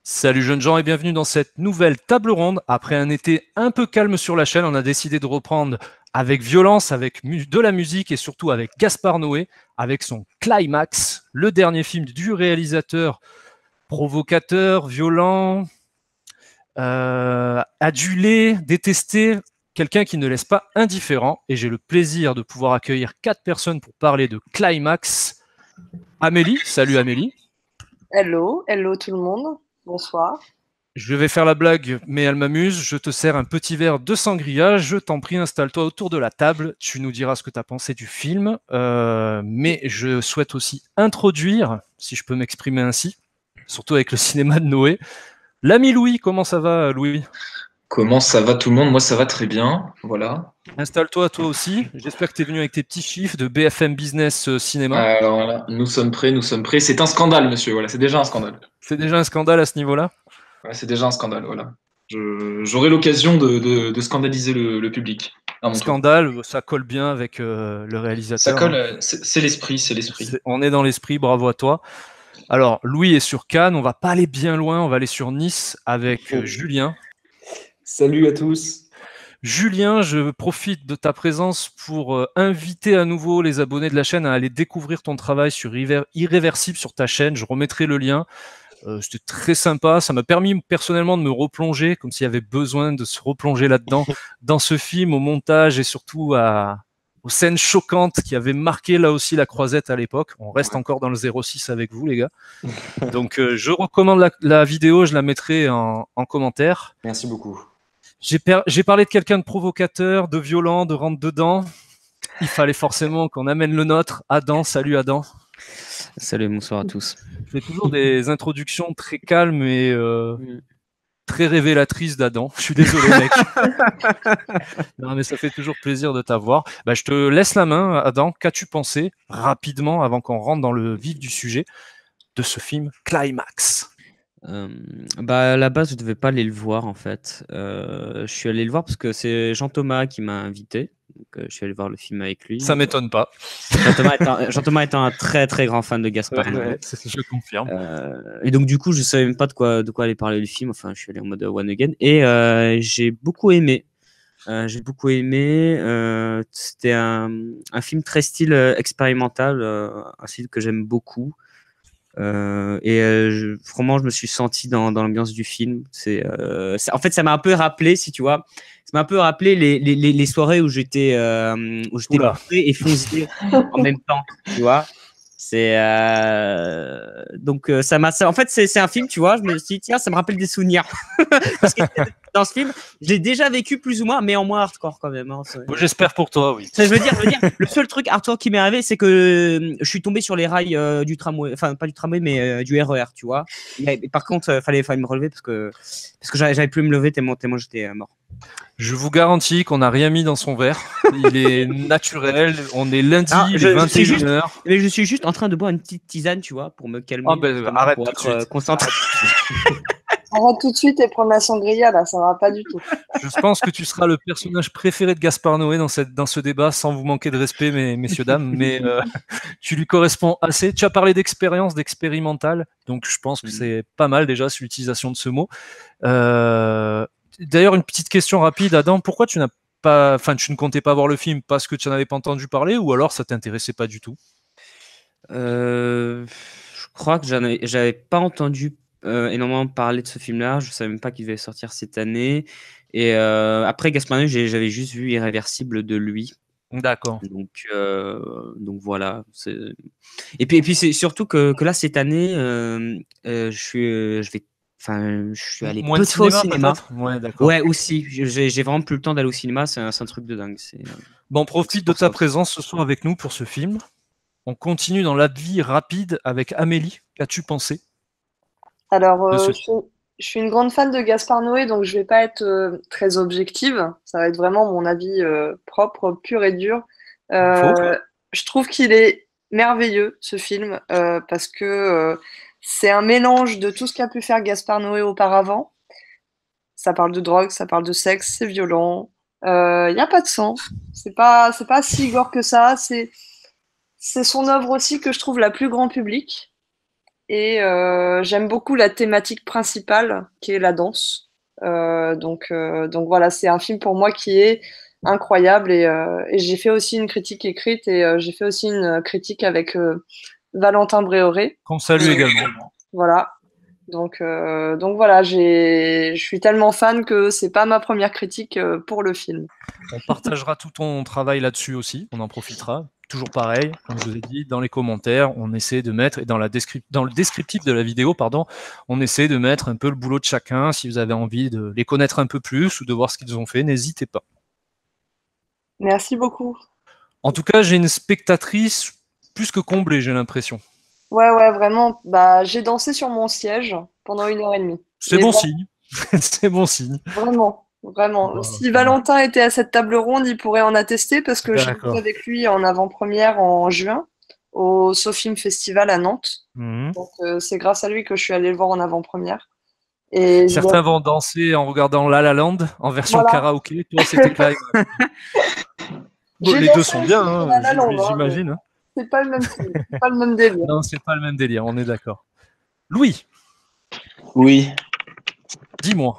Salut jeunes gens et bienvenue dans cette nouvelle table ronde. Après un été un peu calme sur la chaîne, on a décidé de reprendre avec violence, avec de la musique et surtout avec Gaspard Noé, avec son Climax, le dernier film du réalisateur provocateur, violent, adulé, détesté, quelqu'un qui ne laisse pas indifférent. Et j'ai le plaisir de pouvoir accueillir 4 personnes pour parler de Climax. Amélie, salut Amélie. Hello, hello tout le monde. Bonsoir. Je vais faire la blague, mais elle m'amuse. Je te sers un petit verre de sangria. Je t'en prie, installe-toi autour de la table. Tu nous diras ce que tu as pensé du film. Mais je souhaite aussi introduire, si je peux m'exprimer ainsi, surtout avec le cinéma de Noé, l'ami Louis. Comment ça va, Louis? Comment ça va tout le monde? Moi, ça va très bien. Voilà. Installe-toi toi aussi. J'espère que tu es venu avec tes petits chiffres de BFM Business Cinéma. Alors voilà, nous sommes prêts, nous sommes prêts. C'est un scandale, monsieur. Voilà, c'est déjà un scandale. C'est déjà un scandale à ce niveau-là? Ouais, c'est déjà un scandale. Voilà. J'aurai l'occasion de scandaliser le public à mon tour. Scandale, ça colle bien avec le Ça réalisateur. colle, c'est l'esprit, c'est l'esprit. On est dans l'esprit, bravo à toi. Alors, Louis est sur Cannes, on va pas aller bien loin, on va aller sur Nice avec Julien. Salut à tous. Julien, je profite de ta présence pour inviter à nouveau les abonnés de la chaîne à aller découvrir ton travail sur Irréversible sur ta chaîne. Je remettrai le lien. C'était très sympa. Ça m'a permis personnellement de me replonger, comme s'il y avait besoin de se replonger là-dedans, dans ce film, au montage et surtout aux scènes choquantes qui avaient marqué là aussi la croisette à l'époque. On reste encore dans le 06 avec vous, les gars. Donc, je recommande la vidéo, je la mettrai en commentaire. Merci beaucoup. J'ai parlé de quelqu'un de provocateur, de violent, de rentre-dedans. Il fallait forcément qu'on amène le nôtre. Adam, salut Adam. Salut, bonsoir à tous. Je fais toujours des introductions très calmes et très révélatrices d'Adam. Je suis désolé, mec. Non, mais ça fait toujours plaisir de t'avoir. Bah, je te laisse la main, Adam. Qu'as-tu pensé, rapidement, avant qu'on rentre dans le vif du sujet, de ce film Climax? À la base, je devais pas aller le voir en fait. Je suis allé le voir parce que c'est Jean-Thomas qui m'a invité. Donc, je suis allé voir le film avec lui. Ça m'étonne pas. Jean-Thomas étant un très très grand fan de Gaspard Noé. Je confirme. Et donc du coup, je savais même pas de quoi aller parler du film. Enfin, je suis allé en mode one again et j'ai beaucoup aimé. C'était un film très style expérimental, un style que j'aime beaucoup. Vraiment, je me suis senti dans l'ambiance du film. En fait, ça m'a un peu rappelé, si tu vois, ça m'a un peu rappelé les soirées où j'étais bourré et foncé en même temps, tu vois. En fait, c'est un film, tu vois. Je me suis dit, tiens, ça me rappelle des souvenirs. Parce que dans ce film, je l'ai déjà vécu plus ou moins, mais en moins hardcore quand même. Hein. J'espère pour toi, oui. Je veux dire, le seul truc hardcore qui m'est arrivé, c'est que je suis tombé sur les rails du tramway, enfin pas du tramway, mais du RER, tu vois. Mais par contre, fallait me relever parce que j'avais plus me lever tellement j'étais mort. Je vous garantis qu'on n'a rien mis dans son verre. Il est naturel. On est lundi, il est 21h. Mais je suis juste en train de boire une petite tisane, tu vois, pour me calmer. Arrête pour tout de suite. Concentré. Arrête tout de suite et prends la sangria, là, ça va pas du tout. Je pense que tu seras le personnage préféré de Gaspard Noé dans ce débat, sans vous manquer de respect, messieurs, dames, mais tu lui corresponds assez. Tu as parlé d'expérience, d'expérimental, donc je pense que c'est pas mal déjà sur l'utilisation de ce mot. D'ailleurs, une petite question rapide, Adam, pourquoi tu ne comptais pas voir le film parce que tu n'en avais pas entendu parler ou alors ça t'intéressait pas du tout? Je crois que j'avais pas entendu énormément parler de ce film-là. Je savais même pas qu'il devait sortir cette année. Et après Gaspard Noé, j'avais juste vu Irréversible de lui. D'accord. Donc voilà. Et puis c'est surtout que là cette année, je suis allé peu de fois au cinéma. Ouais, d'accord. Ouais, aussi. J'ai vraiment plus le temps d'aller au cinéma. C'est un truc de dingue. Bon, profite de ta présence ce soir avec nous pour ce film. On continue dans l'avis rapide avec Amélie. Qu'as-tu pensé? Alors, je suis une grande fan de Gaspard Noé, donc je vais pas être très objective. Ça va être vraiment mon avis propre, pur et dur. Je trouve qu'il est merveilleux, ce film, parce que c'est un mélange de tout ce qu'a pu faire Gaspard Noé auparavant. Ça parle de drogue, ça parle de sexe, c'est violent. Il n'y a pas de sang. C'est pas si gore que ça. C'est son œuvre aussi que je trouve la plus grand public. Et j'aime beaucoup la thématique principale, qui est la danse. Donc voilà, c'est un film pour moi qui est incroyable. Et j'ai fait aussi une critique écrite et j'ai fait aussi une critique avec Valentin Bréoré. Qu'on salue également. Voilà. Donc voilà, je suis tellement fan que c'est pas ma première critique pour le film. On partagera tout ton travail là-dessus aussi, on en profitera. Toujours pareil, comme je vous ai dit, dans les commentaires, on essaie de mettre, et dans le descriptif de la vidéo, pardon, on essaie de mettre un peu le boulot de chacun. Si vous avez envie de les connaître un peu plus ou de voir ce qu'ils ont fait, n'hésitez pas. Merci beaucoup. En tout cas, j'ai une spectatrice plus que comblée, j'ai l'impression. Ouais, vraiment. J'ai dansé sur mon siège pendant 1h30. C'est bon signe. C'est bon signe. Vraiment. Si Valentin était à cette table ronde, il pourrait en attester parce que j'ai été avec lui en avant-première en juin au SoFilm Festival à Nantes. Donc c'est grâce à lui que je suis allée le voir en avant-première. Et certains vont danser en regardant La La Land en version karaoké. Toi, c'était Climax. Les deux sont bien, j'imagine. Hein. C'est pas le même film, c'est pas le même délire. Non, c'est pas le même délire, on est d'accord. Louis. Oui. Dis-moi.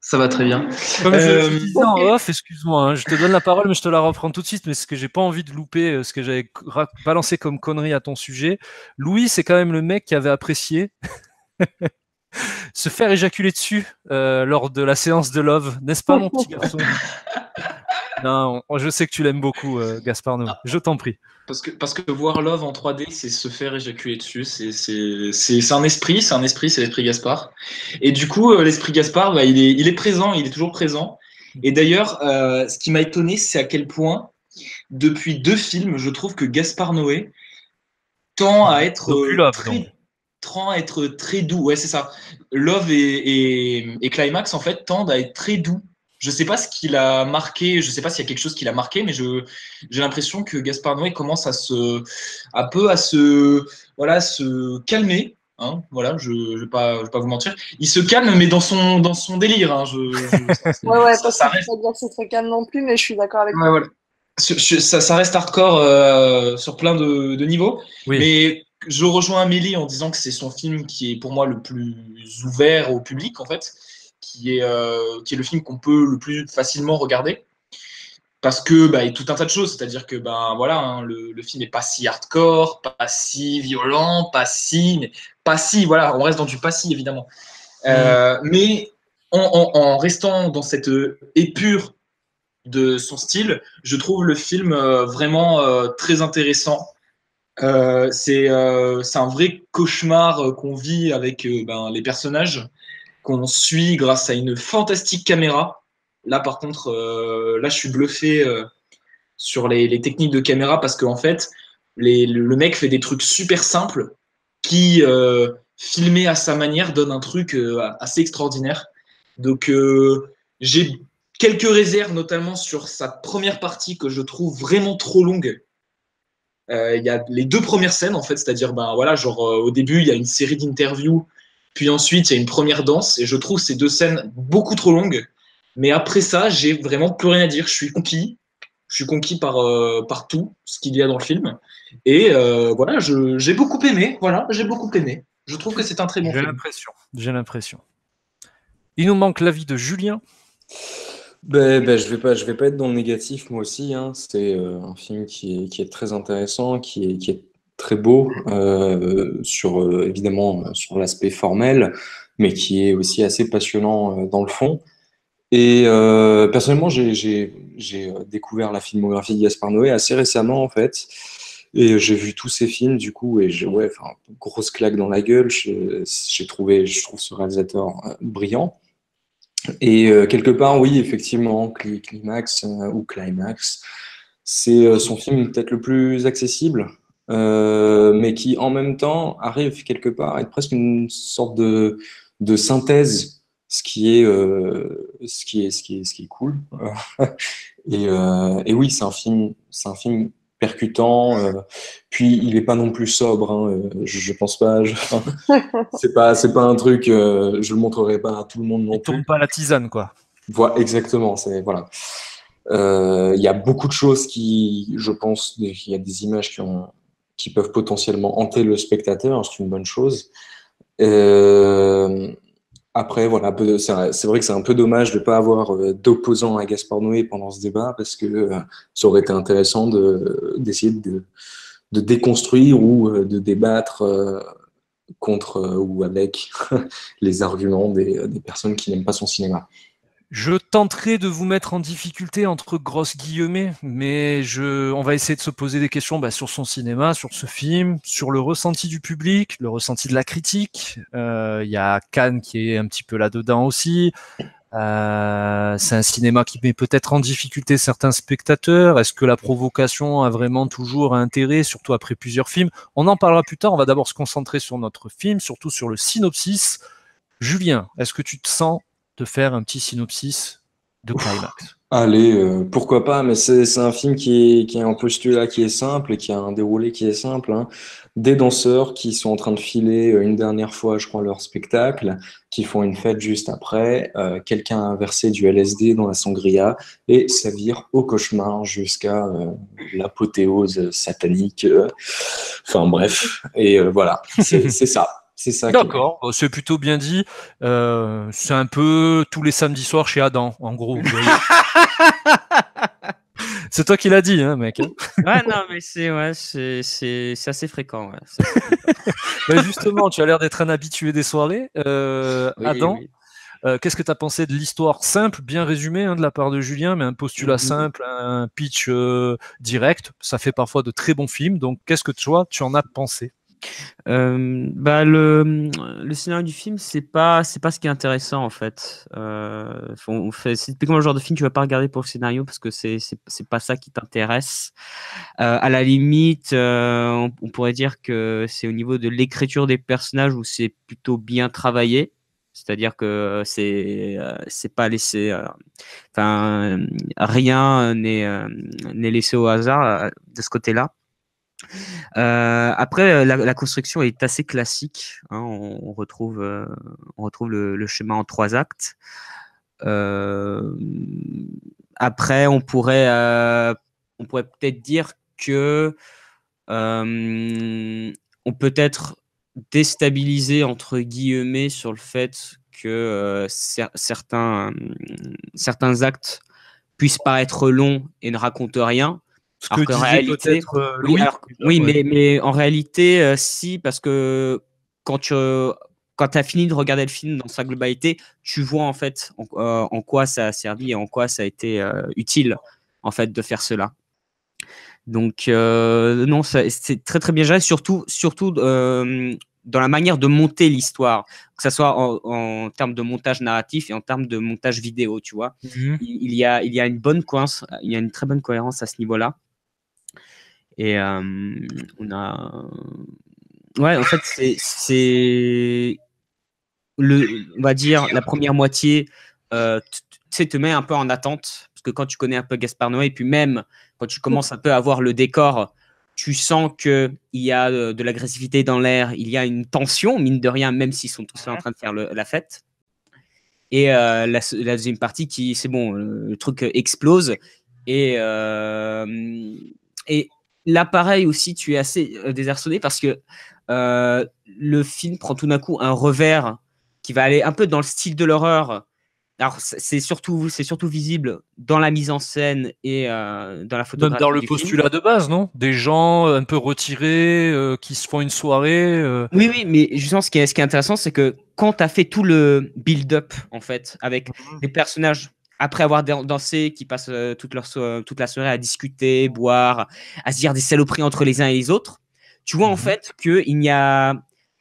Ça va très bien. Comme je disais en off, excuse-moi, hein, je te donne la parole, mais je te la reprends tout de suite, mais ce que j'ai pas envie de louper, ce que j'avais balancé comme connerie à ton sujet. Louis, c'est quand même le mec qui avait apprécié se faire éjaculer dessus lors de la séance de Love, n'est-ce pas, mon petit garçon? Non, je sais que tu l'aimes beaucoup, Gaspard Noé. Je t'en prie. Parce que voir Love en 3D, c'est se faire éjaculer dessus. C'est un esprit, c'est l'esprit Gaspard. Et du coup, l'esprit Gaspard, il est présent, il est toujours présent. Et d'ailleurs, ce qui m'a étonné, c'est à quel point, depuis 2 films, je trouve que Gaspard Noé tend à être très doux. Ouais, c'est ça. Love et Climax, en fait, tendent à être très doux. Je sais pas ce qu'il a marqué, je sais pas s'il y a quelque chose qui l'a marqué, mais j'ai l'impression que Gaspard Noé commence à se calmer. Hein, voilà, je vais pas vous mentir. Il se calme, mais dans son délire. Hein, ça reste. Pas dire que c'est très calme non plus, mais je suis d'accord avec toi. Voilà. Ça reste hardcore sur plein de niveaux. Oui. Mais je rejoins Amélie en disant que c'est son film qui est pour moi le plus ouvert au public, en fait. Qui est le film qu'on peut le plus facilement regarder parce que il y a tout un tas de choses, c'est-à-dire que le film n'est pas si hardcore, pas si violent, pas si voilà, on reste dans du pas si évidemment, mais en restant dans cette épure de son style, je trouve le film vraiment très intéressant. C'est un vrai cauchemar qu'on vit avec les personnages qu'on suit grâce à une fantastique caméra. Là, par contre, je suis bluffé sur les techniques de caméra parce qu'en fait, le mec fait des trucs super simples qui, filmés à sa manière, donnent un truc assez extraordinaire. Donc, j'ai quelques réserves, notamment sur sa première partie que je trouve vraiment trop longue. Il y a les 2 premières scènes, en fait, c'est-à-dire, au début, il y a une série d'interviews. Puis ensuite, il y a une première danse et je trouve ces 2 scènes beaucoup trop longues. Mais après ça, j'ai vraiment plus rien à dire. Je suis conquis par tout ce qu'il y a dans le film. Et j'ai beaucoup aimé. Voilà, j'ai beaucoup aimé. Je trouve que c'est un très bon film. J'ai l'impression. Il nous manque l'avis de Julien. Je vais pas être dans le négatif, moi aussi. Hein. C'est un film qui est très intéressant, qui est très beau évidemment sur l'aspect formel, mais qui est aussi assez passionnant dans le fond. Et personnellement, j'ai découvert la filmographie de Gaspard Noé assez récemment en fait, et j'ai vu tous ses films du coup, et grosse claque dans la gueule. Je trouve ce réalisateur brillant. Et quelque part, oui, effectivement, Climax ou Climax, c'est son film peut-être le plus accessible. Mais qui en même temps arrive quelque part à être presque une sorte de synthèse, ce qui est cool. Et oui, c'est un film percutant. Puis il est pas non plus sobre. Hein, je pense pas. C'est pas un truc. Je le montrerai pas à tout le monde non plus. Il tourne pas la tisane, quoi. Voilà, exactement. Voilà. Il y a beaucoup de choses je pense, il y a des images qui peuvent potentiellement hanter le spectateur, c'est une bonne chose. Après, voilà, c'est vrai que c'est un peu dommage de ne pas avoir d'opposant à Gaspard Noé pendant ce débat, parce que ça aurait été intéressant d'essayer de déconstruire ou de débattre contre ou avec les arguments des personnes qui n'aiment pas son cinéma. Je tenterai de vous mettre en difficulté entre grosses guillemets, mais on va essayer de se poser des questions sur son cinéma, sur ce film, sur le ressenti du public, le ressenti de la critique. Il y a Cannes qui est un petit peu là-dedans aussi. C'est un cinéma qui met peut-être en difficulté certains spectateurs. Est-ce que la provocation a vraiment toujours un intérêt, surtout après plusieurs films? On en parlera plus tard. On va d'abord se concentrer sur notre film, surtout sur le synopsis. Julien, est-ce que tu te sens de faire un petit synopsis de Climax? Allez, pourquoi pas, mais c'est un film qui a un postulat qui est simple et qui a un déroulé qui est simple, hein. Des danseurs qui sont en train de filer une dernière fois, je crois, leur spectacle, qui font une fête juste après. Quelqu'un a inversé du LSD dans la sangria et ça vire au cauchemar jusqu'à l'apothéose satanique. Enfin bref, et voilà, c'est ça. C'est ça. D'accord, c'est plutôt bien dit. C'est un peu tous les samedis soirs chez Adam, en gros. Vous voyez. C'est toi qui l'as dit, hein, mec. Ouais, non, mais c'est assez fréquent. Ouais. Justement, tu as l'air d'être un habitué des soirées. Oui, Adam, oui. qu'est-ce que tu as pensé de l'histoire simple, bien résumée de la part de Julien, mais un postulat simple, un pitch direct? Ça fait parfois de très bons films. Donc, qu'est-ce que toi, tu en as pensé? Le scénario du film, c'est pas ce qui est intéressant en fait. C'est typiquement le genre de film que tu vas pas regarder pour le scénario parce que c'est pas ça qui t'intéresse. À la limite, on pourrait dire que c'est au niveau de l'écriture des personnages où c'est plutôt bien travaillé. C'est-à-dire que c'est pas laissé, rien n'est laissé au hasard de ce côté-là. Après, la construction est assez classique, hein. On retrouve le schéma en 3 actes. Après, on pourrait peut-être dire que on peut être déstabilisé entre guillemets sur le fait que certains actes puissent paraître longs et ne racontent rien. Ce que disait réalité, peut-être Louis. Mais en réalité, si, parce que quand tu as fini de regarder le film dans sa globalité, tu vois en fait en quoi ça a servi et en quoi ça a été utile en fait de faire cela. Donc non, c'est très très bien géré, surtout dans la manière de monter l'histoire, que ce soit en termes de montage narratif et en termes de montage vidéo, tu vois. Il y a une bonne cohérence, il y a une très bonne cohérence à ce niveau-là. Et on a... Ouais, en fait, c'est on va dire, la première moitié, te met un peu en attente, parce que quand tu connais un peu Gaspard Noé, et puis même quand tu commences un peu à voir le décor, tu sens qu'il y a de l'agressivité dans l'air, il y a une tension, mine de rien, même s'ils sont tous là en train de faire la fête. Et la deuxième partie, c'est bon, le truc explose. Et là, pareil aussi, tu es assez désarçonné parce que le film prend tout d'un coup un revers qui va aller un peu dans le style de l'horreur. Alors, c'est surtout visible dans la mise en scène et dans la photographie. Dans le postulat de base, non? Des gens un peu retirés qui se font une soirée. Oui, mais justement, ce qui est intéressant, c'est que quand tu as fait tout le build-up, en fait, avec les personnages, après avoir dansé, qui passent toute la soirée à discuter, boire, à se dire des saloperies entre les uns et les autres, tu vois en fait qu'il y a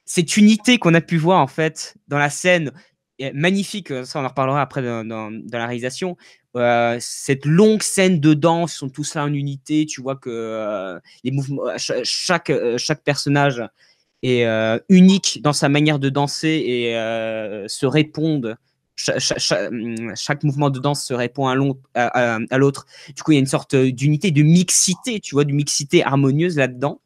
cette unité qu'on a pu voir en fait dans la scène magnifique, ça on en reparlera après dans la réalisation. Cette longue scène de danse, ils sont tous là en unité, tu vois que les mouvements, chaque personnage est unique dans sa manière de danser et se répondent. Chaque mouvement de danse se répond à l'autre. Du coup, il y a une sorte d'unité, de mixité, tu vois, de mixité harmonieuse là-dedans.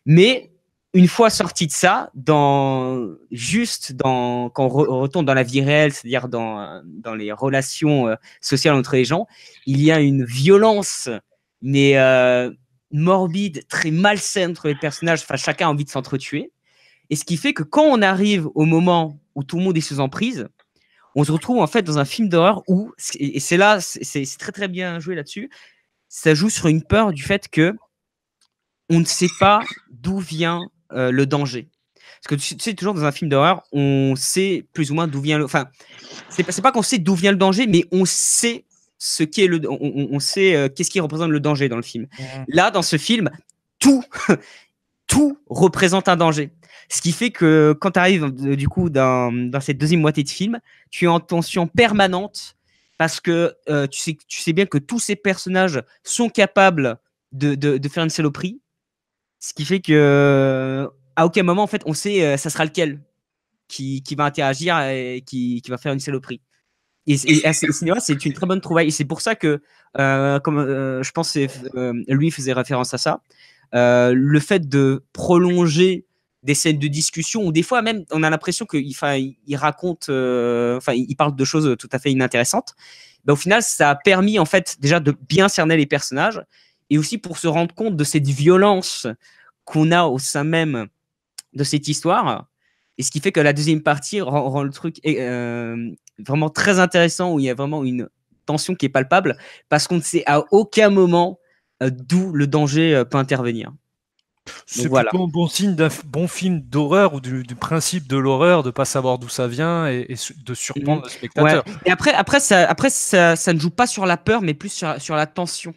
Mais une fois sorti de ça, quand on retourne dans la vie réelle, c'est-à-dire dans les relations sociales entre les gens, il y a une violence, mais morbide, très malsaine entre les personnages. Enfin, chacun a envie de s'entretuer. Et ce qui fait que quand on arrive au moment où tout le monde est sous emprise, on se retrouve en fait dans un film d'horreur où, et c'est là, c'est très très bien joué là-dessus, ça joue sur une peur du fait que on ne sait pas d'où vient le danger. Parce que tu sais, toujours dans un film d'horreur, on sait plus ou moins d'où vient le... Enfin, c'est pas qu'on sait d'où vient le danger, mais on sait ce qu'est le... On sait qu'est-ce qui représente le danger dans le film. Là, dans ce film, tout représente un danger. Ce qui fait que quand tu arrives du coup dans cette deuxième moitié de film, tu es en tension permanente parce que tu sais bien que tous ces personnages sont capables de faire une saloperie. Ce qui fait que à aucun moment en fait on sait ça sera lequel qui va interagir et qui va faire une saloperie. Et à ce cinéma, c'est une très bonne trouvaille. Et c'est pour ça que, comme je pense que lui faisait référence à ça, le fait de prolonger des scènes de discussion, ou des fois même, on a l'impression qu'il raconte, il parle de choses tout à fait inintéressantes. Ben, au final, ça a permis en fait déjà de bien cerner les personnages, et aussi pour se rendre compte de cette violence qu'on a au sein même de cette histoire. Et ce qui fait que la deuxième partie rend le truc vraiment très intéressant, où il y a vraiment une tension qui est palpable, parce qu'on ne sait à aucun moment d'où le danger peut intervenir. C'est plutôt un bon signe d'un bon film d'horreur, ou du principe de l'horreur, de ne pas savoir d'où ça vient et de surprendre le spectateur. Ouais. Et après ça ne joue pas sur la peur, mais plus sur la tension.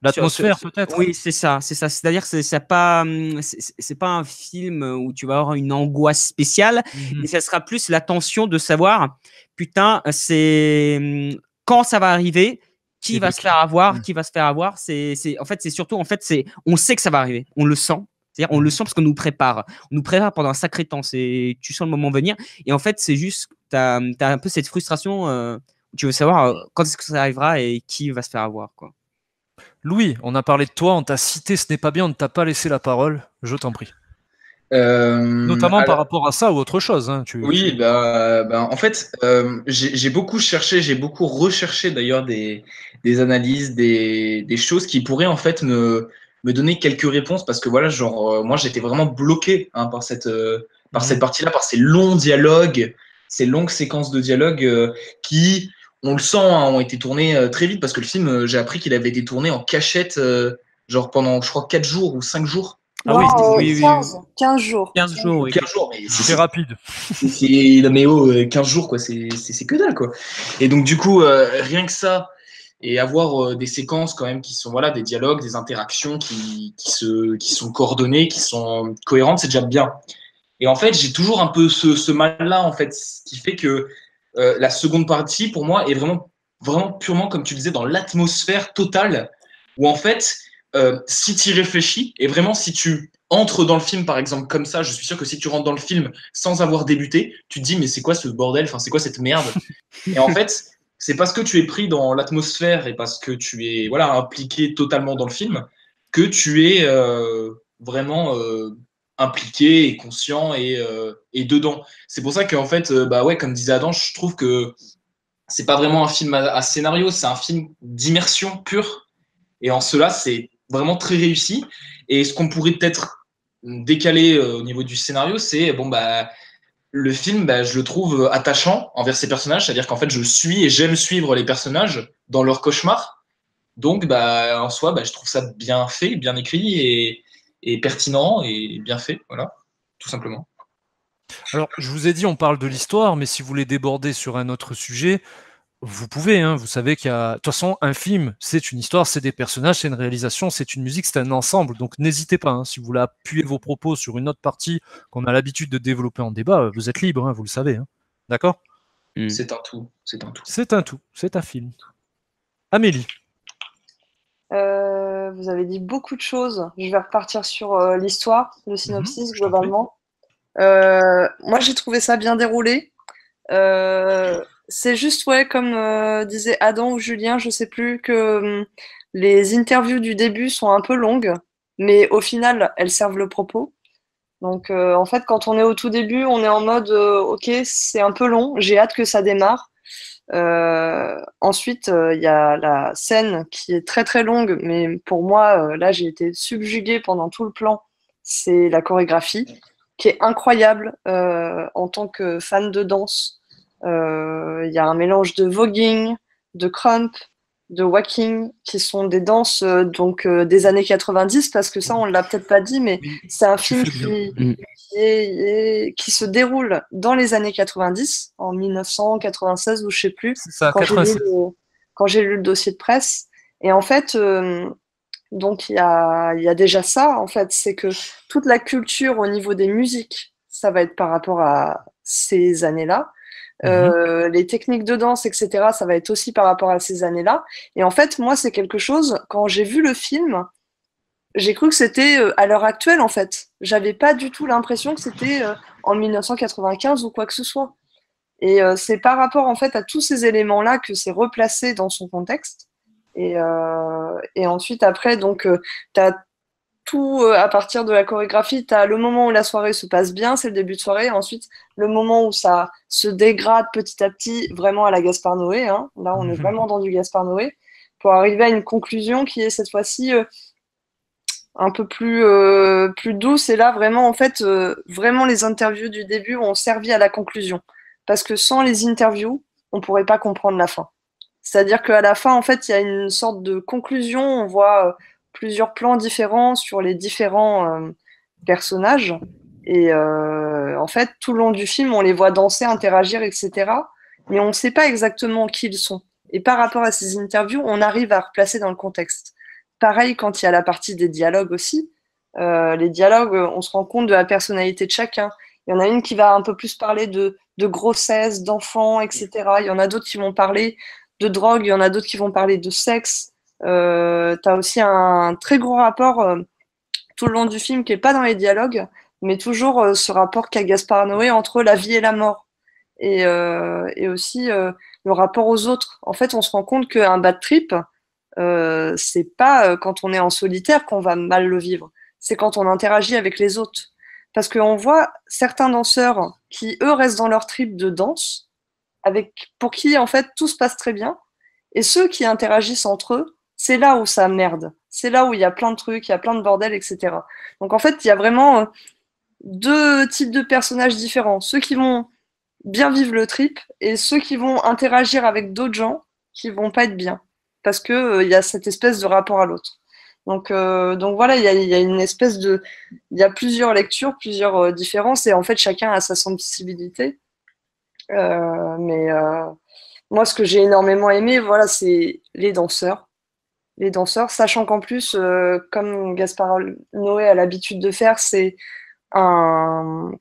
L'atmosphère peut-être. Oui, c'est ça. C'est-à-dire que c'est pas un film où tu vas avoir une angoisse spéciale, mais ça sera plus la tension de savoir, putain, c'est quand ça va arriver, qui va se faire avoir. En fait, c'est surtout, on sait que ça va arriver, on le sent. C'est-à-dire, on le sent parce qu'on nous prépare. On nous prépare pendant un sacré temps. Tu sens le moment venir. Et en fait, c'est juste, t'as un peu cette frustration où tu veux savoir quand est-ce que ça arrivera et qui va se faire avoir, quoi. Louis, on a parlé de toi, on t'a cité, ce n'est pas bien, on ne t'a pas laissé la parole. Je t'en prie. Notamment par rapport à ça ou autre chose. Hein, oui, en fait, j'ai beaucoup cherché, j'ai beaucoup recherché d'ailleurs des analyses, des choses qui pourraient en fait me donner quelques réponses, parce que voilà, genre, moi j'étais vraiment bloqué par cette partie-là, par ces longs dialogues, ces longues séquences de dialogue qui, on le sent, ont été tournées très vite, parce que le film, j'ai appris qu'il avait été tourné en cachette, genre pendant, je crois, 4 jours ou 5 jours. Ah oui, 15 jours. 15 jours, oui. 15 jours, mais c'est rapide. Mais 15 jours, quoi, c'est que dalle, quoi. Et donc, du coup, rien que ça, et avoir des séquences quand même qui sont, voilà, des dialogues, des interactions qui sont coordonnées, qui sont cohérentes, c'est déjà bien. Et en fait, j'ai toujours un peu ce mal-là, en fait, ce qui fait que la seconde partie, pour moi, est vraiment purement, comme tu disais, dans l'atmosphère totale, où en fait, si tu y réfléchis, et vraiment si tu entres dans le film, par exemple, comme ça, je suis sûr que si tu rentres dans le film sans avoir débuté, tu te dis, mais c'est quoi ce bordel, enfin, c'est quoi cette merde? Et en fait, c'est parce que tu es pris dans l'atmosphère et parce que tu es, voilà, impliqué totalement dans le film, que tu es vraiment impliqué et conscient et dedans. C'est pour ça qu'en fait, ouais, comme disait Adam, je trouve que c'est pas vraiment un film à scénario, c'est un film d'immersion pure. Et en cela, c'est vraiment très réussi. Et ce qu'on pourrait peut-être décaler au niveau du scénario, c'est le film, je le trouve attachant envers ces personnages. C'est-à-dire qu'en fait, je suis et j'aime suivre les personnages dans leur cauchemar. Donc, en soi, je trouve ça bien fait, bien écrit et pertinent et bien fait. Voilà, tout simplement. Alors, je vous ai dit, on parle de l'histoire, mais si vous voulez déborder sur un autre sujet, vous pouvez, hein, vous savez qu'il y a... De toute façon, un film, c'est une histoire, c'est des personnages, c'est une réalisation, c'est une musique, c'est un ensemble. Donc n'hésitez pas, hein, si vous voulez appuyer vos propos sur une autre partie qu'on a l'habitude de développer en débat, vous êtes libre, hein, vous le savez. Hein. D'accord ? C'est un tout. C'est un tout. C'est un film. Amélie. Vous avez dit beaucoup de choses. Je vais repartir sur l'histoire, le synopsis globalement. Moi, j'ai trouvé ça bien déroulé. C'est juste, ouais, comme disait Adam ou Julien, je sais plus, que les interviews du début sont un peu longues, mais au final, elles servent le propos. Donc, en fait, quand on est au tout début, on est en mode, ok, c'est un peu long, j'ai hâte que ça démarre. Ensuite, il y a la scène qui est très très longue, mais pour moi, là, j'ai été subjuguée pendant tout le plan. C'est la chorégraphie, qui est incroyable en tant que fan de danse. Il y a un mélange de voguing, de crump, de walking, qui sont des danses des années 90, parce que ça, on ne l'a peut-être pas dit, mais c'est un film qui se déroule dans les années 90, en 1996 ou je sais plus, ça, quand j'ai lu le dossier de presse. Et en fait, donc il y a déjà ça, en fait, c'est que toute la culture au niveau des musiques, ça va être par rapport à ces années-là. Les techniques de danse, etc., ça va être aussi par rapport à ces années-là. Et en fait, moi, c'est quelque chose, quand j'ai vu le film, j'ai cru que c'était à l'heure actuelle, en fait. J'avais pas du tout l'impression que c'était en 1995 ou quoi que ce soit. Et c'est par rapport, en fait, à tous ces éléments-là que c'est replacé dans son contexte. Et ensuite, après, donc, tu as tout à partir de la chorégraphie. Tu as le moment où la soirée se passe bien, c'est le début de soirée. Ensuite, le moment où ça se dégrade petit à petit, vraiment à la Gaspard Noé. Hein. Là, on est vraiment dans du Gaspard Noé. Pour arriver à une conclusion qui est cette fois-ci un peu plus douce. Et là, vraiment, en fait, vraiment, les interviews du début ont servi à la conclusion. Parce que sans les interviews, on ne pourrait pas comprendre la fin. C'est-à-dire qu'à la fin, en fait, il y a une sorte de conclusion. On voit plusieurs plans différents sur les différents personnages. Et en fait, tout le long du film, on les voit danser, interagir, etc. Mais on ne sait pas exactement qui ils sont. Et par rapport à ces interviews, on arrive à replacer dans le contexte. Pareil quand il y a la partie des dialogues aussi. Les dialogues, on se rend compte de la personnalité de chacun. Il y en a une qui va un peu plus parler de grossesse, d'enfants, etc. Il y en a d'autres qui vont parler de drogue, il y en a d'autres qui vont parler de sexe. Tu as aussi un très gros rapport tout le long du film qui n'est pas dans les dialogues, mais toujours ce rapport qu'a Gaspard Noé entre la vie et la mort. Et aussi le rapport aux autres. En fait, on se rend compte qu'un bad trip, c'est pas quand on est en solitaire qu'on va mal le vivre. C'est quand on interagit avec les autres. Parce qu'on voit certains danseurs qui, eux, restent dans leur trip de danse, pour qui, en fait, tout se passe très bien. Et ceux qui interagissent entre eux, c'est là où ça merde. C'est là où il y a plein de trucs, il y a plein de bordel, etc. Donc, en fait, il y a vraiment deux types de personnages différents. Ceux qui vont bien vivre le trip et ceux qui vont interagir avec d'autres gens qui vont pas être bien. Parce que y a cette espèce de rapport à l'autre. Donc voilà, il y a une espèce de... Il y a plusieurs lectures, plusieurs différences, et en fait, chacun a sa sensibilité. Mais moi, ce que j'ai énormément aimé, voilà, c'est les danseurs. Les danseurs, sachant qu'en plus, comme Gaspard Noé a l'habitude de faire, c'est un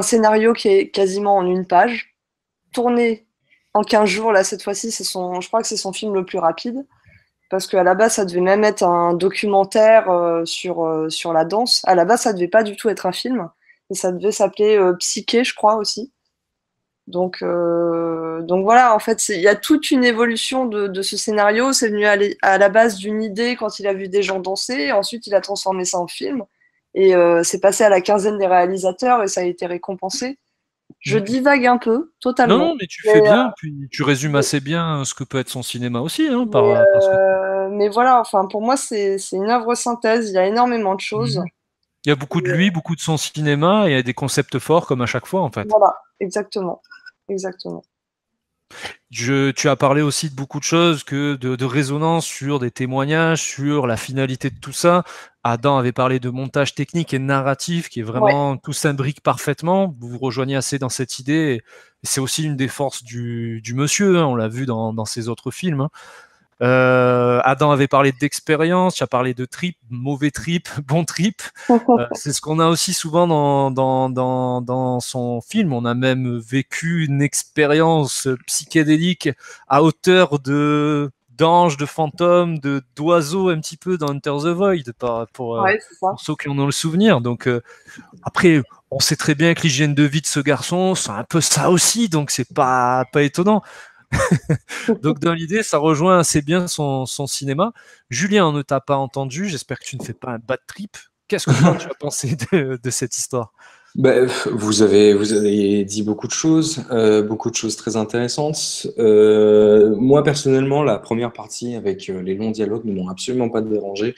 scénario qui est quasiment en une page, tourné en 15 jours. Là, cette fois-ci, je crois que c'est son film le plus rapide. Parce qu'à la base, ça devait même être un documentaire sur la danse. À la base, ça devait pas du tout être un film. Et ça devait s'appeler Psyché, je crois, aussi. Donc voilà, en fait, il y a toute une évolution de ce scénario. C'est venu à la base d'une idée quand il a vu des gens danser. Ensuite, il a transformé ça en film. Et c'est passé à la quinzaine des réalisateurs et ça a été récompensé. Je divague un peu, totalement. Non, mais tu fais bien, puis tu résumes assez bien ce que peut être son cinéma aussi. Hein, mais voilà, enfin, pour moi, c'est une œuvre synthèse, il y a énormément de choses. Il y a beaucoup de lui, beaucoup de son cinéma, et il y a des concepts forts comme à chaque fois, en fait. Voilà, exactement. Exactement. Tu as parlé aussi de beaucoup de choses, de résonance sur des témoignages, sur la finalité de tout ça. Adam avait parlé de montage technique et narratif qui est vraiment, tout s'imbrique parfaitement. Vous vous rejoignez assez dans cette idée. Et c'est aussi une des forces du monsieur, hein, on l'a vu dans ses autres films. Hein. Adam avait parlé d'expérience, tu as parlé de trip, mauvais trip, bon trip. C'est ce qu'on a aussi souvent dans son film. On a même vécu une expérience psychédélique à hauteur d'anges, de fantômes, d'oiseaux un petit peu dans Enter the Void pour ceux qui en ont le souvenir. Donc après, on sait très bien que l'hygiène de vie de ce garçon, c'est un peu ça aussi, donc c'est pas étonnant. Donc dans l'idée, ça rejoint assez bien son cinéma. Julien, on ne t'a pas entendu, j'espère que tu ne fais pas un bad trip. Qu'est-ce que toi, tu as pensé de cette histoire? Vous avez dit beaucoup de choses très intéressantes. Moi, personnellement, la première partie avec les longs dialogues ne m'ont absolument pas dérangé.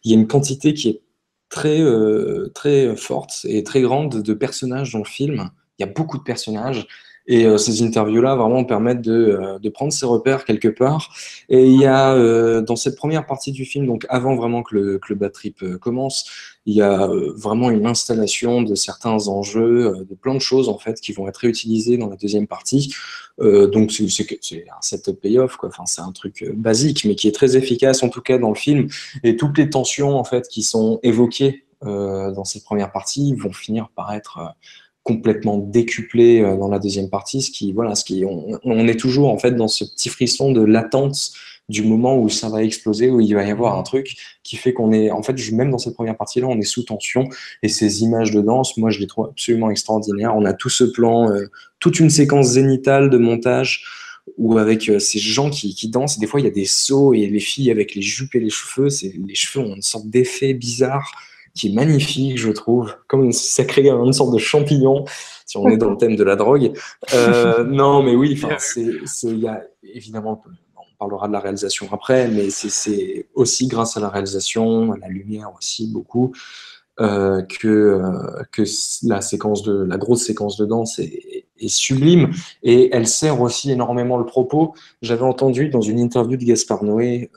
Il y a une quantité qui est très forte et très grande de personnages dans le film. Il y a beaucoup de personnages. Et ces interviews-là vraiment permettent de prendre ses repères quelque part. Et il y a dans cette première partie du film, donc avant vraiment que le bad trip commence, il y a vraiment une installation de certains enjeux, de plein de choses en fait qui vont être réutilisées dans la deuxième partie. Donc c'est un setup payoff quoi. Enfin c'est un truc basique mais qui est très efficace en tout cas dans le film. Et toutes les tensions en fait qui sont évoquées dans cette première partie vont finir par être complètement décuplé dans la deuxième partie, on est toujours en fait dans ce petit frisson de latence du moment où ça va exploser, où il va y avoir un truc qui fait qu'on est, en fait, même dans cette première partie-là, on est sous tension, et ces images de danse, moi, je les trouve absolument extraordinaires. On a tout ce plan, toute une séquence zénitale de montage, où avec ces gens qui dansent, des fois, il y a des sauts, et les filles avec les jupes et les cheveux ont une sorte d'effet bizarre, qui est magnifique, je trouve, comme ça crée une sorte de champignon, si on est dans le thème de la drogue. Non, mais oui, il y a évidemment, on parlera de la réalisation après, mais c'est aussi grâce à la réalisation, à la lumière aussi beaucoup, que la grosse séquence de danse est sublime, et elle sert aussi énormément le propos. J'avais entendu dans une interview de Gaspard Noé,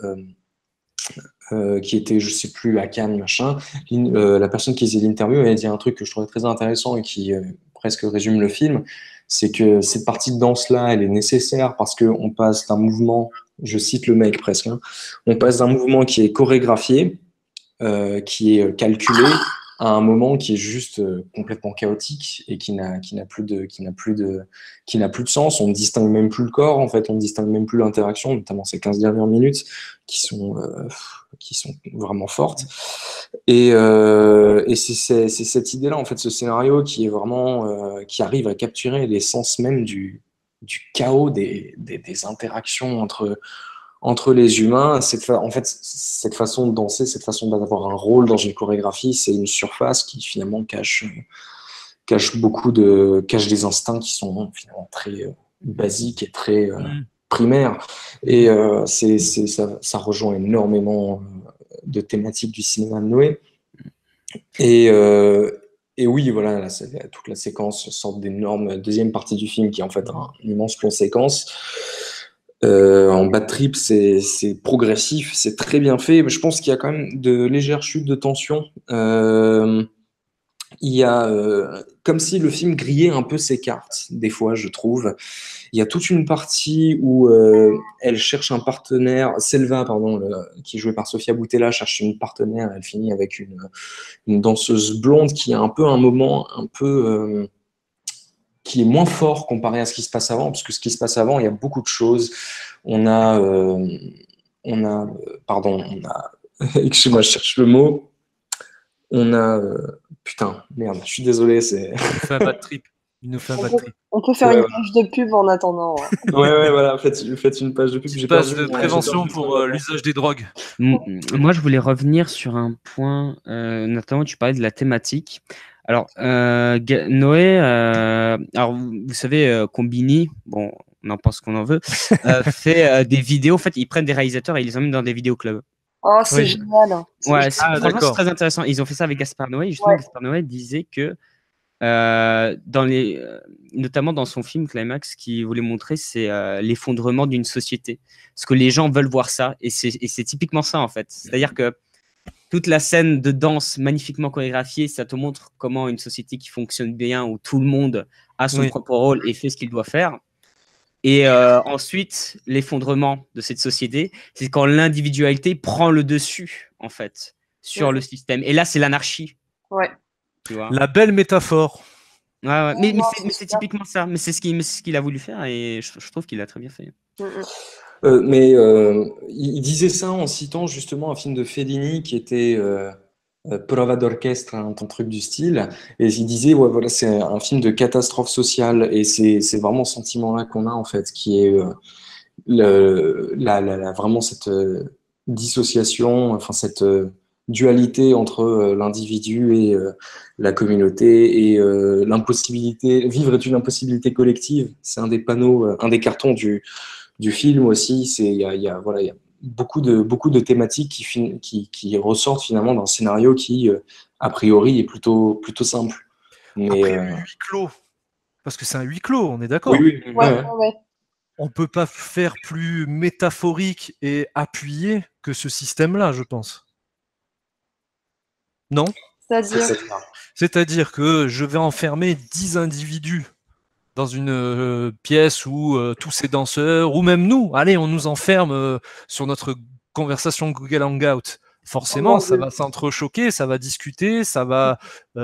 qui était, je sais plus, à Cannes, machin. La personne qui faisait l'interview avait dit un truc que je trouvais très intéressant et qui presque résume le film, c'est que cette partie de danse-là, elle est nécessaire parce qu'on passe d'un mouvement, je cite le mec presque, hein, on passe d'un mouvement qui est chorégraphié, qui est calculé, à un moment qui est juste complètement chaotique et qui n'a plus de sens. On ne distingue même plus le corps, en fait, on ne distingue même plus l'interaction, notamment ces 15 dernières minutes qui sont vraiment fortes. Et c'est cette idée-là, en fait, ce scénario qui est vraiment qui arrive à capturer l'essence même du chaos des interactions entre les humains. En fait, cette façon de danser, cette façon d'avoir un rôle dans une chorégraphie, c'est une surface qui finalement cache des instincts qui sont finalement très basiques et très primaires. Et ça rejoint énormément de thématiques du cinéma de Noé. Et oui, voilà, toute la séquence sort d'énormes deuxième partie du film qui est en fait un immense plan séquence. En bad trip, c'est progressif, c'est très bien fait. Je pense qu'il y a quand même de légères chutes de tension. Il y a comme si le film grillait un peu ses cartes, des fois, je trouve. Il y a toute une partie où elle cherche un partenaire, Selva, pardon, qui est jouée par Sofia Boutella, cherche une partenaire. Elle finit avec une danseuse blonde qui a un peu un moment un peu qui est moins fort comparé à ce qui se passe avant, parce que ce qui se passe avant, il y a beaucoup de choses. Pardon, excuse-moi, je cherche le mot. Putain, merde, je suis désolé, c'est. Il nous fait un bad trip. On peut faire une page de pub en attendant. Ouais, voilà, faites une page de pub. Une page de prévention pour l'usage des drogues. Moi, je voulais revenir sur un point, notamment tu parlais de la thématique. Alors, Noé, alors vous savez, Combini, bon, on en pense qu'on en veut, fait des vidéos. En fait, ils prennent des réalisateurs et ils les emmènent dans des vidéoclubs. Oh, c'est génial. Ouais, franchement, c'est très intéressant. Ils ont fait ça avec Gaspard Noé. Justement, Gaspard Noé disait que notamment dans son film Climax, ce qu'il voulait montrer, c'est l'effondrement d'une société. Parce que les gens veulent voir ça, et c'est typiquement ça en fait. C'est-à-dire que toute la scène de danse magnifiquement chorégraphiée, ça te montre comment une société qui fonctionne bien, où tout le monde a son propre rôle et fait ce qu'il doit faire. Et ensuite, l'effondrement de cette société, c'est quand l'individualité prend le dessus, en fait, sur le système. Et là, c'est l'anarchie. Ouais. Tu vois. La belle métaphore. Ouais. Mais c'est typiquement ça. Mais c'est ce qu'il a voulu faire, et je trouve qu'il l'a très bien fait. Il disait ça en citant justement un film de Fellini qui était Prova d'orchestre, un truc du style, et il disait voilà, c'est un film de catastrophe sociale, et c'est vraiment ce sentiment-là qu'on a en fait, qui est vraiment cette dissociation, enfin cette dualité entre l'individu et la communauté, et l'impossibilité, vivre est une impossibilité collective. C'est un des panneaux, un des cartons du film aussi. Il y a beaucoup de thématiques qui ressortent finalement d'un scénario qui, a priori, est plutôt simple. Mais, après, huis clos, parce que c'est un huis clos, on est d'accord. Oui. Ouais. On peut pas faire plus métaphorique et appuyé que ce système-là, je pense. Non ? C'est-à-dire que je vais enfermer 10 individus dans une pièce où tous ces danseurs, ou même nous, allez, on nous enferme sur notre conversation Google Hangout. Forcément, ça va s'entrechoquer, ça va discuter, ça va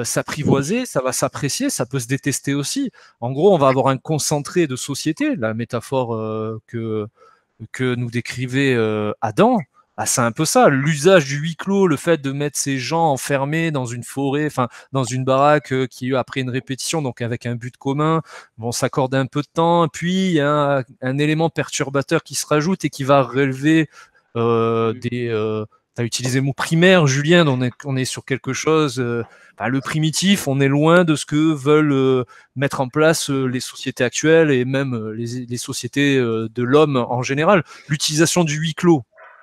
s'apprivoiser, ça va s'apprécier, ça peut se détester aussi. En gros, on va avoir un concentré de société, la métaphore que nous décrivait Adam. Ah, c'est un peu ça, l'usage du huis clos, le fait de mettre ces gens enfermés dans une forêt, enfin dans une baraque qui, après une répétition, donc avec un but commun, vont s'accorder un peu de temps, puis il y a un élément perturbateur qui se rajoute et qui va relever des... tu as utilisé le mot primaire, Julien, on est sur quelque chose... le primitif, on est loin de ce que veulent mettre en place les sociétés actuelles et même les sociétés de l'homme en général. L'utilisation du huis clos.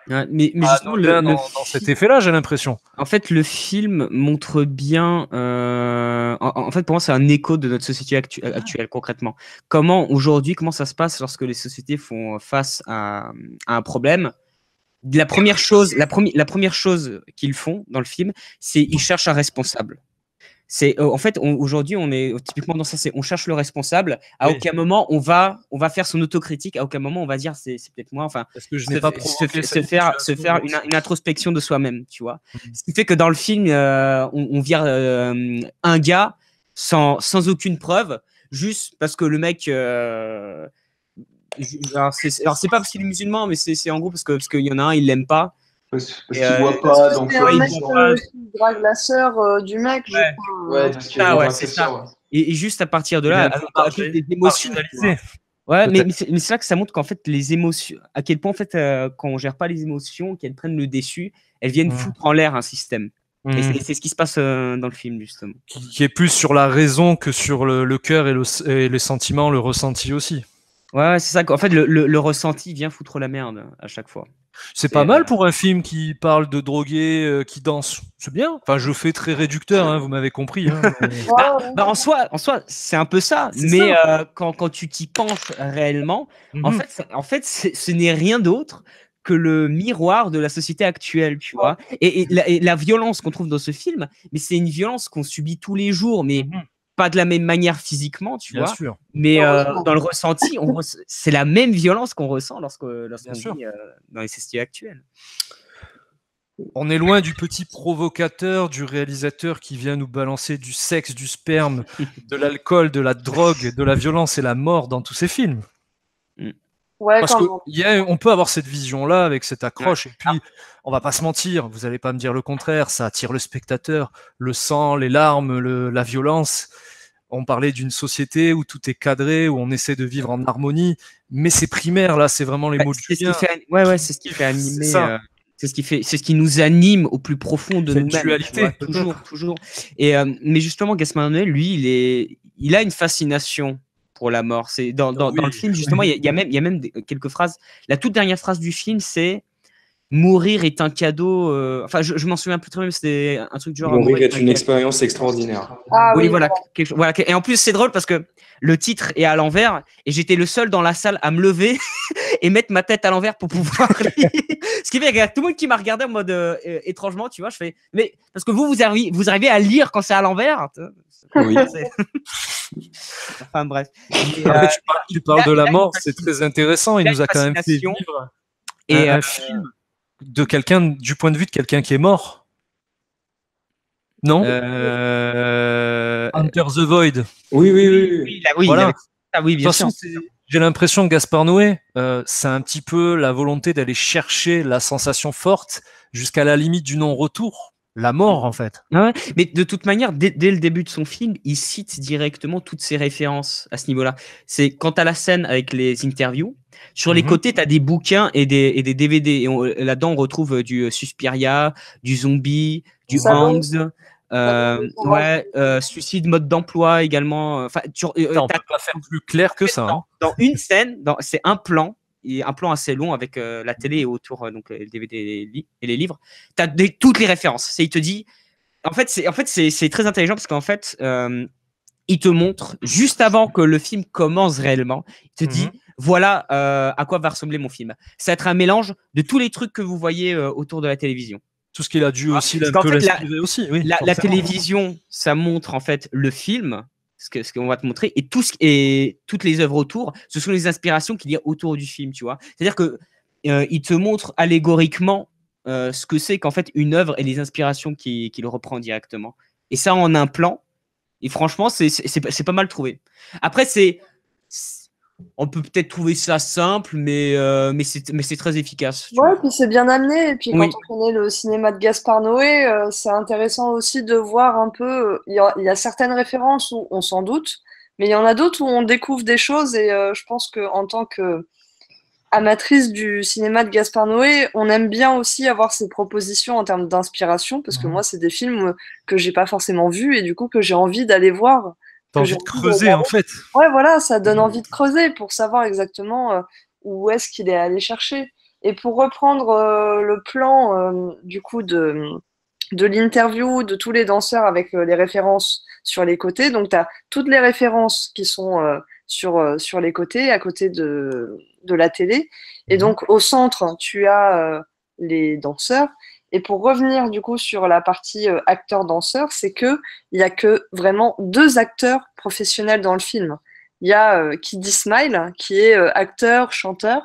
Ouais, mais justement, dans cet effet-là, j'ai l'impression. En fait, le film montre bien. En fait, pour moi, c'est un écho de notre société actuelle, concrètement. Aujourd'hui, comment ça se passe lorsque les sociétés font face à un problème? La première chose qu'ils font dans le film, c'est qu'ils cherchent un responsable. En fait, aujourd'hui, on est typiquement dans ça. On cherche le responsable. À aucun moment on va faire son autocritique. À aucun moment on va dire c'est peut-être moi. Enfin, parce que je n'ai pas se faire une introspection de soi-même, tu vois. Ce qui fait que dans le film, on vire un gars sans aucune preuve, juste parce que le mec. Alors c'est pas parce qu'il est musulman, mais c'est en gros parce qu'il y en a un, il l'aime pas. Parce qu'il voit pas, donc c'est un mec qui drague la sœur du mec. C'est ça. Et juste à partir de là, avec des émotions. Ouais, mais c'est là que ça montre qu'en fait les émotions, à quel point en fait quand on gère pas les émotions, qu'elles prennent le dessus, elles viennent foutre en l'air un système. Et c'est ce qui se passe dans le film justement. Qui est plus sur la raison que sur le cœur et les sentiments, le ressenti aussi. Ouais, c'est ça. En fait, le ressenti vient foutre la merde à chaque fois. C'est pas mal pour un film qui parle de drogués qui dansent. C'est bien. Enfin, je fais très réducteur, hein, vous m'avez compris. Hein. En soi, c'est un peu ça. Mais quand tu t'y penches réellement, en fait, ce n'est rien d'autre que le miroir de la société actuelle, tu vois. Et la violence qu'on trouve dans ce film, mais c'est une violence qu'on subit tous les jours, mais pas de la même manière physiquement, tu vois. Sûr. Mais dans le ressenti, c'est la même violence qu'on ressent lorsqu'on vit dans les sociétés actuelles. On est loin du petit provocateur, du réalisateur qui vient nous balancer du sexe, du sperme, de l'alcool, de la drogue, de la violence et la mort dans tous ces films. Ouais, parce qu'on peut avoir cette vision-là avec cette accroche, et puis on va pas se mentir, vous allez pas me dire le contraire, ça attire le spectateur, le sang, les larmes, la violence. On parlait d'une société où tout est cadré, où on essaie de vivre en harmonie, mais c'est primaire là, c'est vraiment les mots de Julien. C'est ce qui fait animer. C'est ce qui nous anime au plus profond de nous-mêmes. Dualité, toujours. Et mais justement, Gaspard Noé, lui, il a une fascination pour la mort. C'est dans le film justement, il y a même quelques phrases. La toute dernière phrase du film, c'est mourir est un cadeau. Enfin, je m'en souviens plus très bien, mais c'était un truc du genre. Mourir est une expérience extraordinaire. Oui, voilà. Et en plus, c'est drôle parce que le titre est à l'envers et j'étais le seul dans la salle à me lever et mettre ma tête à l'envers pour pouvoir lire. Ce qui fait qu'il y a tout le monde qui m'a regardé en mode étrangement, tu vois. Je fais, mais parce que vous arrivez à lire quand c'est à l'envers. Oui. Enfin bref. Tu parles de la mort, c'est très intéressant. Il nous a quand même fait vivre un film de quelqu'un, du point de vue de quelqu'un qui est mort. Non Enter the Void. Oui. Voilà. Oui, bien sûr. J'ai l'impression que Gaspard Noé, c'est un petit peu la volonté d'aller chercher la sensation forte jusqu'à la limite du non-retour. la mort, en fait. Ah ouais. Mais de toute manière, dès le début de son film, il cite directement toutes ses références à ce niveau-là. C'est quand tu as la scène avec les interviews, sur les côtés, tu as des bouquins et des DVD. Et là-dedans, on retrouve du Suspiria, du Zombie, du Hangs. Suicide mode d'emploi également. Enfin, on peut pas faire plus clair que ça. Dans une scène, c'est un plan assez long avec la télé et autour donc les DVD et les livres. Tu as toutes les références. Il te dit, en fait, c'est très intelligent parce qu'en fait, il te montre juste avant que le film commence réellement. Il te dit, voilà à quoi va ressembler mon film. Ça va être un mélange de tous les trucs que vous voyez autour de la télévision. Tout ce qu'il a dû aussi un peu l'inspirer aussi. Oui, la télévision, ça montre en fait le film, ce qu'on va te montrer, et toutes les œuvres autour, ce sont les inspirations qu'il y a autour du film, tu vois. C'est-à-dire que il te montre allégoriquement ce que c'est qu'en fait une œuvre et les inspirations qu'il reprend directement. Et ça en un plan. Et franchement, c'est pas mal trouvé. Après, on peut peut-être trouver ça simple, mais c'est très efficace. Ouais, puis c'est bien amené. Et puis quand on connaît le cinéma de Gaspard Noé, c'est intéressant aussi de voir un peu. Il y a certaines références où on s'en doute, mais il y en a d'autres où on découvre des choses. Et je pense qu'en tant que amatrice du cinéma de Gaspard Noé, on aime bien aussi avoir ses propositions en termes d'inspiration, parce que moi, c'est des films que j'ai pas forcément vus et du coup que j'ai envie d'aller voir. T'as envie de creuser, en fait. Ouais, voilà, ça donne envie de creuser pour savoir exactement où est-ce qu'il est allé chercher. Et pour reprendre le plan du coup de l'interview de tous les danseurs avec les références sur les côtés, donc tu as toutes les références qui sont sur les côtés, à côté de la télé. Et donc au centre, tu as les danseurs. Et pour revenir du coup sur la partie acteur-danseur, c'est qu'il n'y a que vraiment 2 acteurs professionnels dans le film. Il y a Kiddy Smile, qui est acteur, chanteur,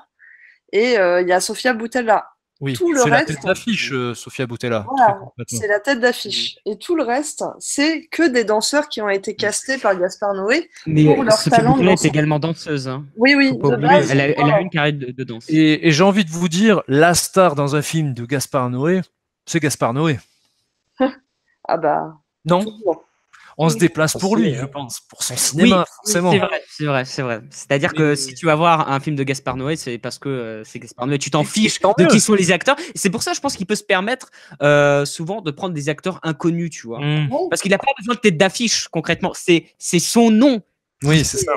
et il y a Sofia Boutella. Oui, c'est la tête d'affiche, Sofia Boutella. Voilà, c'est la tête d'affiche. Et tout le reste, c'est que des danseurs qui ont été castés par Gaspard Noé pour leur Sofia talent Boutella est également danseuse. Hein. Oui, de base, elle a une carrière de danse. Et j'ai envie de vous dire, la star dans un film de Gaspard Noé, c'est Gaspard Noé. Ah bah... Non, on se déplace pour lui, je pense, pour son cinéma, forcément. C'est vrai. C'est-à-dire que si tu vas voir un film de Gaspard Noé, c'est parce que c'est Gaspard Noé. Tu t'en fiches de qui sont les acteurs. Et c'est pour ça, je pense qu'il peut se permettre souvent de prendre des acteurs inconnus, tu vois. Parce qu'il n'a pas besoin de tête d'affiche, concrètement. C'est son nom. Oui, c'est ça.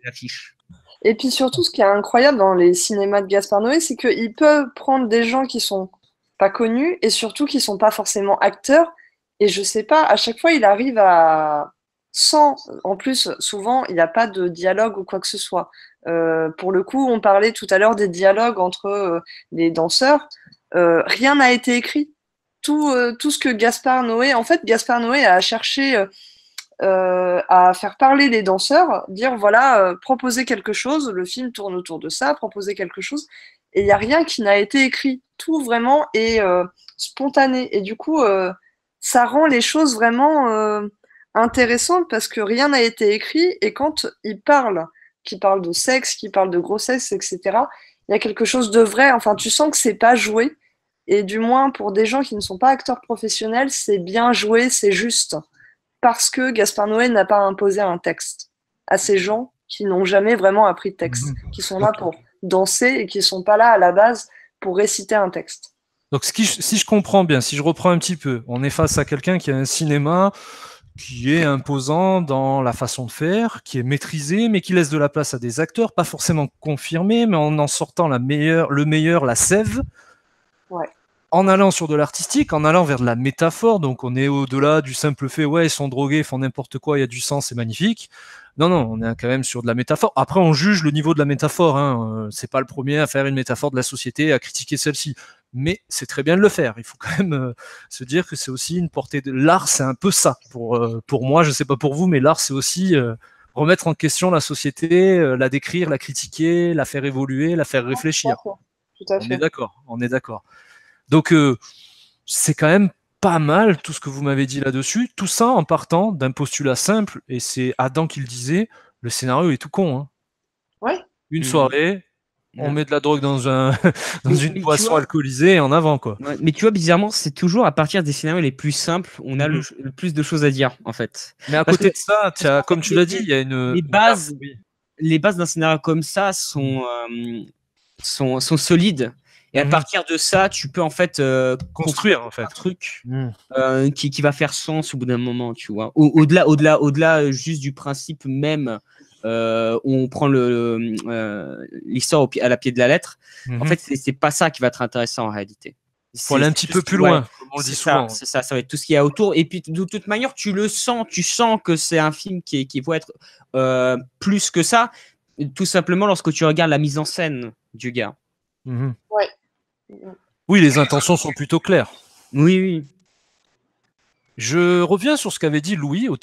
L'affiche. Et puis surtout, ce qui est incroyable dans les cinémas de Gaspard Noé, c'est qu'il peut prendre des gens qui sont pas connus et surtout qui sont pas forcément acteurs. Et je sais pas, à chaque fois, il arrive à... En plus, souvent, il n'y a pas de dialogue ou quoi que ce soit. Pour le coup, on parlait tout à l'heure des dialogues entre les danseurs. Rien n'a été écrit. Tout ce que Gaspard Noé... En fait, Gaspard Noé a cherché à faire parler les danseurs, dire, voilà, proposer quelque chose, le film tourne autour de ça, proposer quelque chose. Et il n'y a rien qui n'a été écrit. Tout vraiment est spontané. Et du coup... ça rend les choses vraiment intéressantes parce que rien n'a été écrit et quand il parle, qu'il parle de sexe, qu'il parle de grossesse, etc., il y a quelque chose de vrai. Enfin, tu sens que c'est pas joué et du moins pour des gens qui ne sont pas acteurs professionnels, c'est bien joué, c'est juste parce que Gaspard Noé n'a pas imposé un texte à ces gens qui n'ont jamais vraiment appris de texte, qui sont là pour danser et qui sont pas là à la base pour réciter un texte. Donc, si je comprends bien, si je reprends un petit peu, on est face à quelqu'un qui a un cinéma qui est imposant dans la façon de faire, qui est maîtrisé, mais qui laisse de la place à des acteurs, pas forcément confirmés, mais en sortant le meilleur, la sève, en allant sur de l'artistique, en allant vers de la métaphore, donc on est au-delà du simple fait, ouais, ils sont drogués, ils font n'importe quoi, il y a du sang, c'est magnifique. Non, on est quand même sur de la métaphore. Après, on juge le niveau de la métaphore. Hein. C'est pas le premier à faire une métaphore de la société, à critiquer celle-ci. Mais c'est très bien de le faire. Il faut quand même se dire que c'est aussi une portée de l'art. C'est un peu ça pour moi. Je sais pas pour vous, mais l'art, c'est aussi remettre en question la société, la décrire, la critiquer, la faire évoluer, la faire réfléchir. Tout à fait. On est d'accord. Donc c'est quand même pas mal tout ce que vous m'avez dit là-dessus. Tout ça en partant d'un postulat simple, et c'est Adam qui le disait, le scénario est tout con. Hein. Ouais. Une soirée, on met de la drogue dans une boisson alcoolisée et en avant, quoi. Ouais, mais tu vois, bizarrement, c'est toujours à partir des scénarios les plus simples, on a le plus de choses à dire, en fait. Mais à côté de ça, comme tu l'as dit, il y a une... Les bases d'un scénario comme ça sont solides. Et à partir de ça, tu peux en fait construire en fait un truc qui va faire sens au bout d'un moment, tu vois. Au-delà juste du principe même où on prend l'histoire à la pied de la lettre. En fait, c'est pas ça qui va être intéressant en réalité. Il faut aller un petit peu plus loin, comme on le dit souvent. C'est ça va être tout ce qu'il y a autour. Et puis de toute manière, tu sens que c'est un film qui va être plus que ça, tout simplement lorsque tu regardes la mise en scène du gars. Ouais. Oui, les intentions sont plutôt claires. Oui. Je reviens sur ce qu'avait dit Louis au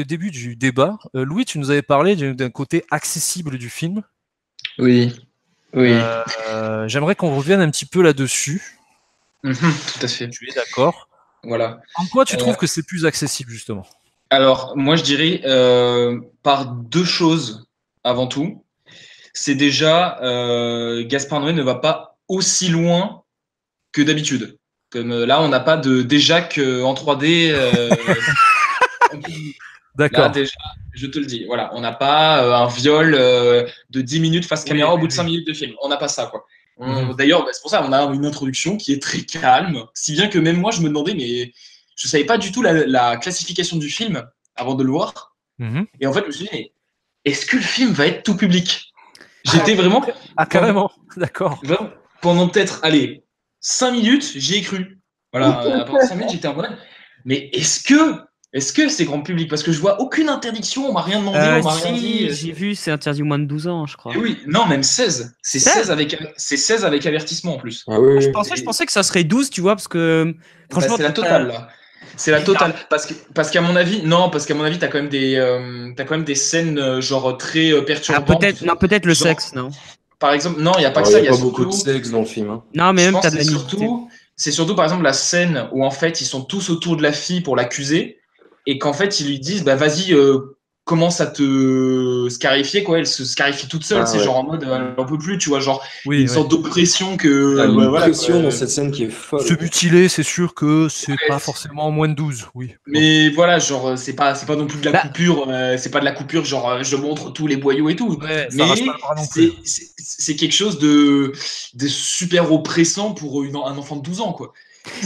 début du débat. Louis, tu nous avais parlé d'un côté accessible du film. Oui. J'aimerais qu'on revienne un petit peu là-dessus. Tout à fait. Tu es d'accord. Voilà. En quoi tu trouves que c'est plus accessible, justement? Alors, moi, je dirais par deux choses avant tout. C'est déjà, Gaspard Noé ne va pas aussi loin que d'habitude. Comme là, on n'a pas de Déjac en 3D. D'accord. Là, déjà, je te le dis. Voilà, on n'a pas un viol de 10 minutes face caméra au bout de 5 minutes de film. On n'a pas ça, quoi. D'ailleurs, c'est pour ça qu'on a une introduction qui est très calme. Si bien que même moi, je me demandais, mais je ne savais pas du tout la classification du film avant de le voir. Et en fait, je me suis dit, mais est-ce que le film va être tout public? J'étais vraiment. Ah, carrément. D'accord. Pendant peut-être, 5 minutes, j'y ai cru. Voilà, pendant 5 minutes, j'étais en mode. Mais est-ce que c'est grand public? Parce que je vois aucune interdiction, on m'a rien demandé, on m'a rien dit. J'ai vu, c'est interdit au moins de 12 ans, je crois. Et oui, non, même 16. C'est 16 avec avertissement en plus. Ah oui. Je pensais que ça serait 12, tu vois, parce que franchement. C'est la totale, là. C'est la totale. Parce qu'à mon avis, t'as quand même des scènes genre très perturbantes. Peut-être le sexe, non? Par exemple, non, il n'y a pas que ça. Il y a pas beaucoup de sexe dans le film. Hein. Non, mais même t'as de la nudité. C'est surtout, par exemple, la scène où en fait ils sont tous autour de la fille pour l'accuser et qu'en fait ils lui disent bah vas-y, commence à te scarifier, quoi. Elle se scarifie toute seule, c'est genre en mode elle n'en peut plus, tu vois, genre une sorte d'oppression que. Une pression dans cette scène qui est folle. Se mutiler, c'est sûr que c'est pas forcément moins de 12, oui. Mais voilà, genre c'est pas non plus de la coupure, c'est pas de la coupure, genre je montre tous les boyaux et tout. Ouais, mais c'est quelque chose de super oppressant pour un enfant de 12 ans, quoi.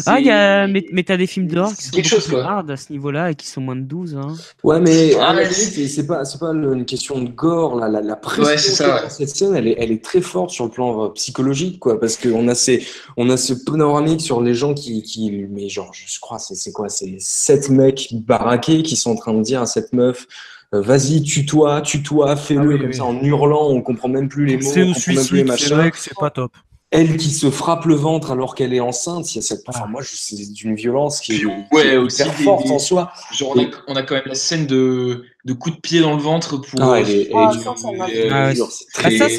Mais t'as des films d'horreur qui sont quelque chose, quoi. hard à ce niveau-là et qui sont moins de 12. Hein. Ouais, mais c'est pas une question de gore. La pression dans cette scène, elle est très forte sur le plan psychologique, quoi, parce qu'on a ce panoramique sur les gens qui mais genre, je crois, c'est 7 mecs baraqués qui sont en train de dire à cette meuf. Vas-y, tue-toi, fais-le comme ça en hurlant, on comprend même plus les mots, on comprend même plus les machins. C'est pas top. Elle qui se frappe le ventre alors qu'elle est enceinte, il y a cette. Enfin, moi, c'est d'une violence qui est aussi hyper forte en soi. Genre, on a quand même la scène de coups de pied dans le ventre pour. Ça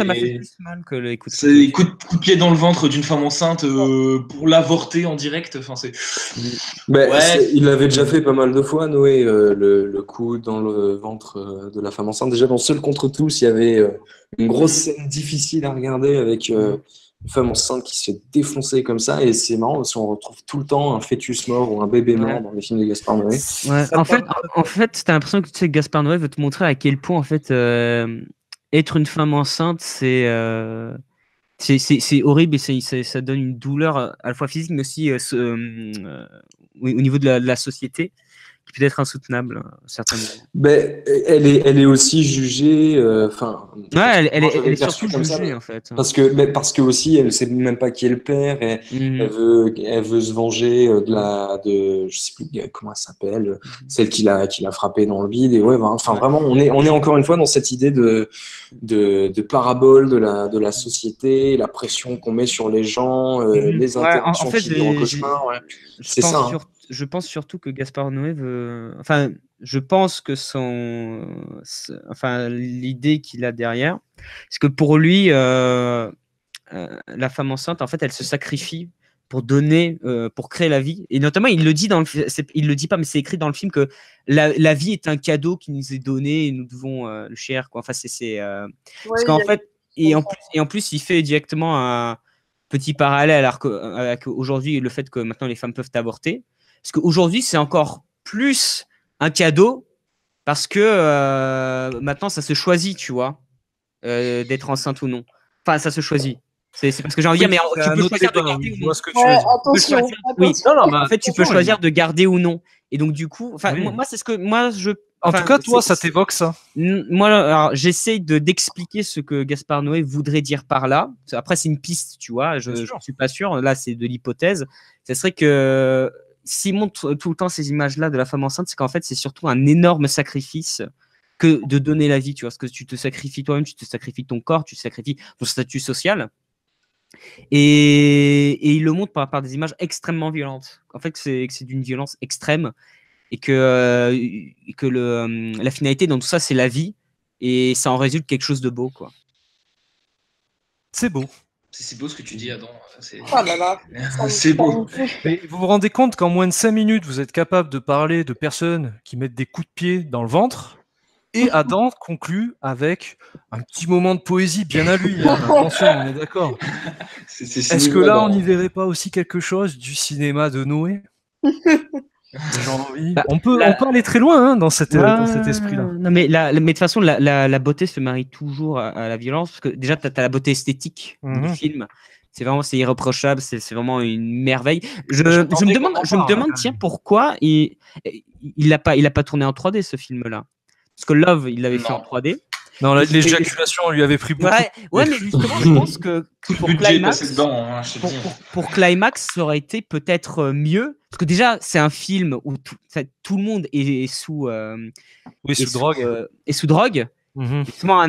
m'a fait plus mal que les coups de pied. C'est coups de pied dans le ventre d'une femme enceinte pour l'avorter en direct. Enfin, c'est. Il l'avait déjà fait pas mal de fois, Noé, le coup dans le ventre de la femme enceinte. Déjà, dans Seul contre tous, il y avait une grosse scène difficile à regarder avec. Une femme enceinte qui se fait défoncer comme ça, et c'est marrant parce qu'on retrouve tout le temps un fœtus mort ou un bébé mort dans les films de Gaspard Noé. Ouais. En fait, t'as l'impression que Gaspard Noé veut te montrer à quel point en fait être une femme enceinte c'est horrible et ça donne une douleur à la fois physique mais aussi au niveau de la société qui peut être insoutenable certainement. Elle est aussi jugée. Elle est surtout jugée en fait. Parce que aussi elle sait même pas qui est le père et elle veut se venger de je sais plus comment elle s'appelle, celle qui l'a frappé dans le vide, et vraiment on est encore une fois dans cette idée de parabole de la société, la pression qu'on met sur les gens, les interactions qui durent au cauchemar. C'est ça. Je pense surtout que Gaspard Noé veut. Enfin, je pense que l'idée qu'il a derrière, c'est que pour lui, la femme enceinte, en fait, elle se sacrifie pour donner, pour créer la vie. Et notamment, il le dit il le dit pas, mais c'est écrit dans le film que la vie est un cadeau qui nous est donné et nous devons le chérir, quoi. Enfin, parce qu'en fait, Et en plus, il fait directement un petit parallèle avec aujourd'hui le fait que maintenant les femmes peuvent avorter. Parce qu'aujourd'hui, c'est encore plus un cadeau parce que maintenant, ça se choisit, tu vois, d'être enceinte ou non. Enfin, ça se choisit. C'est parce que j'ai envie de dire, mais tu peux choisir de garder ou non. Ce que tu veux dire. Attention, oui, en fait, tu peux choisir de garder ou non. Et donc, du coup, moi, c'est ce que moi, En tout cas, toi, ça t'évoque ça. Moi, alors, j'essaye d'expliquer ce que Gaspard Noé voudrait dire par là. Après, c'est une piste, tu vois. Je ne suis pas sûr. Là, c'est de l'hypothèse. Ce serait que s'il montre tout le temps ces images-là de la femme enceinte, c'est qu'en fait, c'est surtout un énorme sacrifice que de donner la vie, tu vois. Parce que tu te sacrifies toi-même, tu te sacrifies ton corps, tu sacrifies ton statut social. Et il le montre par des images extrêmement violentes. En fait, c'est d'une violence extrême. Et que la finalité dans tout ça, c'est la vie, et ça en résulte quelque chose de beau, quoi. C'est beau. C'est beau ce que tu dis, Adam. C'est beau. Mais vous vous rendez compte qu'en moins de 5 minutes, vous êtes capable de parler de personnes qui mettent des coups de pied dans le ventre, et Adam conclut avec un petit moment de poésie bien à lui. Hein. Attention, on est d'accord. Est-ce que là, on n'y verrait pas aussi quelque chose du cinéma de Noé? On peut aller très loin dans cet esprit-là. Non, mais de toute façon, la beauté se marie toujours à la violence, parce que déjà, tu as la beauté esthétique du film. C'est irréprochable, c'est vraiment une merveille. Je me demande, tiens, pourquoi il n'a pas tourné en 3D, ce film-là. Parce que Love, il l'avait fait en 3D. Non, l'éjaculation lui avait pris beaucoup. Ouais, mais justement, je pense que pour Climax, ça aurait été peut-être mieux. Parce que déjà, c'est un film où tout le monde est sous drogue. Sous drogue. Justement,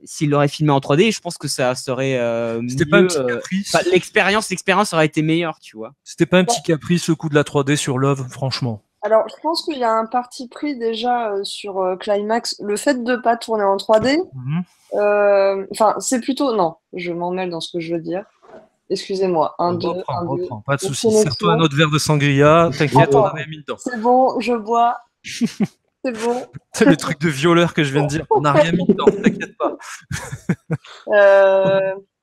s'il l'aurait filmé en 3D, je pense que ça serait C'était pas un petit caprice. L'expérience aurait été meilleure, tu vois. C'était pas un petit caprice, le coup de la 3D sur Love, franchement. Alors, je pense qu'il y a un parti pris déjà sur Climax. Le fait de ne pas tourner en 3D, c'est plutôt... Non, je m'en mêle dans ce que je veux dire. Excusez-moi. Reprends. Pas de soucis. Serre-toi un autre verre de sangria. T'inquiète, on en a mis dedans. C'est bon, je bois. C'est bon. C'est le truc de violeur que je viens de dire. On n'a rien mis dedans, t'inquiète pas.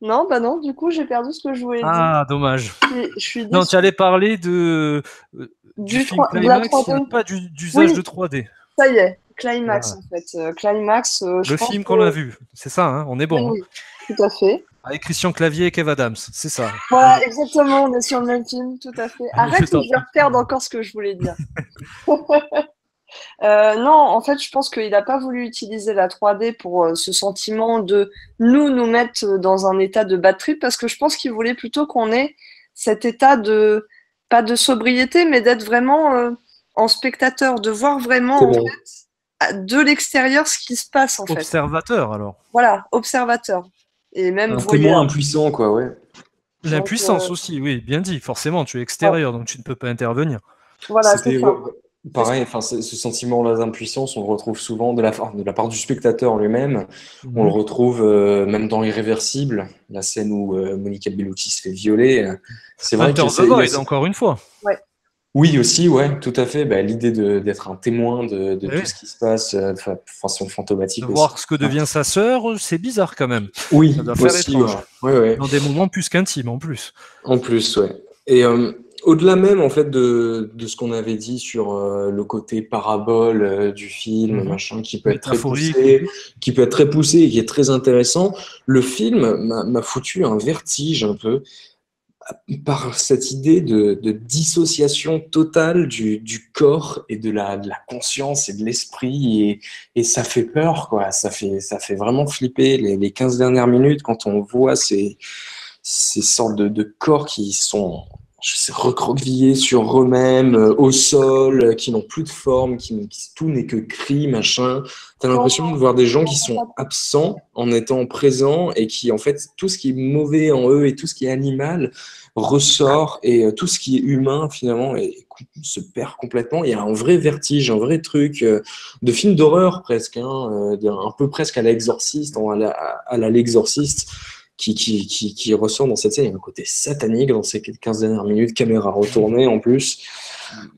Non, du coup, j'ai perdu ce que je voulais dire. Ah, dommage. Je suis déçue. Non, tu allais parler du film Climax, pas d'usage de 3D. Ça y est, Climax, en fait. Climax, le film qu'on a vu, c'est ça, hein, on est bon. Oui, tout à fait. Avec Christian Clavier et Kev Adams, c'est ça. Voilà, exactement, on est sur le même film, tout à fait. Arrête, je vais perdre encore ce que je voulais dire. Non, en fait, je pense qu'il n'a pas voulu utiliser la 3D pour ce sentiment de nous mettre dans un état de bad trip, parce que je pense qu'il voulait plutôt qu'on ait cet état de, pas de sobriété, mais d'être vraiment en spectateur, de voir vraiment en fait, de l'extérieur ce qui se passe en fait. Observateur alors. Voilà, observateur. Et même un témoin impuissant, quoi, ouais. L'impuissance aussi, oui, bien dit. Forcément, tu es extérieur, donc tu ne peux pas intervenir. Voilà, c'est ça. Pareil, enfin, ce sentiment-là d'impuissance, on le retrouve souvent de la part du spectateur lui-même. On le retrouve même dans Irréversible, la scène où Monica Bellucci se fait violer. C'est vrai que encore une fois. Ouais. Oui, aussi, ouais, tout à fait. Bah, l'idée d'être un témoin de tout ce qui se passe de façon fantomatique. Voir ce que devient sa sœur, c'est bizarre quand même. Oui, ça doit faire aussi, étrange. Ouais. Dans des moments plus qu'intimes en plus. En plus, ouais. Et au-delà même en fait de ce qu'on avait dit sur le côté parabole du film, machin, qui peut être très poussé et qui est très intéressant, le film m'a foutu un vertige un peu par cette idée de dissociation totale du corps et de la conscience et de l'esprit, et ça fait peur, quoi. Ça fait vraiment flipper les 15 dernières minutes quand on voit ces sortes de corps qui sont recroquevillés sur eux-mêmes, au sol, qui n'ont plus de forme, tout n'est que cri, machin. T'as l'impression de voir des gens qui sont absents en étant présents, et qui, en fait, tout ce qui est mauvais en eux et tout ce qui est animal ressort, et tout ce qui est humain, finalement, se perd complètement. Il y a un vrai vertige, un vrai truc de film d'horreur presque, un peu presque à l'Exorciste, à l'Exorciste, qui ressort dans cette scène. Il y a un côté satanique dans ces 15 dernières minutes, caméra retournée en plus.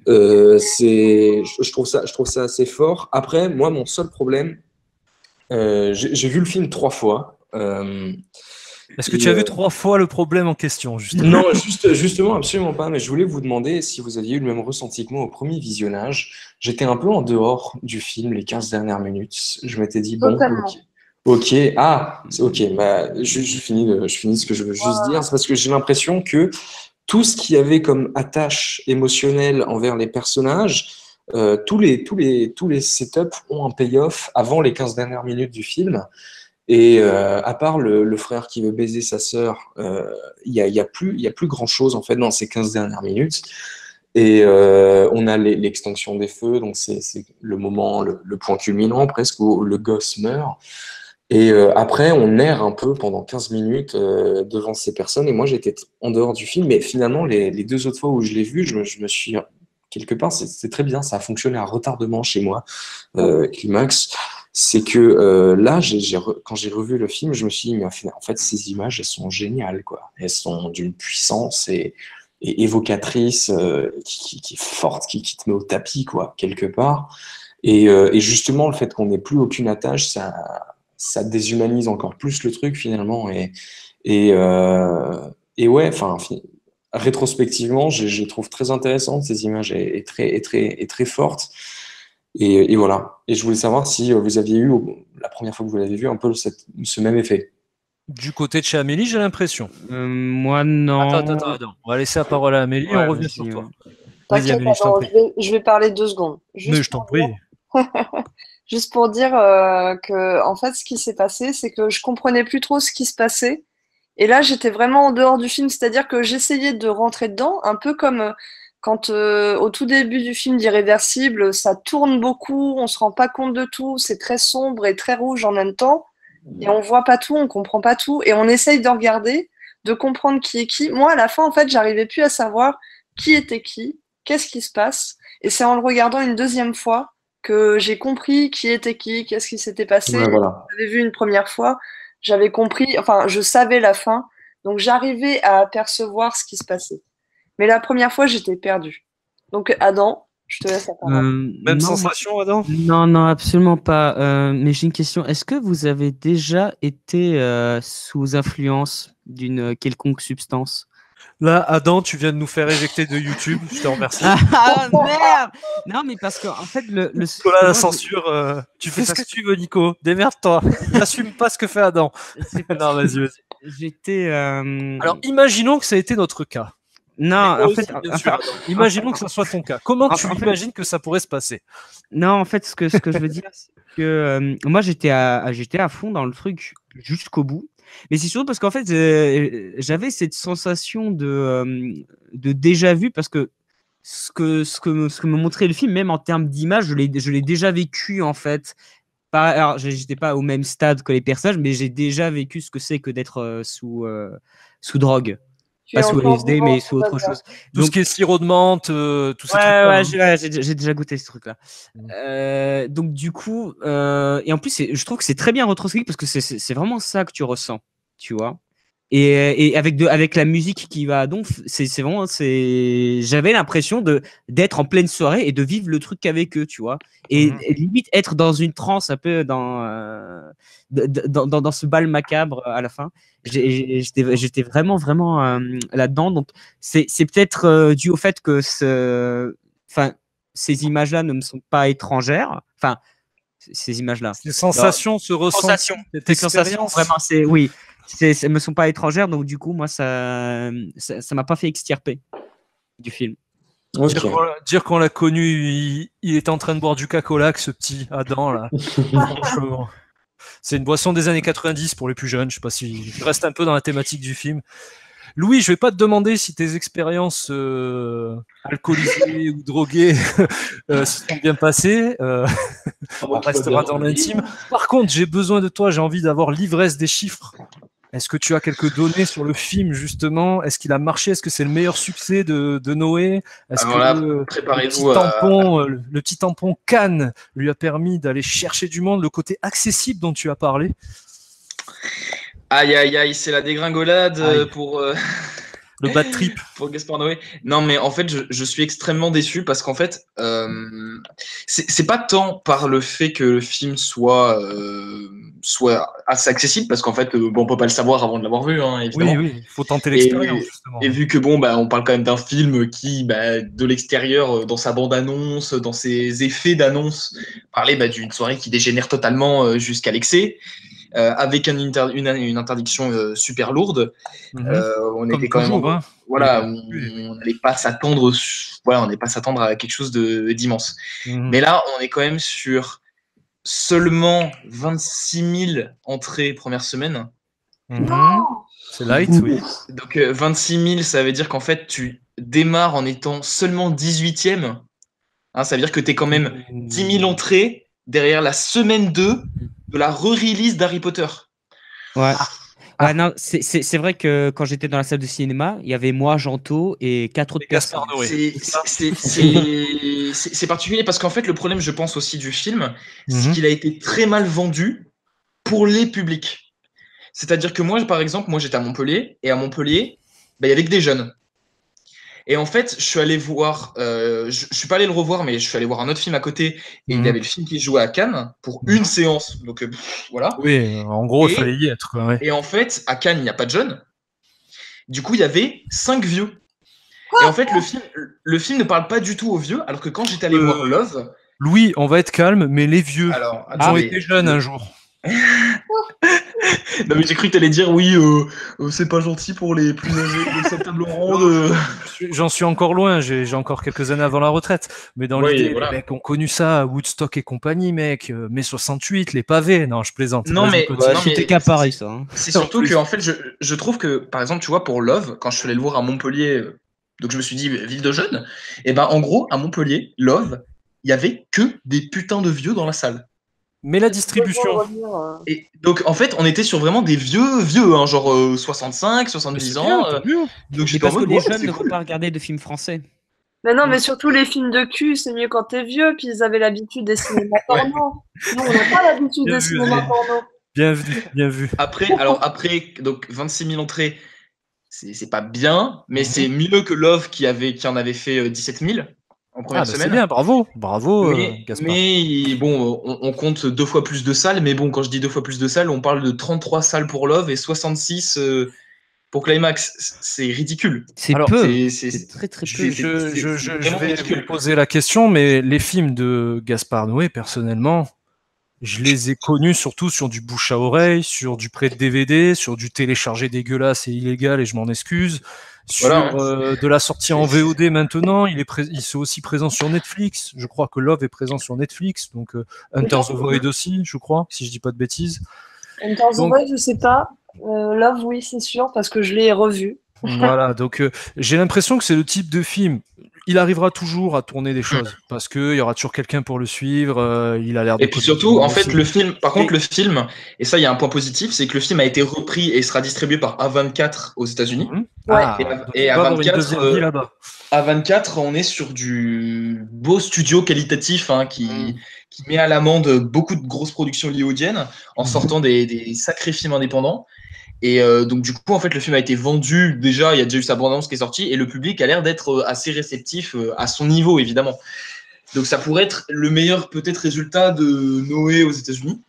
Je trouve ça assez fort. Après, moi, mon seul problème, J'ai vu le film 3 fois. Est-ce que tu as vu 3 fois le problème en question, justement? Non, justement, absolument pas. Mais je voulais vous demander si vous aviez eu le même ressenti que moi au premier visionnage. J'étais un peu en dehors du film les 15 dernières minutes. Je m'étais dit, bon, ok. Ah, ok. Bah, je finis ce que je veux juste dire. C'est parce que j'ai l'impression que tout ce qu'il y avait comme attache émotionnelle envers les personnages, tous les setups ont un payoff avant les 15 dernières minutes du film. Et à part le frère qui veut baiser sa sœur, il y a plus grand-chose en fait dans ces 15 dernières minutes. Et on a l'extinction des feux, donc c'est le moment, le point culminant presque où le gosse meurt. Et après, on erre un peu pendant 15 minutes devant ces personnes. Et moi, j'étais en dehors du film. Mais finalement, les 2 autres fois où je l'ai vu, je me suis quelque part, c'est très bien. Ça a fonctionné à retardement chez moi, Climax. C'est que là, quand j'ai revu le film, je me suis dit, mais en fait, ces images, elles sont géniales, quoi. Elles sont d'une puissance et évocatrice qui est forte, qui te met au tapis, quoi, quelque part. Et justement, le fait qu'on n'ait plus aucune attache, ça déshumanise encore plus le truc, finalement. Et ouais, enfin, rétrospectivement, je trouve très intéressante ces images et très fortes. Et voilà. Et je voulais savoir si vous aviez eu, la première fois que vous l'avez vu, un peu ce même effet. Du côté de chez Amélie, j'ai l'impression. Moi, non. Attends. On va laisser la parole à Amélie et on revient sur toi. Vas-y, Amélie, je t'en prie. Je vais parler 2 secondes. Mais je t'en prie. Juste pour dire que, en fait, ce qui s'est passé, c'est que je comprenais plus trop ce qui se passait. Et là, j'étais vraiment en dehors du film. C'est-à-dire que j'essayais de rentrer dedans, un peu comme quand au tout début du film d'Irréversible, ça tourne beaucoup, on se rend pas compte de tout, c'est très sombre et très rouge en même temps. Et on voit pas tout, on comprend pas tout. Et on essaye de regarder, de comprendre qui est qui. Moi, à la fin, en fait, j'arrivais plus à savoir qui était qui, qu'est-ce qui se passe. Et c'est en le regardant une 2e fois que j'ai compris qui était qui, qu'est-ce qui s'était passé. Ouais, voilà. J'avais vu une première fois, j'avais compris, enfin, je savais la fin, donc j'arrivais à apercevoir ce qui se passait. Mais la première fois, j'étais perdue. Donc, Adam, je te laisse la parole. Même sensation, Adam? Non, absolument pas. Mais j'ai une question. Est-ce que vous avez déjà été sous influence d'une quelconque substance? Là, Adam, tu viens de nous faire éjecter de YouTube. Je te remercie. Ah merde! Non, mais parce qu'en fait, Nicolas, la censure, tu fais ce que tu veux, Nico. Démerde-toi. N'assume pas ce que fait Adam. Non, vas-y. J'étais. Alors, imaginons que ça a été notre cas. Non, en fait, imaginons que ça soit ton cas. Comment tu imagines que ça pourrait se passer? Non, en fait, ce que je veux dire, c'est que moi, j'étais à fond dans le truc jusqu'au bout. Mais c'est surtout parce qu'en fait, j'avais cette sensation de déjà vu parce que ce que me montrait le film, même en termes d'image, je l'ai déjà vécu en fait. Alors, j'étais pas au même stade que les personnages, mais j'ai déjà vécu ce que c'est que d'être sous drogue. Pas sous LSD, mais sous autre chose. Tout ce qui est sirop de menthe, tout ça. Ouais, j'ai déjà goûté ce truc-là. Donc du coup, et en plus, je trouve que c'est très bien retranscrit parce que c'est vraiment ça que tu ressens, tu vois. Et avec la musique qui va, donc c'est vraiment, j'avais l'impression d'être en pleine soirée et de vivre le truc avec eux, tu vois. Et limite être dans une transe un peu dans ce bal macabre à la fin. J'étais vraiment là-dedans. Donc c'est peut-être dû au fait que ces images-là ne me sont pas étrangères. Enfin, ces images-là. Les sensations se ressentent. Ces sensations, vraiment, oui. Elles me sont pas étrangères, donc du coup, moi, ça m'a pas fait extirper du film. Okay. Dire qu'on l'a connu, il était en train de boire du cacolac, ce petit Adam là. Franchement. C'est une boisson des années 90 pour les plus jeunes. Je sais pas si je reste un peu dans la thématique du film. Louis, je vais pas te demander si tes expériences alcoolisées ou droguées se sont bien passées. On restera dans l'intime. Par contre, j'ai besoin de toi. J'ai envie d'avoir l'ivresse des chiffres. Est-ce que tu as quelques données sur le film, justement? Est-ce qu'il a marché? Est-ce que c'est le meilleur succès de Noé? Est-ce que le petit tampon Cannes lui a permis d'aller chercher du monde, le côté accessible dont tu as parlé? Aïe, c'est la dégringolade pour... Le bad trip. Pour Gaspard Noé. Non, mais en fait, je suis extrêmement déçu parce qu'en fait, c'est pas tant par le fait que le film soit assez accessible, parce qu'en fait, bon, on peut pas le savoir avant de l'avoir vu, hein, évidemment. Oui, il faut tenter l'expérience, justement. Et vu que, bon, bah, on parle quand même d'un film qui, bah, de l'extérieur, dans sa bande-annonce, dans ses effets d'annonce, parlait d'une soirée qui dégénère totalement jusqu'à l'excès. Avec une interdiction super lourde. On était quand même, hein. voilà, on n'allait pas s'attendre, voilà, on n'est pas s'attendre à quelque chose d'immense. Mais là, on est quand même sur seulement 26 000 entrées première semaine. C'est light, oui. Donc 26 000, ça veut dire qu'en fait, tu démarres en étant seulement 18e. Hein, ça veut dire que tu es quand même 10 000 entrées derrière la semaine 2 de la re-release d'Harry Potter. Ouais. Non, c'est vrai que quand j'étais dans la salle de cinéma, il y avait moi, Janto et 4 autres personnes. C'est particulier parce qu'en fait, le problème, je pense aussi du film, c'est qu'il a été très mal vendu pour les publics. C'est-à-dire que moi, par exemple, j'étais à Montpellier, et à Montpellier, il y avait que des jeunes. Et en fait, je suis allé voir, je suis pas allé le revoir, mais je suis allé voir un autre film à côté, et il y avait le film qui jouait à Cannes pour une séance. Donc voilà. Oui, en gros, il fallait y être. Quoi, ouais. Et en fait, à Cannes, il n'y a pas de jeunes. Du coup, il y avait 5 vieux. Et en fait, le film ne parle pas du tout aux vieux, alors que quand j'étais allé voir Love. Louis, on va être calme, mais les vieux, ils ont été jeunes un jour. Non mais j'ai cru que tu allais dire oui, c'est pas gentil pour les plus âgés de cette table ronde. J'en suis encore loin, j'ai encore quelques années avant la retraite, mais dans l'idée, les mecs ont connu ça, Woodstock et compagnie, mec, mai 68, les pavés, non je plaisante. Non mais c'était qu'à Paris ça. Hein. C'est surtout que en fait je trouve que par exemple tu vois pour Love, quand je suis allé le voir à Montpellier, donc je me suis dit ville de jeunes, et ben en gros à Montpellier, Love, il y avait que des putains de vieux dans la salle. Mais la distribution. Et donc en fait, on était sur vraiment des vieux, hein, genre 65, 70 ans. Donc parce que les jeunes ne vont pas regarder de films français. Mais non, mais surtout les films de cul, c'est mieux quand t'es vieux, puis ils avaient l'habitude des cinémas porno. Nous, on n'a pas l'habitude des cinémas porno. Bien vu, bien vu. Après, donc 26 000 entrées, c'est pas bien, mais c'est mieux que Love qui en avait fait 17 000. En première semaine. C'est bien, bravo, Gaspard. Mais bon, on compte 2 fois plus de salles, mais bon, quand je dis 2 fois plus de salles, on parle de 33 salles pour Love et 66 pour Climax. C'est ridicule. C'est peu. C'est très très peu. Je vais vous poser la question, mais les films de Gaspard Noé, personnellement, je les ai connus surtout sur du bouche à oreille, sur du prêt de DVD, sur du téléchargé dégueulasse et illégal, et je m'en excuse. Sur de la sortie en VOD maintenant, il est aussi présent sur Netflix. Je crois que Love est présent sur Netflix, donc Enter the Void aussi, je crois, si je dis pas de bêtises. Enter the Void, je sais pas. Love, oui, c'est sûr, parce que je l'ai revu. Voilà, donc j'ai l'impression que c'est le type de film. Il arrivera toujours à tourner des choses parce qu'il y aura toujours quelqu'un pour le suivre. Il a l'air. Et puis surtout, en fait, le film. Par contre, le film, et ça, il y a un point positif, c'est que le film a été repris et sera distribué par A24 aux États-Unis. Et A24, on est sur du beau studio qualitatif qui met à l'amende beaucoup de grosses productions hollywoodiennes en sortant des sacrés films indépendants. Et donc du coup en fait le film a été vendu déjà, il y a déjà eu sa bande-annonce qui est sortie et le public a l'air d'être assez réceptif à son niveau évidemment. Donc ça pourrait être le meilleur peut-être résultat de Noé aux États-Unis,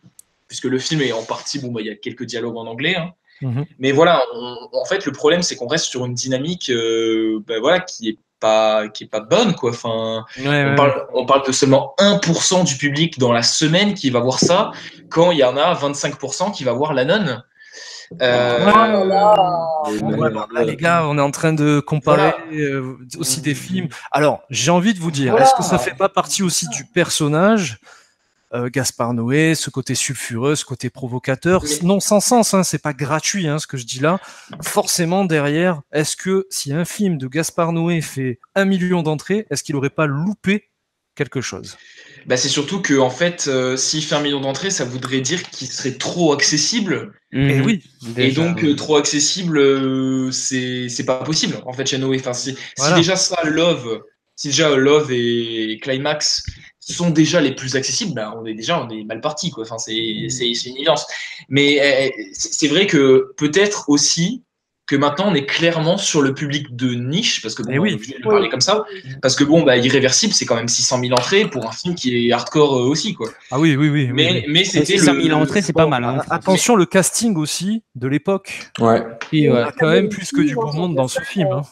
puisque le film est en partie il y a quelques dialogues en anglais. Mais voilà, en fait le problème c'est qu'on reste sur une dynamique qui est pas bonne quoi. Enfin, on parle de seulement 1% du public dans la semaine qui va voir ça, quand il y en a 25% qui va voir La Nonne. Les gars, on est en train de comparer aussi des films. Alors, j'ai envie de vous dire, est-ce que ça fait pas partie aussi du personnage Gaspard Noé, ce côté sulfureux, ce côté provocateur, non sans sens, c'est pas gratuit ce que je dis là. Forcément derrière, est-ce que si un film de Gaspard Noé fait 1 million d'entrées, est-ce qu'il aurait pas loupé quelque chose? C'est surtout que en fait, s'il fait 1 million d'entrées, ça voudrait dire qu'il serait trop accessible. Et oui. Et donc trop accessible, c'est pas possible en fait chez Noé. Enfin, si déjà Love et Climax sont déjà les plus accessibles, on est mal parti quoi. Enfin, c'est une évidence. Mais c'est vrai que peut-être aussi que maintenant on est clairement sur le public de niche, parce que bon, on est obligé de le parler comme ça, parce que bon, Irréversible, c'est quand même 600 000 entrées pour un film qui est hardcore aussi, quoi. Ah oui. Mais c'était 600 000 entrées, c'est pas mal. Hein. Attention, le casting aussi de l'époque. Ouais. Il y a quand même plus que du beau monde dans ce film. Hein.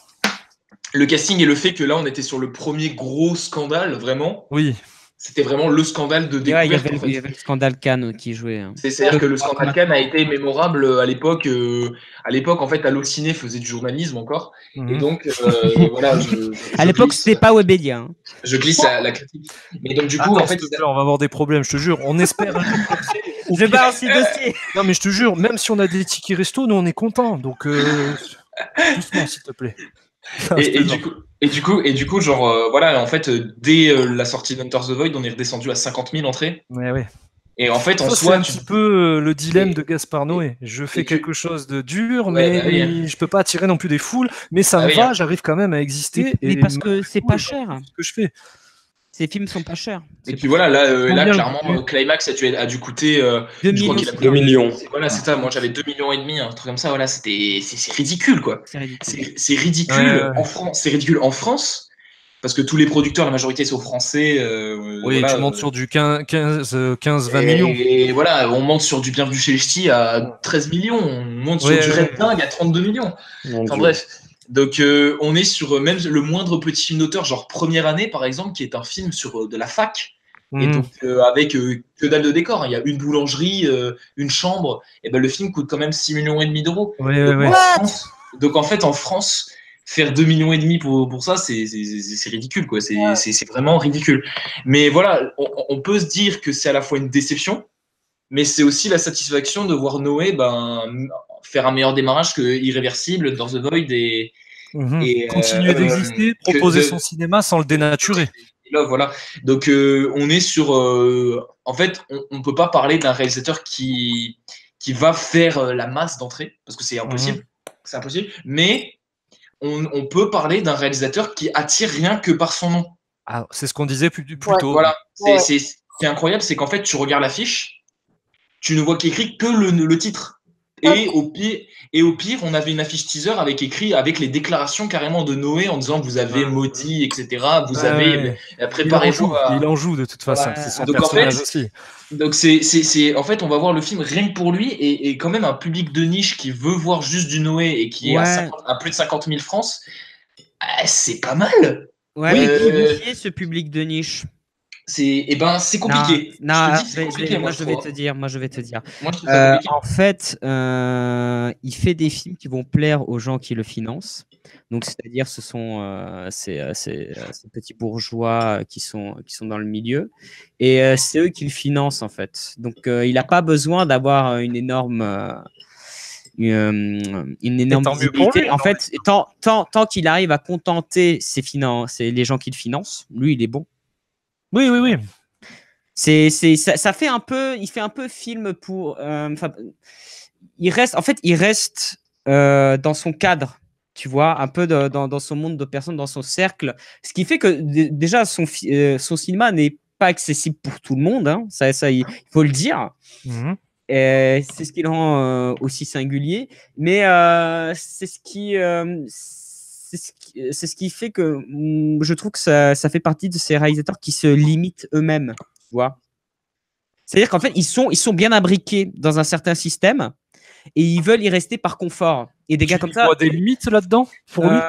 Le casting et le fait que là, on était sur le premier gros scandale, vraiment. Oui. C'était vraiment le scandale de découverte. Il y avait le scandale Cannes qui jouait. Hein. C'est-à-dire que le scandale Cannes a été mémorable à l'époque. À l'époque, en fait, Allociné faisait du journalisme encore. Et donc, voilà. À l'époque, c'était pas Webedia. Hein. Je glisse la critique. Mais donc, du coup, en fait. On va avoir des problèmes, je te jure. On espère. Je balance les dossiers. Non, mais je te jure, même si on a des tickets resto, nous, on est contents. Donc, doucement, s'il te plaît. Et du coup, genre, voilà, en fait, dès la sortie d'Enter the Void, on est redescendu à 50 000 entrées. Ouais. Et en fait, en soi, c'est un petit peu le dilemme de Gaspard Noé. Je fais quelque chose de dur, mais je peux pas attirer non plus des foules. Mais ça me va, j'arrive quand même à exister. Mais parce que c'est pas cher. Ce que je fais. Ces films sont pas chers. Et puis voilà, là clairement, Climax a dû coûter 2 millions. 2 millions. Voilà, c'est ça. Moi, j'avais 2,5 millions, un truc comme ça. Voilà, c'est ridicule, quoi. C'est ridicule. Ouais. En France. C'est ridicule en France, parce que tous les producteurs, la majorité sont français. Oui, voilà, tu montes sur du 15-20 millions. Et voilà, on monte sur du Bienvenue chez les Ch'tis à 13 millions. On monte sur du Red Dingue à 32 millions. Enfin bref. Donc, on est sur même le moindre petit film d'auteur, genre Première année, par exemple, qui est un film sur de la fac. Et donc, avec que dalle de décor. Il y a une boulangerie, une chambre. Et ben, le film coûte quand même 6,5 millions d'euros. Donc, en fait, en France, faire 2,5 millions pour ça, c'est ridicule, quoi. C'est vraiment ridicule. Mais voilà, on peut se dire que c'est à la fois une déception, mais c'est aussi la satisfaction de voir Noé faire un meilleur démarrage que Irréversible, Dans the Void et continuer d'exister, proposer son cinéma sans le dénaturer. Là, voilà. Donc on est sur en fait, on peut pas parler d'un réalisateur qui va faire la masse d'entrée parce que c'est impossible. C'est impossible. Mais on peut parler d'un réalisateur qui attire rien que par son nom. Ah, c'est ce qu'on disait plus tôt. Voilà. C'est incroyable, c'est qu'en fait, tu regardes l'affiche, tu ne vois qu'écrit que le titre. Et au pire, on avait une affiche teaser avec les déclarations carrément de Noé en disant vous avez maudit, etc. Vous avez préparez-vous. Il en joue de toute façon. C'est son personnage aussi. Donc en fait, on va voir le film rien que pour lui et quand même un public de niche qui veut voir juste du Noé et qui est à plus de 50 000 francs, c'est pas mal. Ouais, mais qui est ce public de niche? C'est compliqué. Moi je vais te dire. En fait, il fait des films qui vont plaire aux gens qui le financent. Donc c'est-à-dire ce sont ces petits bourgeois qui sont dans le milieu et c'est eux qui le financent en fait. Donc il n'a pas besoin d'avoir une énorme visibilité. En fait, tant qu'il arrive à contenter les gens qui le financent, lui il est bon. Oui. Ça fait un peu, il fait un peu film pour. Il reste dans son cadre, tu vois, un peu dans son monde de personnes, dans son cercle. Ce qui fait que déjà son cinéma n'est pas accessible pour tout le monde. Hein, ça, il faut le dire. C'est ce qui le rend aussi singulier, mais c'est ce qui fait que je trouve que ça fait partie de ces réalisateurs qui se limitent eux-mêmes, tu vois. C'est-à-dire qu'en fait, ils sont bien imbriqués dans un certain système et ils veulent y rester par confort. Et des gars comme ça. Tu vois des limites là-dedans pour lui?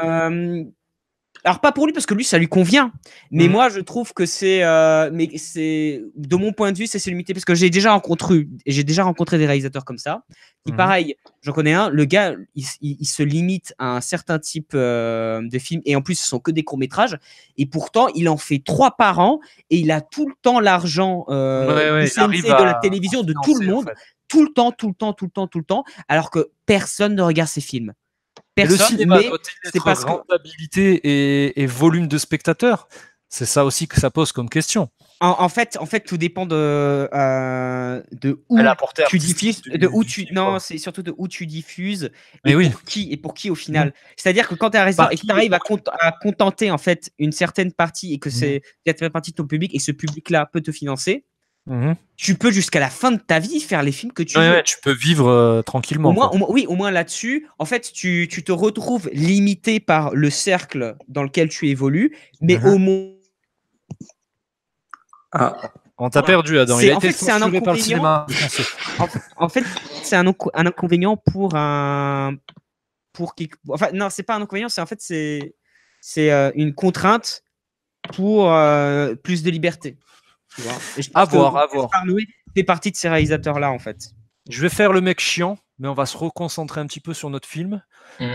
Alors pas pour lui parce que lui ça lui convient, mais moi je trouve que de mon point de vue c'est limité parce que j'ai déjà rencontré des réalisateurs comme ça qui pareil, j'en connais un, le gars il se limite à un certain type de film et en plus ce sont que des courts-métrages et pourtant il en fait 3 par an et il a tout le temps l'argent du CNC, de la télévision, de tout le monde, en fait. tout le temps alors que personne ne regarde ses films. Le cinéma doit être rentabilité et volume de spectateurs. C'est ça aussi que ça pose comme question. En fait, tout dépend de où tu diffuses, c'est surtout de où tu diffuses et pour qui au final. C'est-à-dire que quand tu es un réalisateur et que tu arrives à contenter en fait une certaine partie et que c'est une certaine partie de ton public et ce public-là peut te financer, tu peux jusqu'à la fin de ta vie faire les films que tu veux. Ouais, tu peux vivre tranquillement. Au moins là-dessus, en fait, tu te retrouves limité par le cercle dans lequel tu évolues, mais au moins. On t'a perdu, Adam. Il a été c'est un inconvénient par le cinéma. En fait, c'est un inconvénient pour enfin, non, c'est pas un inconvénient, c'est une contrainte pour plus de liberté. Tu vois. À voir. Gaspard Noé fait partie de ces réalisateurs-là, en fait. Je vais faire le mec chiant, mais on va se reconcentrer un petit peu sur notre film.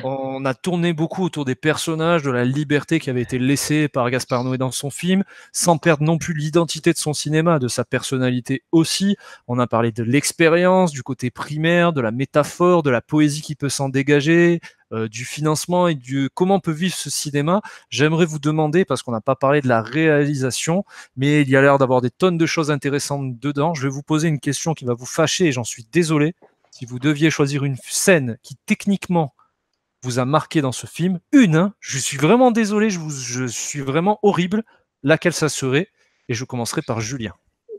On a tourné beaucoup autour des personnages, de la liberté qui avait été laissée par Gaspard Noé dans son film, sans perdre non plus l'identité de son cinéma, de sa personnalité aussi. On a parlé de l'expérience, du côté primaire, de la métaphore, de la poésie qui peut s'en dégager, du financement et du comment peut vivre ce cinéma. J'aimerais vous demander, parce qu'on n'a pas parlé de la réalisation, mais il y a l'air d'avoir des tonnes de choses intéressantes dedans. Je vais vous poser une question qui va vous fâcher et j'en suis désolé. Si vous deviez choisir une scène qui techniquement vous a marqué dans ce film, je suis vraiment désolé, je suis vraiment horrible, laquelle ça serait? Et je commencerai par Julien.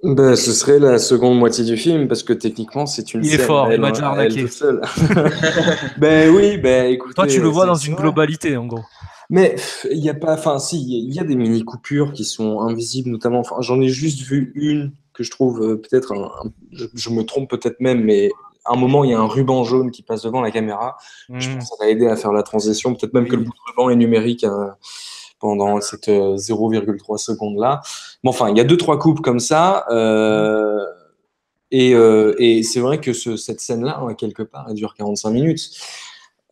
Ce serait la seconde moitié du film, parce que techniquement, c'est une scène. Il est fort, il m'a déjà arnaqué. Oui, écoutez. Toi, tu le vois dans une globalité, en gros. Mais il n'y a pas, enfin, si, il y a des mini-coupures qui sont invisibles, notamment. Enfin, j'en ai juste vu une que je trouve peut-être, je me trompe peut-être même, mais à un moment, il y a un ruban jaune qui passe devant la caméra. Je pense que ça va aider à faire la transition. Peut-être même que le bout de ruban est numérique pendant cette 0,3 secondes là. Mais enfin, il y a 2-3 coupes comme ça. Et c'est vrai que cette scène-là, quelque part, elle dure 45 minutes.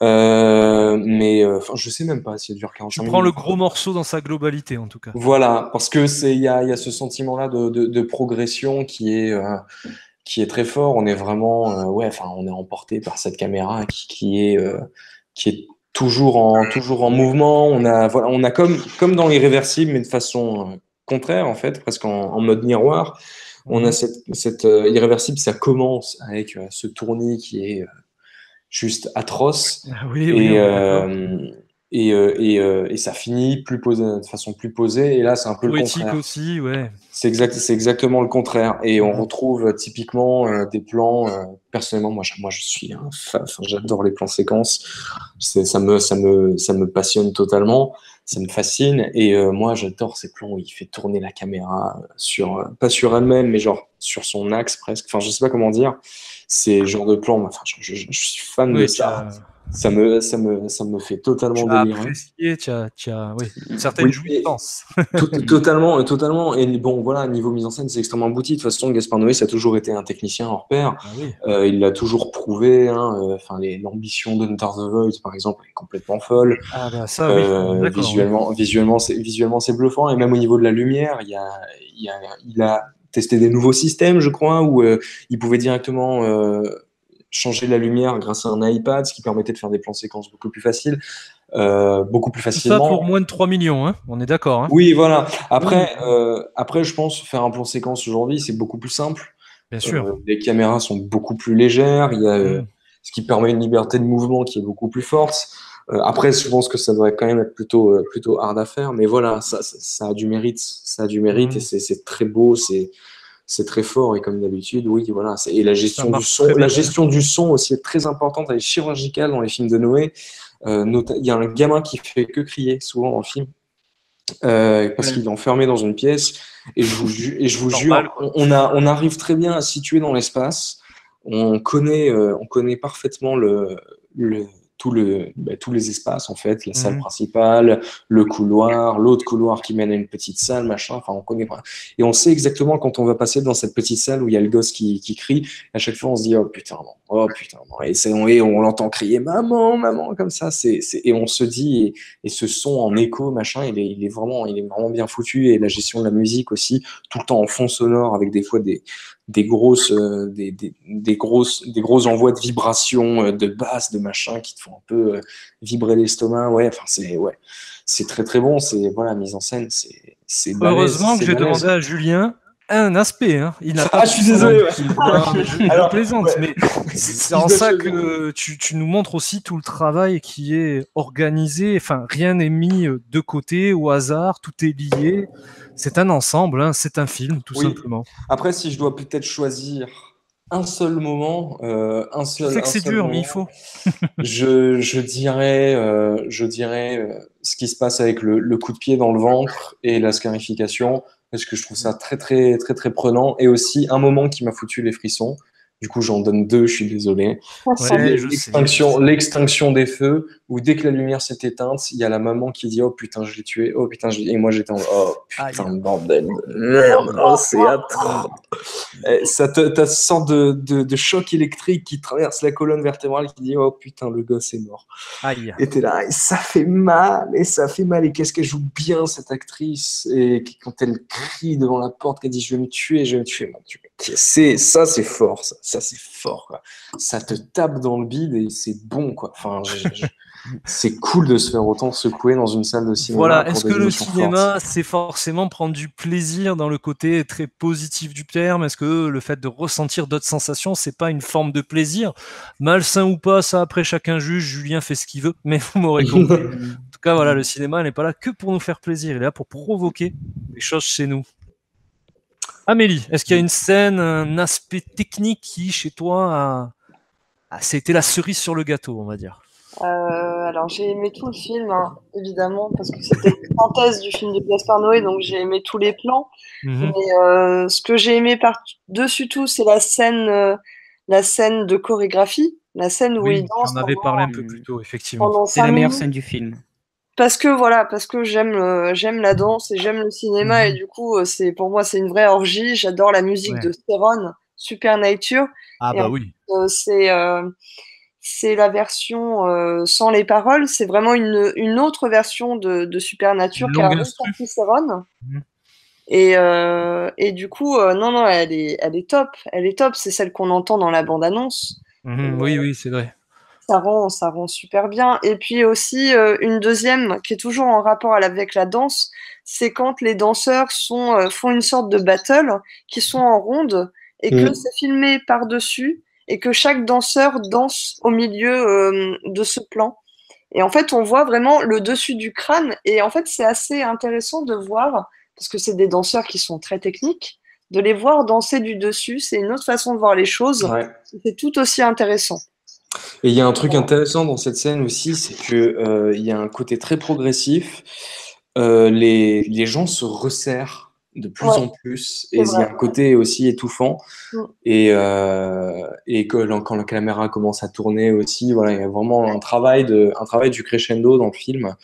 Mais je sais même pas si elle dure 45 minutes. Tu prends le gros morceau dans sa globalité, en tout cas. Voilà, parce que il y a ce sentiment-là de progression qui est très fort. On est vraiment, on est emporté par cette caméra qui est toujours en mouvement. On a comme dans l'Irréversible, mais de façon contraire en fait, presque en mode miroir. On a cette Irréversible, ça commence avec ce tournis qui est juste atroce. Et ça finit de façon plus posée. Et là, c'est un peu poétique le contraire. Aussi, ouais. C'est exactement le contraire. Et on retrouve typiquement des plans. Personnellement, moi, je suis un fan. J'adore les plans séquences. Ça me passionne totalement. Ça me fascine. Et moi, j'adore ces plans où il fait tourner la caméra pas sur elle-même, mais genre sur son axe presque. Enfin, je sais pas comment dire. C'est le genre de plan. Enfin, je suis fan de ça. Ça me fait totalement délirer. Tu as une certaine jouissance. Totalement. Et bon, voilà, niveau mise en scène, c'est extrêmement abouti. De toute façon, Gaspard Noé, ça a toujours été un technicien hors pair. Il l'a toujours prouvé. L'ambition d'Enter the Void, par exemple, est complètement folle. Visuellement, c'est bluffant. Et même au niveau de la lumière, il a testé des nouveaux systèmes, je crois, où il pouvait directement changer la lumière grâce à un iPad, ce qui permettait de faire des plans séquences beaucoup plus faciles. Beaucoup plus facilement. Tout ça pour moins de 3 millions, hein, on est d'accord. Hein. Oui, voilà. Après, je pense faire un plan séquence aujourd'hui, c'est beaucoup plus simple. Bien sûr. Les caméras sont beaucoup plus légères. Il y a ce qui permet une liberté de mouvement qui est beaucoup plus forte. Après, je pense que ça devrait quand même être plutôt hard à faire. Mais voilà, ça a du mérite. Ça a du mérite et c'est très beau. C'est très fort et comme d'habitude, oui, voilà. Et la gestion du son, du son aussi est très importante, elle est chirurgicale dans les films de Noé. Il y a un gamin qui fait que crier souvent dans le film parce qu'il est enfermé dans une pièce. Et je vous jure, on arrive très bien à se situer dans l'espace. On connaît parfaitement tous les espaces en fait, la salle principale, le couloir, l'autre couloir qui mène à une petite salle, machin. Enfin, on connaît pas. Et on sait exactement quand on va passer dans cette petite salle où il y a le gosse qui crie. À chaque fois, on se dit oh putain non. Et on l'entend crier maman comme ça. Et on se dit et ce son en écho machin, il est vraiment bien foutu. Et la gestion de la musique aussi, tout le temps en fond sonore avec des fois des gros envois de vibrations de basse, de machin qui te font un peu vibrer l'estomac. C'est très très bon. C'est mise en scène, c'est heureusement que j'ai demandé à Julien un aspect. Hein. Il n'a pas. Ah, je suis désolé. Je plaisante, mais c'est en ça que tu nous montres aussi tout le travail qui est organisé. Enfin, rien n'est mis de côté au hasard. Tout est lié. C'est un ensemble. Hein. C'est un film, tout simplement. Après, si je dois peut-être choisir un seul moment, Je sais que c'est dur, mais il faut. je dirais ce qui se passe avec le coup de pied dans le ventre et la scarification, parce que je trouve ça très, très, très, très prenant. Et aussi, un moment qui m'a foutu les frissons. Du coup, j'en donne 2, je suis désolé. Ouais, l'extinction des feux, où dès que la lumière s'est éteinte, il y a la maman qui dit « Oh putain, je l'ai tué. Oh putain, je l'ai... » Et moi, j'étais en « Oh putain, bordel. Merde, oh, c'est atroce. » T'as ce sort de choc électrique qui traverse la colonne vertébrale qui dit « Oh putain, le gosse est mort. » Aïe. Et t'es là, et ça fait mal, et ça fait mal. Et qu'est-ce qu'elle joue bien, cette actrice. Et quand elle crie devant la porte, qu'elle dit « Je vais me tuer, je vais me tuer. » Ça, c'est fort, ça c'est fort, quoi. Ça te tape dans le bide et c'est bon, quoi. Enfin, c'est cool de se faire autant secouer dans une salle de cinéma. Voilà, est-ce que le cinéma, c'est forcément prendre du plaisir dans le côté très positif du terme? Est-ce que le fait de ressentir d'autres sensations, c'est pas une forme de plaisir? Malsain ou pas, ça après chacun juge, Julien fait ce qu'il veut, mais vous m'aurez compris. En tout cas, voilà, le cinéma n'est pas là que pour nous faire plaisir, il est là pour provoquer des choses chez nous. Amélie, est-ce qu'il y a une scène, un aspect technique qui, chez toi, c'était la cerise sur le gâteau, on va dire? Alors j'ai aimé tout le film, hein, évidemment, parce que c'était une synthèse du film de Gaspard Noé, donc j'ai aimé tous les plans. Mais ce que j'ai aimé par-dessus tout, c'est la scène de chorégraphie, la scène où il danse. On avait parlé un peu plus tôt, effectivement. C'est la meilleure scène du film. Parce que j'aime la danse et j'aime le cinéma et du coup pour moi c'est une vraie orgie. J'adore la musique de Céron, Supernature. Ah bah oui. C'est la version sans les paroles. C'est vraiment une autre version de Supernature qu'a ressorti Céron. Et du coup non elle est top. Elle est top. C'est celle qu'on entend dans la bande annonce. Oui c'est vrai. Ça rend super bien. Et puis aussi, une deuxième qui est toujours en rapport avec la danse, c'est quand les danseurs font une sorte de battle, qui sont en ronde, et que c'est filmé par-dessus, et que chaque danseur danse au milieu de ce plan. Et en fait, on voit vraiment le dessus du crâne, et en fait, c'est assez intéressant de voir, parce que c'est des danseurs qui sont très techniques, de les voir danser du dessus, c'est une autre façon de voir les choses, c'est tout aussi intéressant. Et il y a un truc intéressant dans cette scène aussi, c'est que il y a un côté très progressif. Les gens se resserrent de plus en plus, et il y a un côté aussi étouffant. Et quand la caméra commence à tourner aussi, voilà, il y a vraiment un travail du crescendo dans le film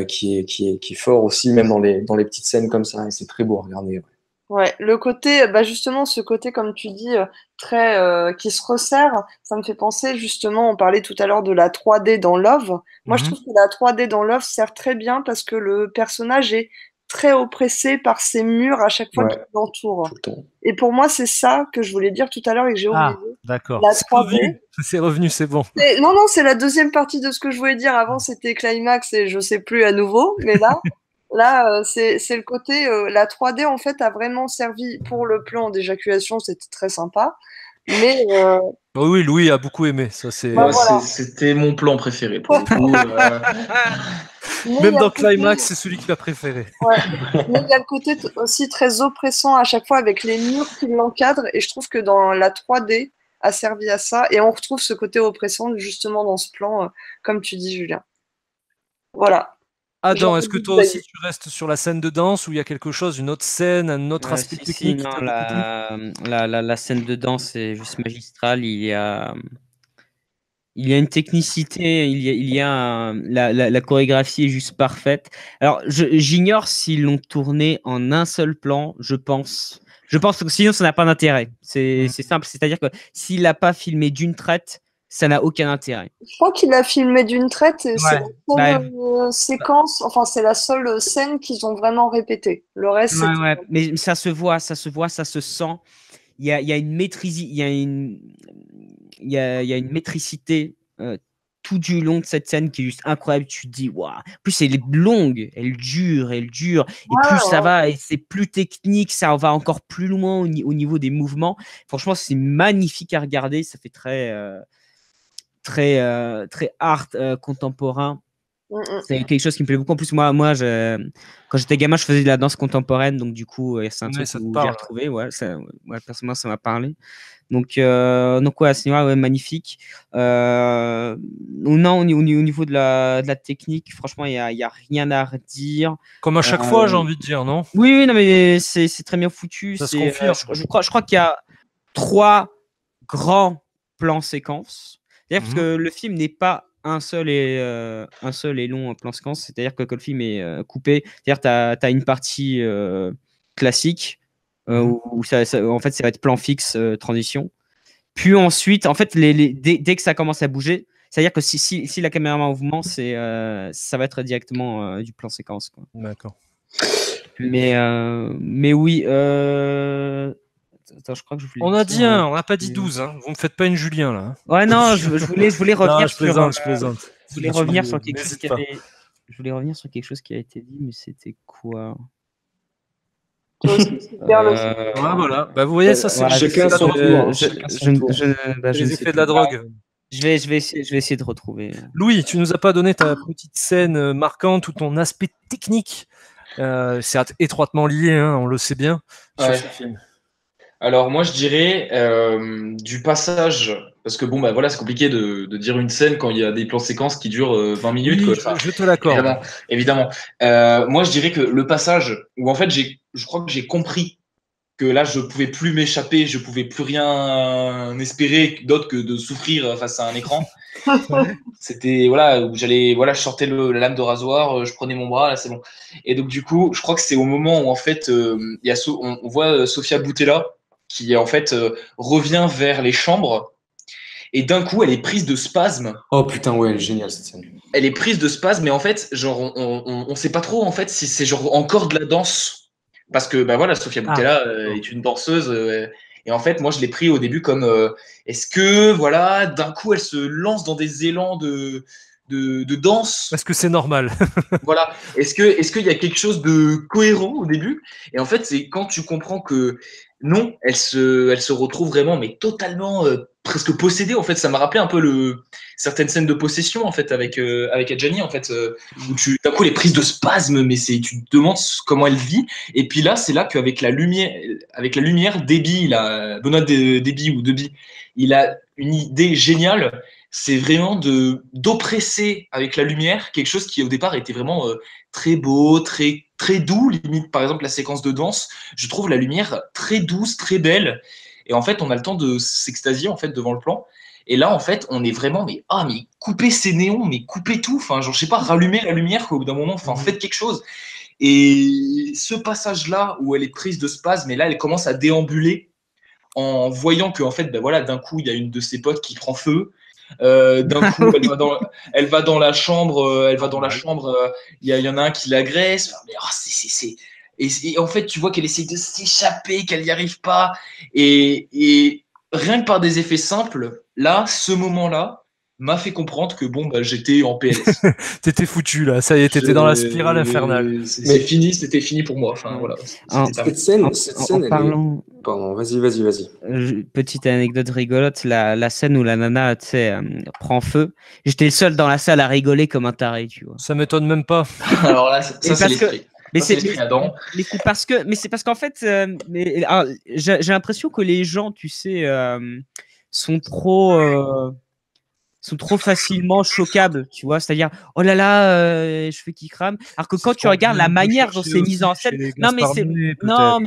qui est fort aussi, même dans les petites scènes comme ça. Et c'est très beau à regarder. Ouais, le côté, justement, ce côté, comme tu dis, très qui se resserre, ça me fait penser, justement, on parlait tout à l'heure de la 3D dans Love. Moi, je trouve que la 3D dans Love sert très bien parce que le personnage est très oppressé par ces murs à chaque fois qui l'entourent. Et pour moi, c'est ça que je voulais dire tout à l'heure et que j'ai oublié. Ah, d'accord. La 3D. C'est revenu, c'est bon. Non, c'est la deuxième partie de ce que je voulais dire. Avant, c'était Climax et je sais plus à nouveau, mais là, c'est le côté, la 3D en fait a vraiment servi pour le plan d'éjaculation, c'était très sympa. Mais oui, Louis a beaucoup aimé. Ça, c'était mon plan préféré. Pour le coup, même dans Climax, c'est celui qu'il a préféré. Ouais. Mais il y a le côté aussi très oppressant à chaque fois avec les murs qui l'encadrent, et je trouve que dans la 3D a servi à ça, et on retrouve ce côté oppressant justement dans ce plan, comme tu dis, Julien. Voilà. Adam, est-ce que toi aussi tu restes sur la scène de danse ou il y a quelque chose, une autre scène, un autre aspect technique? Non, la scène de danse est juste magistrale. Il y a une technicité, la chorégraphie est juste parfaite. Alors, j'ignore s'ils l'ont tourné en un seul plan, je pense que sinon ça n'a pas d'intérêt. C'est simple, c'est-à-dire que s'il l'a pas filmé d'une traite, ça n'a aucun intérêt. Je crois qu'il a filmé d'une traite et c'est la seule séquence, enfin c'est la seule scène qu'ils ont vraiment répétée. Le reste, mais ça se voit, ça se sent. Il y a une maîtrise, il y a une métricité tout du long de cette scène qui est juste incroyable. Tu te dis, waouh. En plus, elle est longue, elle dure. Et plus ça va, et c'est plus technique, ça va encore plus loin au niveau des mouvements. Franchement, c'est magnifique à regarder. Ça fait très art contemporain. C'est quelque chose qui me plaît beaucoup. En plus, moi quand j'étais gamin, je faisais de la danse contemporaine. Donc, du coup, c'est un truc que j'ai retrouvé. Personnellement, ça m'a parlé. Donc ouais, à ce niveau-là, ouais, magnifique. Non, au niveau de la technique, franchement, il y a rien à redire. Comme à chaque fois, j'ai envie de dire, non? Oui, non, mais c'est très bien foutu. Ça se confirme. Je crois qu'il y a 3 grands plans séquences. C'est-à-dire parce que le film n'est pas un seul et long plan séquence. C'est-à-dire que le film est coupé. C'est-à-dire que tu as une partie classique où ça, en fait, ça va être plan fixe, transition. Puis ensuite, en fait, dès que ça commence à bouger, c'est-à-dire que si la caméra est en mouvement, ça va être directement du plan séquence. D'accord. Mais oui. Attends, je crois que je voulais. On a dit 1, on n'a pas dit 12. Hein. Vous me faites pas une Julien là. Hein. Ouais, non, je voulais revenir non, je plaisante. Je voulais revenir sur quelque chose qui avait. Je voulais revenir sur quelque chose qui a été dit, mais c'était quoi? Voilà. Bah, vous voyez, ça c'est chacun son tour. Les effets de la drogue. Je vais essayer de retrouver. Louis, tu nous as pas donné ta petite scène marquante ou ton aspect technique. C'est étroitement lié, hein, on le sait bien, sur ce film. Alors moi je dirais du passage, parce que bon bah voilà, c'est compliqué de dire une scène quand il y a des plans séquences qui durent 20 minutes. Oui, quoi. Je te l'accorde. Évidemment. Moi je dirais que le passage où en fait je crois que j'ai compris que là je pouvais plus m'échapper, je pouvais plus rien espérer d'autre que de souffrir face à un écran. C'était voilà où j'allais je sortais la lame de rasoir, je prenais mon bras, là c'est bon. Et donc du coup je crois que c'est au moment où en fait on voit Sofia Boutella qui en fait revient vers les chambres et d'un coup elle est prise de spasme. Oh putain ouais, elle est géniale cette scène. Elle est prise de spasme mais en fait genre on sait pas trop en fait si c'est genre encore de la danse parce que bah voilà Sofia Boutella est une danseuse et en fait moi je l'ai pris au début comme est-ce que voilà d'un coup elle se lance dans des élans de danse. Est-ce que c'est normal? Voilà. Est-ce qu'il y a quelque chose de cohérent au début? Et en fait, c'est quand tu comprends que non, elle se retrouve vraiment, mais totalement presque possédée. En fait, ça m'a rappelé un peu certaines scènes de possession en fait avec Adjani en fait, où d'un coup les prises de spasme, mais tu te demandes comment elle vit. Et puis là, c'est là qu'avec la lumière, Déby, Benoît Déby ou Deby, il a une idée géniale. C'est vraiment d'oppresser avec la lumière quelque chose qui au départ était vraiment très beau, très très doux, limite par exemple la séquence de danse, je trouve la lumière très douce, très belle et en fait on a le temps de s'extasier en fait devant le plan et là en fait on est vraiment mais coupez ces néons, mais coupez tout, enfin genre je sais pas, rallumez la lumière quoi, au bout d'un moment, enfin faites quelque chose. Et ce passage là où elle est prise de spasme et là elle commence à déambuler en voyant que en fait ben voilà, d'un coup il y a une de ses potes qui prend feu. D'un coup, elle va dans la chambre, il y en a un qui l'agresse. Et en fait, tu vois qu'elle essaie de s'échapper, qu'elle n'y arrive pas. Et rien que par des effets simples, là, ce moment-là, m'a fait comprendre que bon, j'étais en PLS. T'étais foutu là, ça y est, t'étais dans la spirale infernale. C'était fini pour moi. Enfin, voilà. Cette scène, parlant... Pardon, vas-y. Petite anecdote rigolote, la scène où la nana, tu sais, prend feu. J'étais le seul dans la salle à rigoler comme un taré, tu vois. Ça m'étonne même pas. Alors là, ça c'est l'esprit. Mais c'est parce qu'en fait, j'ai l'impression que les gens, tu sais, sont trop facilement choquables, tu vois, c'est-à-dire oh là là, cheveux qui crament, alors que quand tu regardes la manière dont c'est mis en scène, mais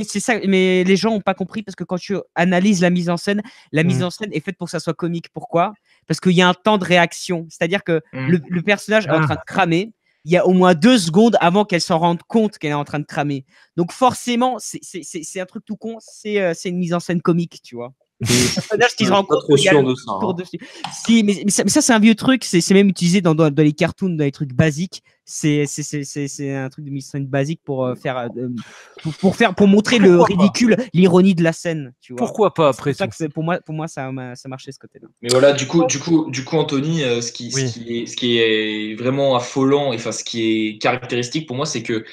c'est ça, mais les gens n'ont pas compris parce que quand tu analyses la mise en scène, mise en scène est faite pour que ça soit comique. Pourquoi? Parce qu'il y a un temps de réaction, c'est-à-dire que le personnage est en train de cramer. Il y a au moins 2 secondes avant qu'elle s'en rende compte qu'elle est en train de cramer. Donc forcément, c'est un truc tout con, c'est une mise en scène comique, tu vois. Qui se rend compte trop sûr de ça. Si, mais ça c'est un vieux truc, c'est même utilisé dans les cartoons, dans les trucs basiques. c'est un truc de mise en scène basique pour montrer le ridicule, l'ironie de la scène. Tu vois. Pourquoi pas après tout. C'est pour moi ça marchait ce côté-là. Mais voilà, du coup, Anthony, ce qui est vraiment affolant, et enfin ce qui est caractéristique pour moi, c'est que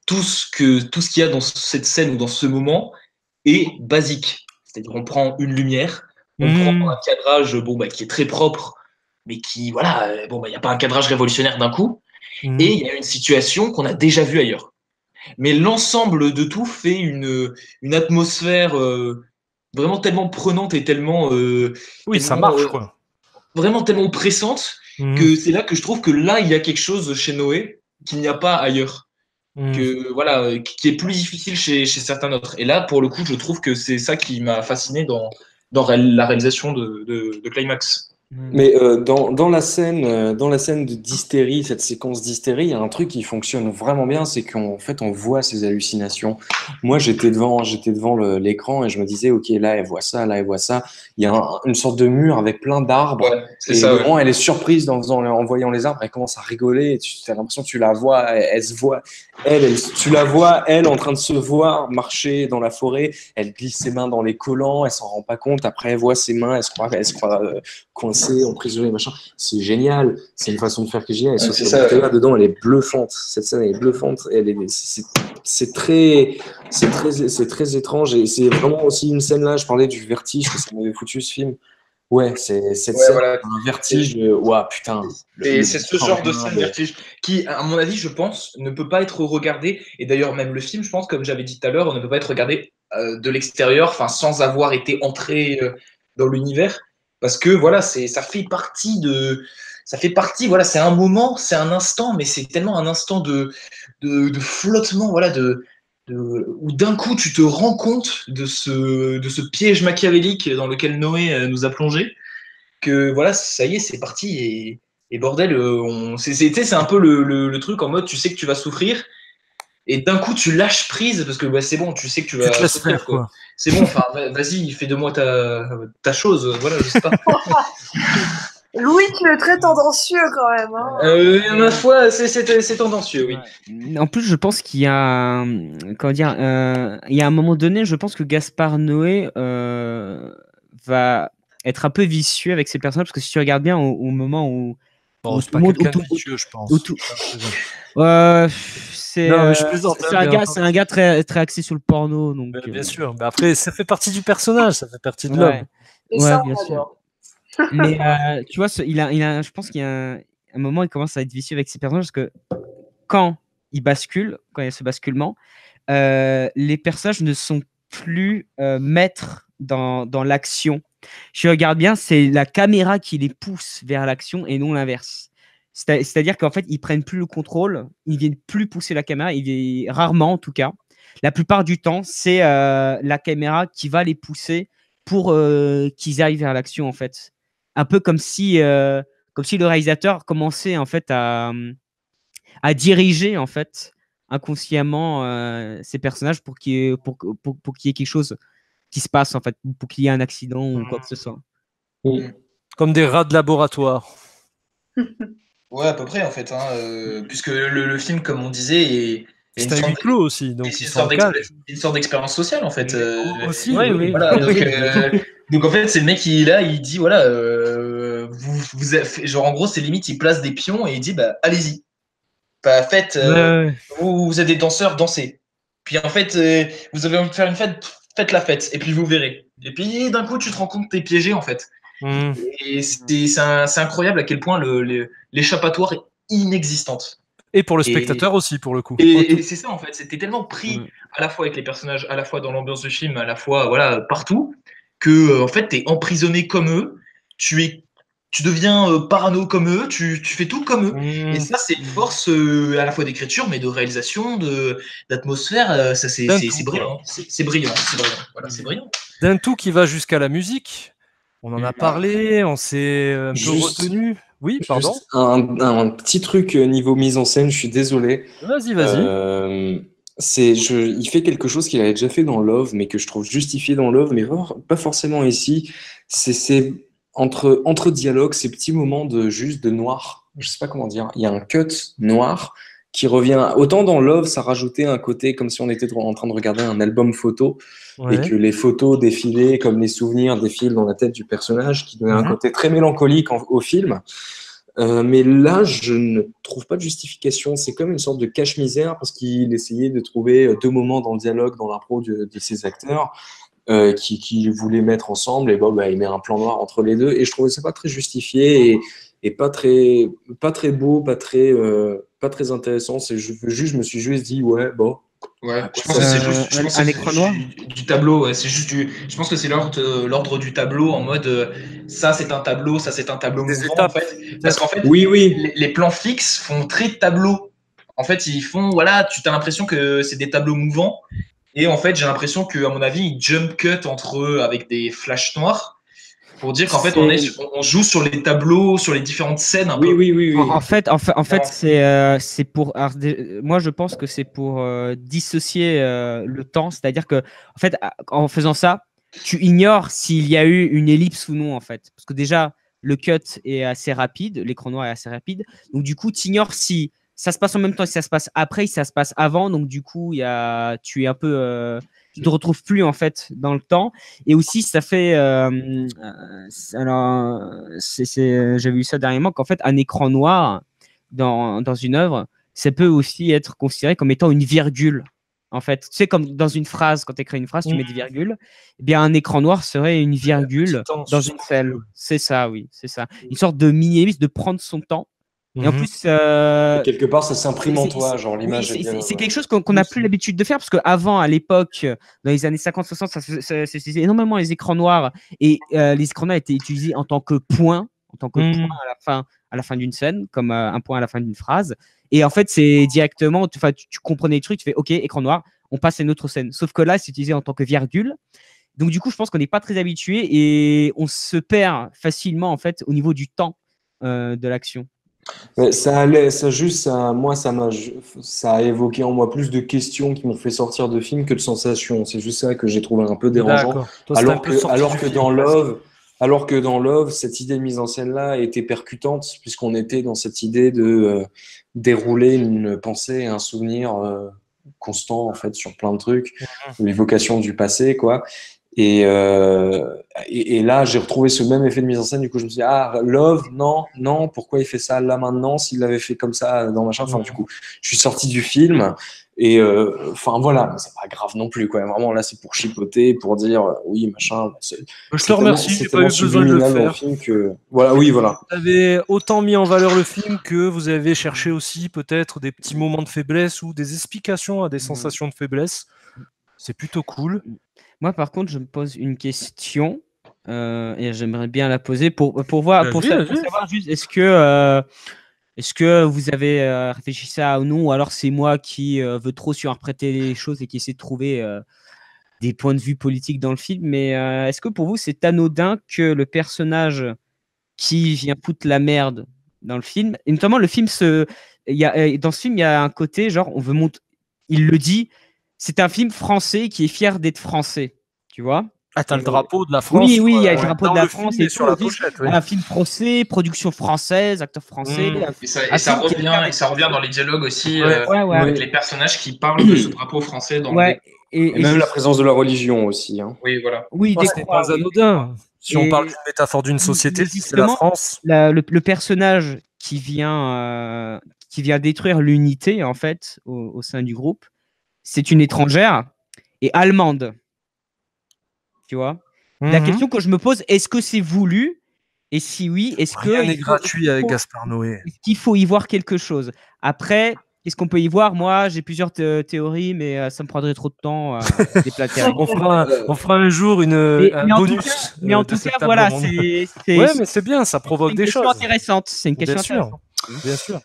tout ce qu'il y a dans cette scène ou dans ce moment est basique. C'est-à-dire, on prend une lumière, on prend un cadrage qui est très propre, mais qui, voilà, il n'y a pas un cadrage révolutionnaire d'un coup, et il y a une situation qu'on a déjà vue ailleurs. Mais l'ensemble de tout fait une atmosphère vraiment tellement prenante et tellement... ça marche, quoi. Vraiment tellement oppressante que c'est là que je trouve que là, il y a quelque chose chez Noé qu'il n'y a pas ailleurs. Qui est plus difficile chez certains autres. Et là, pour le coup, je trouve que c'est ça qui m'a fasciné dans la réalisation de Climax. Mais dans la scène d'hystérie, cette séquence d'hystérie, il y a un truc qui fonctionne vraiment bien, c'est qu'en fait on voit ces hallucinations. Moi j'étais devant l'écran et je me disais ok, là elle voit ça, là elle voit ça. Il y a une sorte de mur avec plein d'arbres. Ouais, et vraiment elle est surprise en voyant les arbres, elle commence à rigoler et tu as l'impression que tu la vois, elle se voit, tu la vois elle en train de se voir marcher dans la forêt, elle glisse ses mains dans les collants, elle s'en rend pas compte, après elle voit ses mains, elle se croit coincée, emprisonnée, machin. C'est génial, c'est une façon de faire qui est géniale. Et Sofia Boutella dedans, elle est bluffante. Cette scène elle est bluffante. C'est très étrange et c'est vraiment aussi une scène là. Je parlais du vertige que ça m'avait foutu ce film. Ouais, c'est cette scène, un vertige. Ouah, putain. Et c'est ce genre de scène vertige qui, à mon avis, je pense, ne peut pas être regardé. Et d'ailleurs, même le film, je pense, comme j'avais dit tout à l'heure, on ne peut pas être regardé de l'extérieur, enfin, sans avoir été entré dans l'univers. Parce que voilà, ça fait partie, voilà, c'est un moment, c'est un instant, mais c'est tellement un instant de flottement, voilà, où d'un coup tu te rends compte de ce piège machiavélique dans lequel Noé nous a plongé, que voilà, ça y est, c'est parti, et bordel, c'est un peu le truc en mode, tu sais que tu vas souffrir, et d'un coup tu lâches prise parce que c'est bon, tu sais que tu vas souffrir, quoi. C'est bon, enfin, vas-y, fais de moi ta chose, voilà, je sais pas. Louis, tu es très tendancieux quand même. Hein. Ma foi, c'est tendancieux, oui. En plus, je pense qu'il y a, comment dire, il y a un moment donné, je pense que Gaspard Noé va être un peu vicieux avec ses personnages, parce que si tu regardes bien au moment où c'est pas quelqu'un de vicieux, je pense. C'est un gars très, très axé sur le porno. Donc, bien sûr. Mais après, ça fait partie du personnage, ça fait partie de l'homme. Et ça, bien sûr. Mais tu vois, je pense qu'il y a un moment, il commence à être vicieux avec ses personnages, parce que quand il y a ce basculement, les personnages ne sont plus maîtres dans l'action. Je regarde bien, c'est la caméra qui les pousse vers l'action et non l'inverse. C'est-à-dire qu'en fait, ils prennent plus le contrôle, ils viennent plus pousser la caméra, rarement en tout cas. La plupart du temps, c'est la caméra qui va les pousser pour qu'ils aillent vers l'action en fait. Un peu comme si le réalisateur commençait en fait à diriger en fait inconsciemment ces personnages pour qu'il y ait quelque chose qui se passe en fait, pour qu'il y ait un accident ou quoi que ce soit. Comme des rats de laboratoire. Ouais, à peu près en fait, hein, puisque le film, comme on disait, c'est un huis clos aussi, donc c'est une sorte d'expérience sociale en fait. Aussi, oui. Voilà, donc en fait, c'est le mec qui est là, il dit voilà, genre en gros, c'est limite, il place des pions et il dit bah allez-y, faites, vous êtes des danseurs, dansez. Puis en fait, vous avez envie de faire une fête, faites la fête, et puis vous verrez. Et puis d'un coup, tu te rends compte que t'es piégé en fait. Et c'est incroyable à quel point l'échappatoire est inexistante. Et pour le spectateur aussi, pour le coup. Et c'est ça en fait, c'était tellement pris à la fois avec les personnages, à la fois dans l'ambiance du film, à la fois voilà partout, que en fait t'es emprisonné comme eux, tu deviens parano comme eux, tu fais tout comme eux. Et ça, c'est une force à la fois d'écriture, mais de réalisation, d'atmosphère. Ça, c'est brillant. C'est brillant. Voilà, c'est brillant. D'un tout qui va jusqu'à la musique. On en a parlé, on s'est un peu retenu. Oui, pardon. Un petit truc niveau mise en scène, je suis désolé. Vas-y. Il fait quelque chose qu'il avait déjà fait dans Love, mais que je trouve justifié dans Love, mais pas forcément ici. C'est entre dialogues, ces petits moments de noir, je sais pas comment dire, il y a un cut noir qui revient. Autant dans Love, ça rajoutait un côté comme si on était en train de regarder un album photo et que les photos défilaient comme les souvenirs défilent dans la tête du personnage, qui donnait un côté très mélancolique au film. Mais là, je ne trouve pas de justification. C'est comme une sorte de cache-misère parce qu'il essayait de trouver deux moments dans le dialogue, dans l'impro de ces acteurs qui voulaient mettre ensemble. Et il met un plan noir entre les deux. Et je trouvais ça pas très justifié et pas très beau, pas très intéressant. Je me suis juste dit, ouais, bon. Ouais, je pense que c'est juste un écran noir du tableau. Ouais, c'est juste je pense que c'est l'ordre du tableau en mode ça c'est un tableau, ça c'est un tableau mouvant en fait. Parce qu'en fait, les plans fixes font très tableau. En fait, ils font tu as l'impression que c'est des tableaux mouvants. Et en fait, j'ai l'impression que à mon avis, ils jump cut entre eux avec des flashs noirs. Pour dire qu'en fait, on joue sur les tableaux, sur les différentes scènes. Oui. En fait, c'est pour. Alors, moi, je pense que c'est pour dissocier le temps. C'est-à-dire que, en fait, en faisant ça, tu ignores s'il y a eu une ellipse ou non, en fait. Parce que déjà, le cut est assez rapide, l'écran noir est assez rapide. Donc, du coup, tu ignores si ça se passe en même temps, si ça se passe après, si ça se passe avant. Donc, du coup, tu es un peu. Tu te retrouves plus en fait dans le temps, et aussi ça fait j'avais vu ça dernièrement qu'en fait un écran noir dans une œuvre, ça peut aussi être considéré comme étant une virgule. En fait, tu sais, comme dans une phrase, quand tu écris une phrase, tu mets des virgules. Eh bien, un écran noir serait une virgule dans une scène. C'est ça, oui, c'est ça. Une sorte de minimisme, de prendre son temps. Et en plus, quelque part, ça s'imprime en toi, genre l'image. C'est quelque chose qu'on n'a plus l'habitude de faire parce qu'avant, à l'époque, dans les années 50-60, ça s'utilisait énormément les écrans noirs, et les écrans noirs étaient utilisés en tant que point, point à la fin d'une scène, comme un point à la fin d'une phrase. Et en fait, c'est directement, tu comprenais les trucs, tu fais OK, écran noir, on passe à une autre scène. Sauf que là, c'est utilisé en tant que virgule. Donc du coup, je pense qu'on n'est pas très habitué et on se perd facilement en fait au niveau du temps de l'action. Mais ça a évoqué en moi plus de questions qui m'ont fait sortir de film que de sensations. C'est juste ça que j'ai trouvé un peu dérangeant. Alors que dans Love, cette idée de mise en scène-là était percutante, puisqu'on était dans cette idée de dérouler une pensée, un souvenir constant en fait sur plein de trucs, l'évocation du passé, quoi. Et là, j'ai retrouvé ce même effet de mise en scène. Du coup, je me suis dit, Love, non, pourquoi il fait ça là maintenant, s'il l'avait fait comme ça dans machin. Enfin, du coup, je suis sorti du film et voilà, c'est pas grave non plus, quoi. Vraiment, là, c'est pour chipoter, pour dire oui, machin. Je te remercie, j'ai pas eu besoin de le faire. Voilà. Vous avez autant mis en valeur le film que vous avez cherché aussi peut-être des petits moments de faiblesse ou des explications à des sensations de faiblesse. C'est plutôt cool. Moi, par contre, je me pose une question et j'aimerais bien la poser pour savoir juste est-ce que vous avez réfléchi ça ou non, ou alors c'est moi qui veux trop surinterpréter les choses et qui essaie de trouver des points de vue politiques dans le film. Mais est-ce que pour vous, c'est anodin que le personnage qui vient foutre la merde dans le film, et notamment le film dans ce film, il y a un côté genre on veut montrer, il le dit. C'est un film français qui est fier d'être français, tu vois. Ah, t'as le drapeau de la France. Oui, il y a le drapeau de la France et sur la pochette. Un film français, production française, acteurs français. Et ça revient dans les dialogues aussi, avec les personnages qui parlent de ce drapeau français dans et même la présence de la religion aussi. Hein. Oui, voilà. Oui, c'est pas anodin. Si on parle d'une métaphore d'une société, c'est la France. Le personnage qui vient détruire l'unité en fait au sein du groupe, c'est une étrangère et allemande. Tu vois. La question que je me pose, est-ce que c'est voulu? Et si oui, est-ce Rien n'est gratuit avec Gaspard Noé. Est-ce qu'il faut y voir quelque chose? Après, qu'est-ce qu'on peut y voir? Moi, j'ai plusieurs théories, mais ça me prendrait trop de temps. On fera un jour un bonus. Mais en tout cas, voilà, ouais, mais c'est bien, ça provoque des choses. C'est une question intéressante. Bien sûr.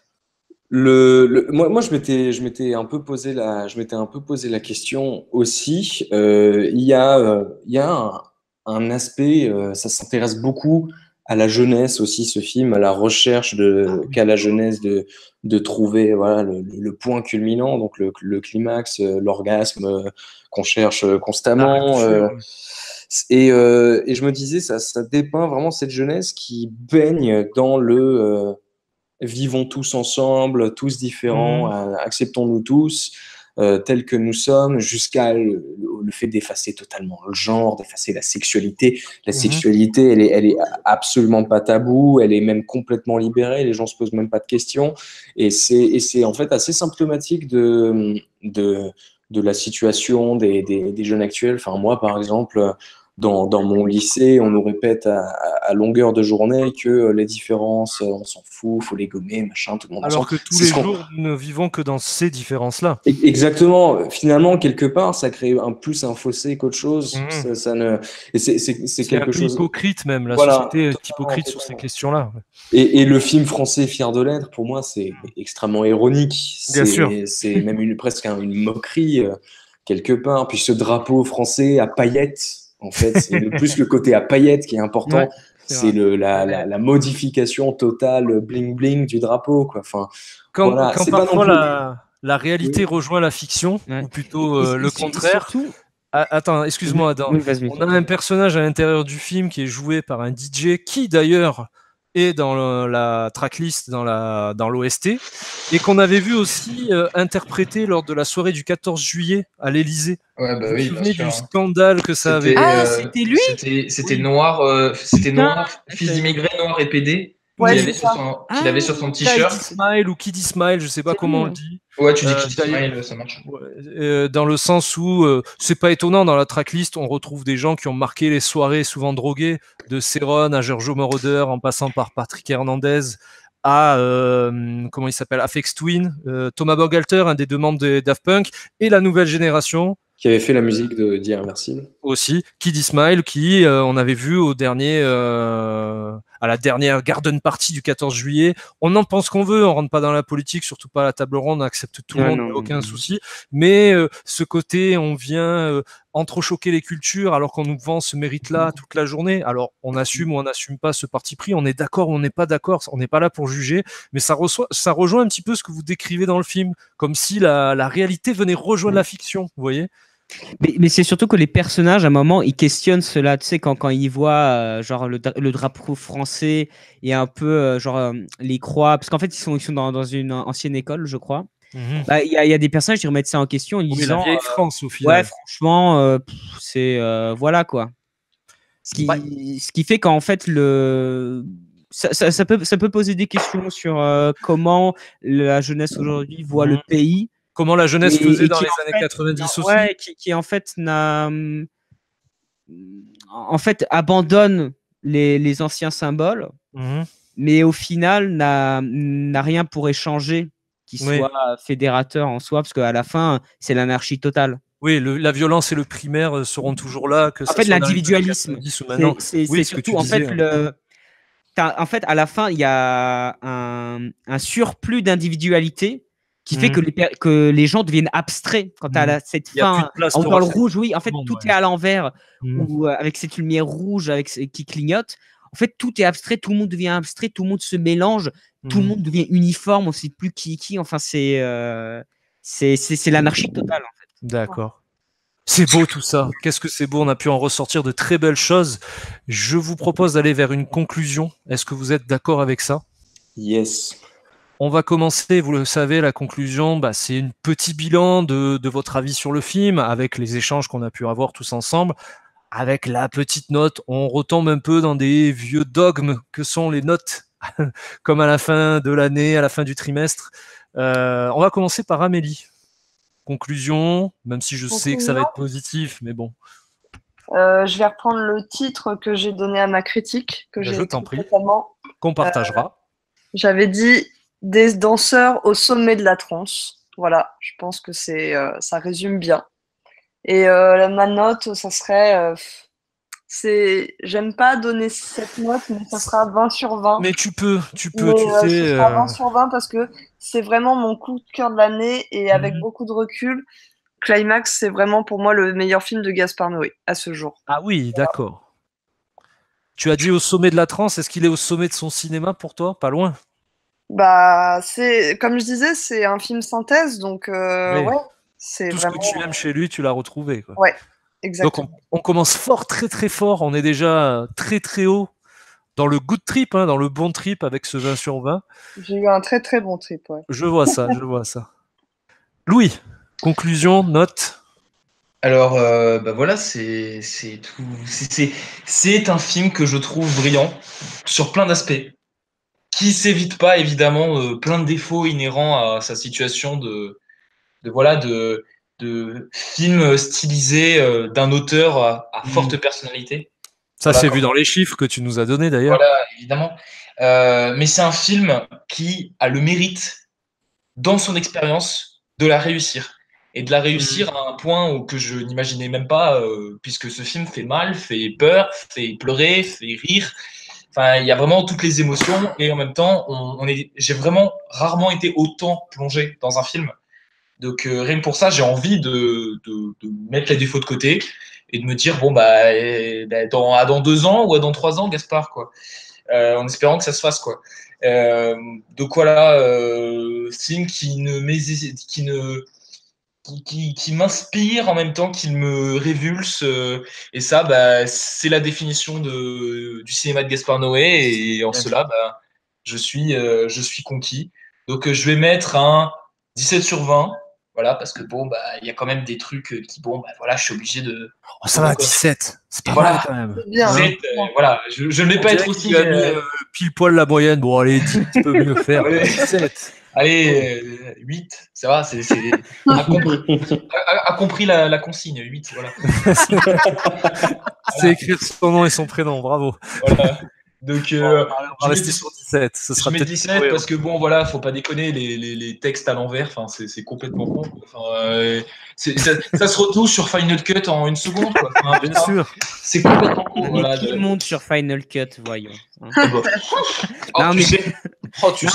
Moi, je m'étais un peu posé la question aussi. Il y a un aspect, ça s'intéresse beaucoup à la jeunesse aussi, ce film, à la recherche qu'a la jeunesse de trouver voilà le point culminant, donc le climax, l'orgasme qu'on cherche constamment. Et je me disais, ça dépeint vraiment cette jeunesse qui baigne dans vivons tous ensemble, tous différents, acceptons-nous tous. Tels que nous sommes, jusqu'à le fait d'effacer totalement le genre, d'effacer la sexualité. La sexualité, elle est absolument pas taboue, elle est même complètement libérée, les gens se posent même pas de questions. Et c'est en fait assez symptomatique de la situation des jeunes actuels. Enfin, moi, par exemple, dans mon lycée, on nous répète à longueur de journée que les différences, on s'en fout, faut les gommer, machin, tout le monde Alors que tous les jours, nous ne vivons que dans ces différences-là. Exactement. Finalement, quelque part, ça crée plus un fossé qu'autre chose. C'est quelque un peu chose hypocrite même. La société est hypocrite sur ces questions-là. Et le film français Fier de l'être, pour moi, c'est extrêmement ironique. Bien sûr. C'est même presque une moquerie quelque part. Puis ce drapeau français à paillettes. En fait, c'est plus le côté à paillettes qui est important. Ouais, c'est la modification totale bling-bling du drapeau, quoi. Enfin, quand parfois la réalité rejoint la fiction, ou plutôt le contraire. Surtout... Attends, excuse-moi, Adam. On a un personnage à l'intérieur du film qui est joué par un DJ qui, d'ailleurs, est dans la tracklist, dans l'OST, et qu'on avait vu aussi interprété lors de la soirée du 14 juillet à l'Élysée. Ouais, bah vous oui, vous souvenez du scandale que ça avait... c'était lui. C'était Noir, fils d'immigré, Noir et PD. Ouais, qu'il avait sur son t-shirt. Smile ou Kiddy Smile, je sais pas comment on le dit. Ouais, tu dis Kiddy Smile, ça marche. Dans le sens où c'est pas étonnant, dans la tracklist, on retrouve des gens qui ont marqué les soirées souvent droguées, de Céron à Giorgio Moroder, en passant par Patrick Hernandez, à comment il s'appelle, Aphex Twin, Thomas Bangalter, un des deux membres de Daft Punk, et la nouvelle génération. Qui avait fait la musique de Irreversible. Aussi, Kiddy Smile, qui on avait vu à la dernière garden party du 14 juillet. On en pense qu'on veut, on rentre pas dans la politique, surtout pas à la table ronde, on accepte tout le monde, aucun souci. Mais ce côté, on vient entrechoquer les cultures alors qu'on nous vend ce mérite-là toute la journée. Alors, on assume ou on n'assume pas ce parti pris, on est d'accord ou on n'est pas d'accord, on n'est pas là pour juger, mais ça rejoint un petit peu ce que vous décrivez dans le film, comme si la réalité venait rejoindre la fiction, vous voyez. Mais c'est surtout que les personnages, à un moment, ils questionnent cela. Tu sais, quand ils voient genre le drapeau français et un peu les croix, parce qu'en fait, ils sont dans une ancienne école, je crois. Bah, y a des personnages qui remettent ça en question en disant la vieille France au final. Ouais, franchement, c'est voilà quoi. Ce qui fait qu'en fait ça peut poser des questions sur comment la jeunesse aujourd'hui voit le pays. Comment la jeunesse faisait dans les années 90 aussi. Ouais, qui en fait abandonne les anciens symboles, mais au final n'a rien pour échanger qui soit fédérateur en soi, parce qu'à la fin, c'est l'anarchie totale. Oui, la violence et le primaire seront toujours là. En fait, l'individualisme, c'est surtout en fait en fait, à la fin, il y a un surplus d'individualité qui fait que les gens deviennent abstraits quand à cette fin dans le rouge. Oui, en fait, tout est à l'envers, ou avec cette lumière rouge qui clignote. En fait, tout est abstrait, tout le monde devient abstrait, tout le monde se mélange, tout le monde devient uniforme, on ne sait plus qui est qui. Enfin, c'est l'anarchie totale, en fait. D'accord. C'est beau tout ça. Qu'est-ce que c'est beau. On a pu en ressortir de très belles choses. Je vous propose d'aller vers une conclusion. Est-ce que vous êtes d'accord avec ça? Yes. On va commencer, vous le savez, la conclusion, c'est un petit bilan de votre avis sur le film, avec les échanges qu'on a pu avoir tous ensemble. Avec la petite note, on retombe un peu dans des vieux dogmes que sont les notes, comme à la fin de l'année, à la fin du trimestre. On va commencer par Amélie. Conclusion, même si je sais que ça va être positif, mais bon. Je vais reprendre le titre que j'ai donné à ma critique, que j'ai t'en prie, récemment. Qu'on partagera. J'avais dit des danseurs au sommet de la transe. Voilà, je pense que ça résume bien. Et ma note, ça serait... j'aime pas donner cette note, mais ça sera 20 sur 20. Mais tu sais... Ça sera 20 sur 20 parce que c'est vraiment mon coup de cœur de l'année et avec beaucoup de recul, Climax, c'est vraiment pour moi le meilleur film de Gaspard Noé à ce jour. Ah oui, d'accord. Tu as dit au sommet de la transe, est-ce qu'il est au sommet de son cinéma pour toi? Pas loin. Comme je disais, c'est un film synthèse, donc c'est tout vraiment... ce que tu aimes chez lui, tu l'as retrouvé, quoi. Ouais, exactement. Donc on commence fort, très très fort. On est déjà très très haut dans le good trip, hein, dans le bon trip avec ce 20 sur 20. J'ai eu un très très bon trip, ouais. Je vois ça. Louis, conclusion, note. Alors, voilà, c'est un film que je trouve brillant sur plein d'aspects, qui s'évite pas évidemment plein de défauts inhérents à sa situation de film stylisé d'un auteur à forte personnalité. Ça, c'est vu dans les chiffres que tu nous as donnés d'ailleurs. Voilà, évidemment. Mais c'est un film qui a le mérite, dans son expérience, de la réussir. Et de la réussir à un point que je n'imaginais même pas, puisque ce film fait mal, fait peur, fait pleurer, fait rire. Enfin, il y a vraiment toutes les émotions. Et en même temps, j'ai vraiment rarement été autant plongé dans un film. Donc, rien que pour ça, j'ai envie de mettre les défauts de côté et de me dire, bon, dans 2 ans ou dans 3 ans, Gaspard, quoi. En espérant que ça se fasse, quoi. Donc voilà, film qui m'inspire en même temps qu'il me révulse, et ça, c'est la définition du cinéma de Gaspard Noé, et en cela, je suis conquis. Donc je vais mettre un 17 sur 20. Voilà, parce que il y a quand même des trucs qui, voilà, je suis obligé de. Oh, ça va, 17. C'est pas mal quand même. Bien, 17, voilà, je ne vais pas être aussi. Pile poil la moyenne. Bon, allez, 10, tu peux mieux faire. 17. Allez, 8, ça va, a compris la consigne, 8, voilà. C'est écrire son nom et son prénom, bravo. Voilà. Donc, on va rester sur 17. Ce sera je mets 17 parce que faut pas déconner, les textes à l'envers, c'est complètement con. Ça se retrouve sur Final Cut en 1 seconde, quoi. Bien sûr. C'est complètement con. Mais qui monte sur Final Cut, voyons.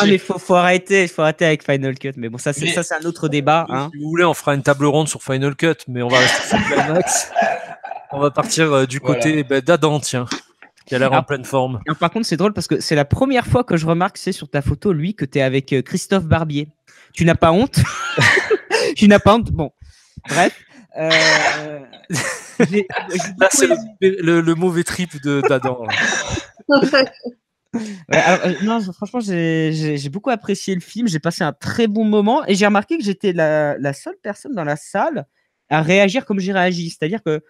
Mais faut arrêter avec Final Cut. Mais bon, ça c'est un autre débat. Hein. Si vous voulez, on fera une table ronde sur Final Cut, mais on va rester sur Climax. On va partir du côté d'Adam, tiens, qui a l'air en pleine forme. Alors, par contre, c'est drôle parce que c'est la première fois que je remarque, c'est sur ta photo, lui, que tu es avec Christophe Barbier. Tu n'as pas honte? Tu n'as pas honte? Bon, bref. Là, c'est le mauvais trip d'Adam. Non, franchement, j'ai beaucoup apprécié le film. J'ai passé un très bon moment et j'ai remarqué que j'étais la seule personne dans la salle à réagir comme j'ai réagi. C'est-à-dire que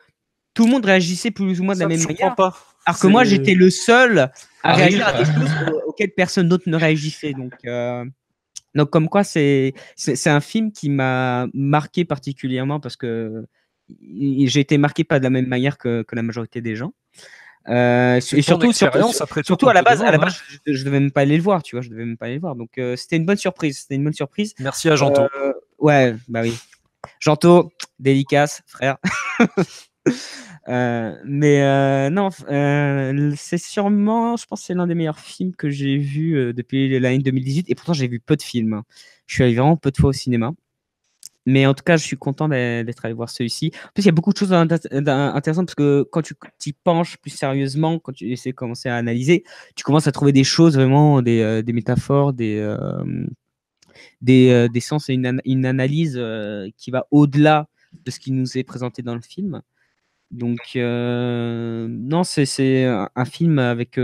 tout le monde réagissait plus ou moins de la même manière. Alors que moi, j'étais le seul à réagir à des choses auxquelles personne d'autre ne réagissait. Donc comme quoi, c'est un film qui m'a marqué particulièrement parce que j'ai été marqué pas de la même manière que la majorité des gens. Et surtout à la base, je devais même pas aller le voir, tu vois, Donc c'était une bonne surprise. Merci à Janto. Ouais, bah oui. Janto, dédicace, frère. Non, c'est sûrement, je pense, que c'est l'un des meilleurs films que j'ai vu depuis l'année 2018. Et pourtant, j'ai vu peu de films. Hein. Je suis allé vraiment peu de fois au cinéma. Mais en tout cas, je suis content d'être allé voir celui-ci. En plus, il y a beaucoup de choses intéressantes parce que quand tu t'y penches plus sérieusement, quand tu essaies de commencer à analyser, tu commences à trouver des choses, vraiment, des métaphores, des sens et une analyse qui va au-delà de ce qui nous est présenté dans le film. Donc, non, c'est un film avec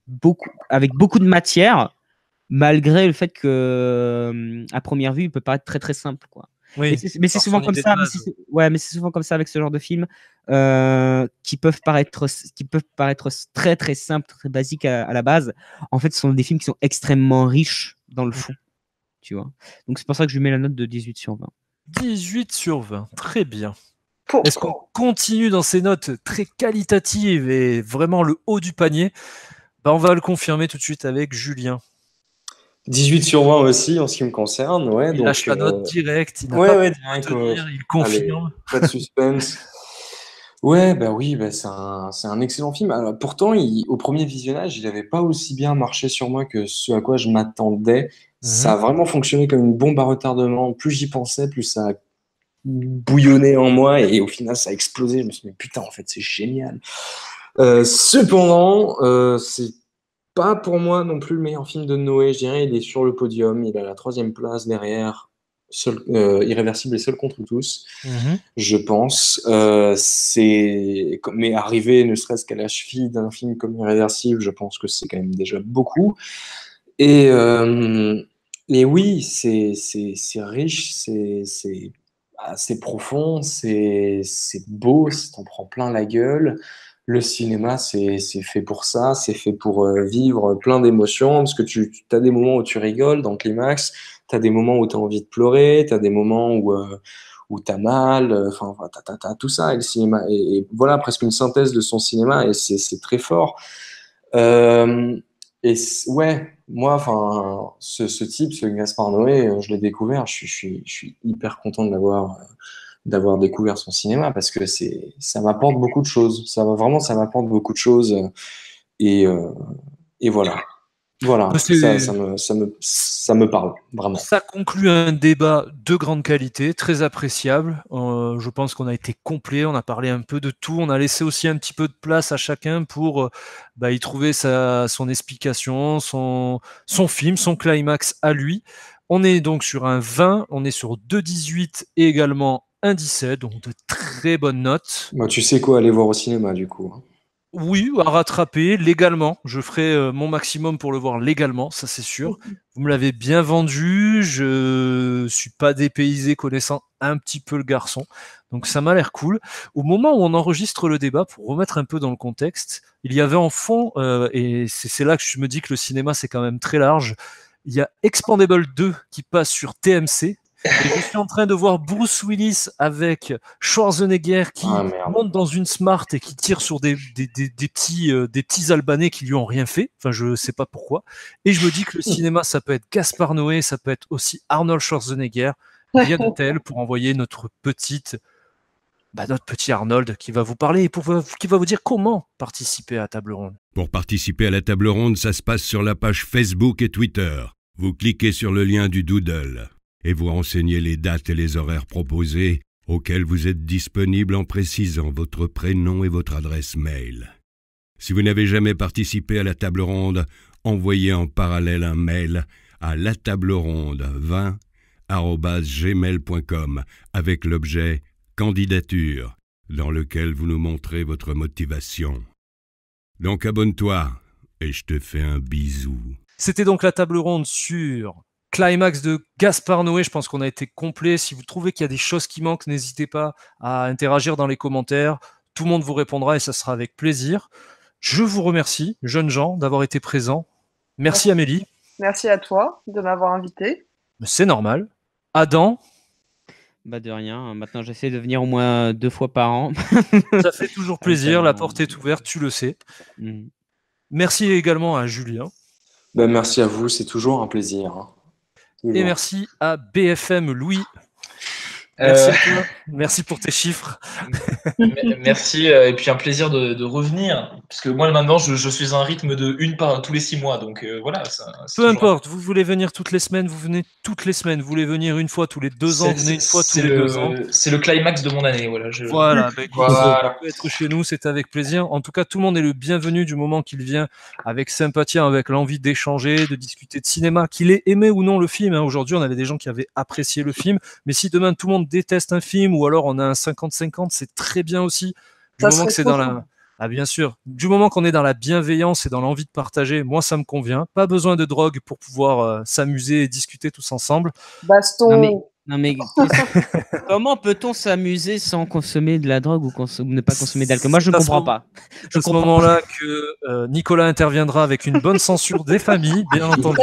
beaucoup de matière, malgré le fait que à première vue, il peut paraître très très simple, quoi. Oui, mais c'est souvent comme ça. Mais c'est souvent comme ça avec ce genre de films qui peuvent paraître très très simples, très basiques à la base. En fait, ce sont des films qui sont extrêmement riches dans le fond, tu vois. Donc c'est pour ça que je lui mets la note de 18 sur 20. 18 sur 20, très bien. Est-ce qu'on continue dans ces notes très qualitatives et vraiment le haut du panier? On va le confirmer tout de suite avec Julien. 18 sur 20 aussi en ce qui me concerne. Ouais, il lâche la note directe, il confirme. Allez, pas de suspense. Ouais, c'est un excellent film. Alors, pourtant, au premier visionnage, il n'avait pas aussi bien marché sur moi que ce à quoi je m'attendais. Ça a vraiment fonctionné comme une bombe à retardement. Plus j'y pensais, plus ça a bouillonné en moi et au final, ça a explosé. Je me suis dit, mais putain, en fait, c'est génial. Cependant, c'est pas pour moi non plus le meilleur film de Noé. Je dirais, il est sur le podium. Il a la 3e place derrière Irréversible et Seul contre tous, je pense. Mais arriver ne serait-ce qu'à la cheville d'un film comme Irréversible, je pense que c'est quand même déjà beaucoup. Et oui, c'est riche, c'est profond, c'est beau, t'en prends plein la gueule. Le cinéma, c'est fait pour ça, c'est fait pour vivre plein d'émotions, parce que tu as des moments où tu rigoles dans le climax, tu as des moments où tu as envie de pleurer, tu as des moments où tu as mal, enfin, t'as tout ça, et le cinéma. Et voilà, presque une synthèse de son cinéma, et c'est très fort. Ouais, moi, enfin, ce type, ce Gaspard Noé, je l'ai découvert, je suis hyper content d'avoir découvert son cinéma parce que ça m'apporte beaucoup de choses. Ça m'apporte beaucoup de choses. Et voilà. Voilà, ça me parle, vraiment. Ça conclut un débat de grande qualité, très appréciable. Je pense qu'on a été complet, on a parlé un peu de tout, on a laissé aussi un petit peu de place à chacun pour y trouver son explication, son film, son climax à lui. On est donc sur un 20, on est sur 2,18 et également un 17, donc de très bonnes notes. Bah, tu sais quoi, aller voir au cinéma du coup. Oui, à rattraper légalement. Je ferai mon maximum pour le voir légalement, ça c'est sûr. Vous me l'avez bien vendu, je suis pas dépaysé connaissant un petit peu le garçon, donc ça m'a l'air cool. Au moment où on enregistre le débat, pour remettre un peu dans le contexte, il y avait en fond, et c'est là que je me dis que le cinéma c'est quand même très large, il y a Expendables 2 qui passe sur TMC. Et je suis en train de voir Bruce Willis avec Schwarzenegger qui monte dans une Smart et qui tire sur des petits Albanais qui lui ont rien fait. Enfin, je sais pas pourquoi. Et je me dis que le cinéma, ça peut être Gaspard Noé, ça peut être aussi Arnold Schwarzenegger. Rien de tel pour envoyer notre petit Arnold qui va vous parler et qui va vous dire comment participer à la table ronde. Pour participer à la table ronde, ça se passe sur la page Facebook et Twitter. Vous cliquez sur le lien du Doodle et vous renseignez les dates et les horaires proposés auxquels vous êtes disponible en précisant votre prénom et votre adresse mail. Si vous n'avez jamais participé à la table ronde, envoyez en parallèle un mail à latableronde20@gmail.com avec l'objet « Candidature » dans lequel vous nous montrez votre motivation. Donc abonne-toi et je te fais un bisou. C'était donc la table ronde sur Climax de Gaspard Noé. Je pense qu'on a été complet. Si vous trouvez qu'il y a des choses qui manquent, n'hésitez pas à interagir dans les commentaires. Tout le monde vous répondra et ça sera avec plaisir. Je vous remercie, jeunes gens, d'avoir été présents. Merci Amélie. Merci à toi de m'avoir invité. C'est normal. Adam. De rien. Maintenant, j'essaie de venir au moins 2 fois par an. Ça fait toujours plaisir. La porte est ouverte, tu le sais. Merci également à Julien. Merci à vous, c'est toujours un plaisir. Et merci à BFM Louis. Merci à toi. Merci pour tes chiffres. Merci, et puis un plaisir de revenir, parce que moi maintenant je suis à un rythme de une par tous les 6 mois, donc voilà. Peu importe, vous voulez venir toutes les semaines, vous venez toutes les semaines, vous voulez venir une fois tous les 2 ans, vous venez une fois tous les 2 ans. C'est le climax de mon année, voilà. Voilà, être chez nous, c'est avec plaisir. En tout cas, tout le monde est le bienvenu du moment qu'il vient avec sympathie, avec l'envie d'échanger, de discuter de cinéma, qu'il ait aimé ou non le film. Aujourd'hui, on avait des gens qui avaient apprécié le film, mais si demain tout le monde déteste un film ou alors on a un 50-50, c'est très bien aussi. Du moment que c'est dans la... bien sûr. Du moment qu'on est dans la bienveillance et dans l'envie de partager, moi ça me convient. Pas besoin de drogue pour pouvoir s'amuser et discuter tous ensemble. Baston. Non mais comment peut-on s'amuser sans consommer de la drogue ou ne pas consommer d'alcool? Moi je ne comprends pas. C'est à ce moment-là que Nicolas interviendra avec une bonne censure des familles, bien entendu.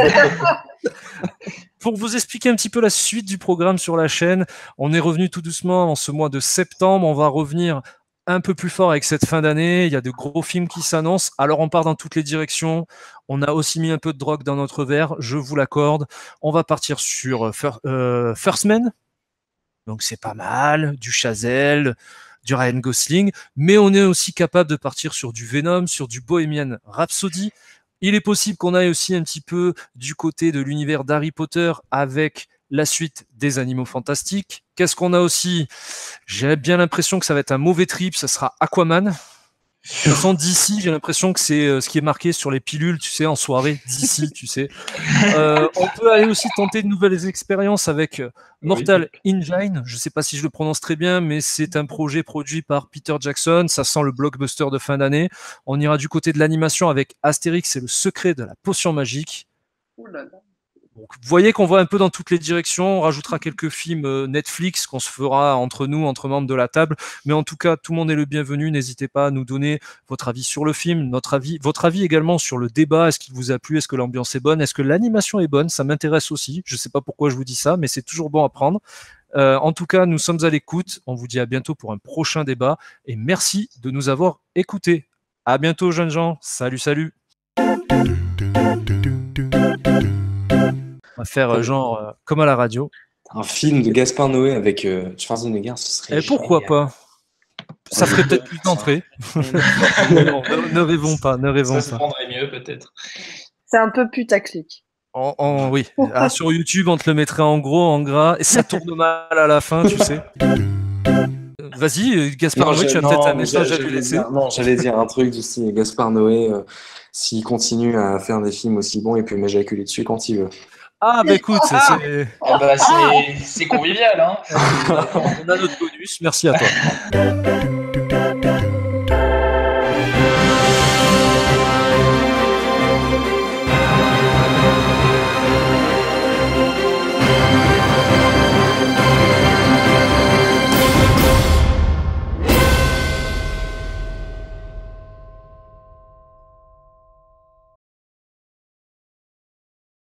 Pour vous expliquer un petit peu la suite du programme sur la chaîne, on est revenu tout doucement en ce mois de septembre. On va revenir un peu plus fort avec cette fin d'année. Il y a de gros films qui s'annoncent. Alors on part dans toutes les directions. On a aussi mis un peu de drogue dans notre verre, je vous l'accorde. On va partir sur First Man. Donc c'est pas mal, du Chazelle, du Ryan Gosling, mais on est aussi capable de partir sur du Venom, sur du Bohemian Rhapsody. Il est possible qu'on aille aussi un petit peu du côté de l'univers d'Harry Potter avec la suite des Animaux Fantastiques. Qu'est-ce qu'on a aussi? J'ai bien l'impression que ça va être un mauvais trip, ça sera Aquaman. De toute façon, d'ici, j'ai l'impression que c'est ce qui est marqué sur les pilules, tu sais, en soirée, d'ici, tu sais. On peut aller aussi tenter de nouvelles expériences avec Mortal Engine. Je ne sais pas si je le prononce très bien, mais c'est un projet produit par Peter Jackson. Ça sent le blockbuster de fin d'année. On ira du côté de l'animation avec Astérix et le secret de la potion magique. Ouh là là. Donc, vous voyez qu'on va un peu dans toutes les directions. On rajoutera quelques films Netflix qu'on se fera entre nous, entre membres de la table. Mais en tout cas, tout le monde est le bienvenu. N'hésitez pas à nous donner votre avis sur le film, votre avis également sur le débat. Est-ce qu'il vous a plu? Est-ce que l'ambiance est bonne? Est-ce que l'animation est bonne? Ça m'intéresse aussi. Je ne sais pas pourquoi je vous dis ça, mais c'est toujours bon à prendre. En tout cas, nous sommes à l'écoute. On vous dit à bientôt pour un prochain débat. Et merci de nous avoir écoutés. À bientôt, jeunes gens. Salut, salut. On va faire genre comme à la radio. Un film de Gaspard Noé avec Schwarzenegger, ce serait. Et pourquoi pas? Ça ferait peut-être plus d'entrées. Ne rêvons pas, ne rêvons pas. Ça se prendrait mieux peut-être. C'est un peu putaclic. Oui. Sur YouTube, on te le mettrait en gros, en gras, et ça tourne mal à la fin, tu sais. Vas-y, Gaspard Noé, tu as peut-être un message à lui laisser. Non, j'allais dire un truc du style Gaspard Noé, s'il continue à faire des films aussi bons, il peut m'éjaculer dessus quand il veut. Ah, bah écoute, c'est convivial, hein. On a notre bonus, merci à toi.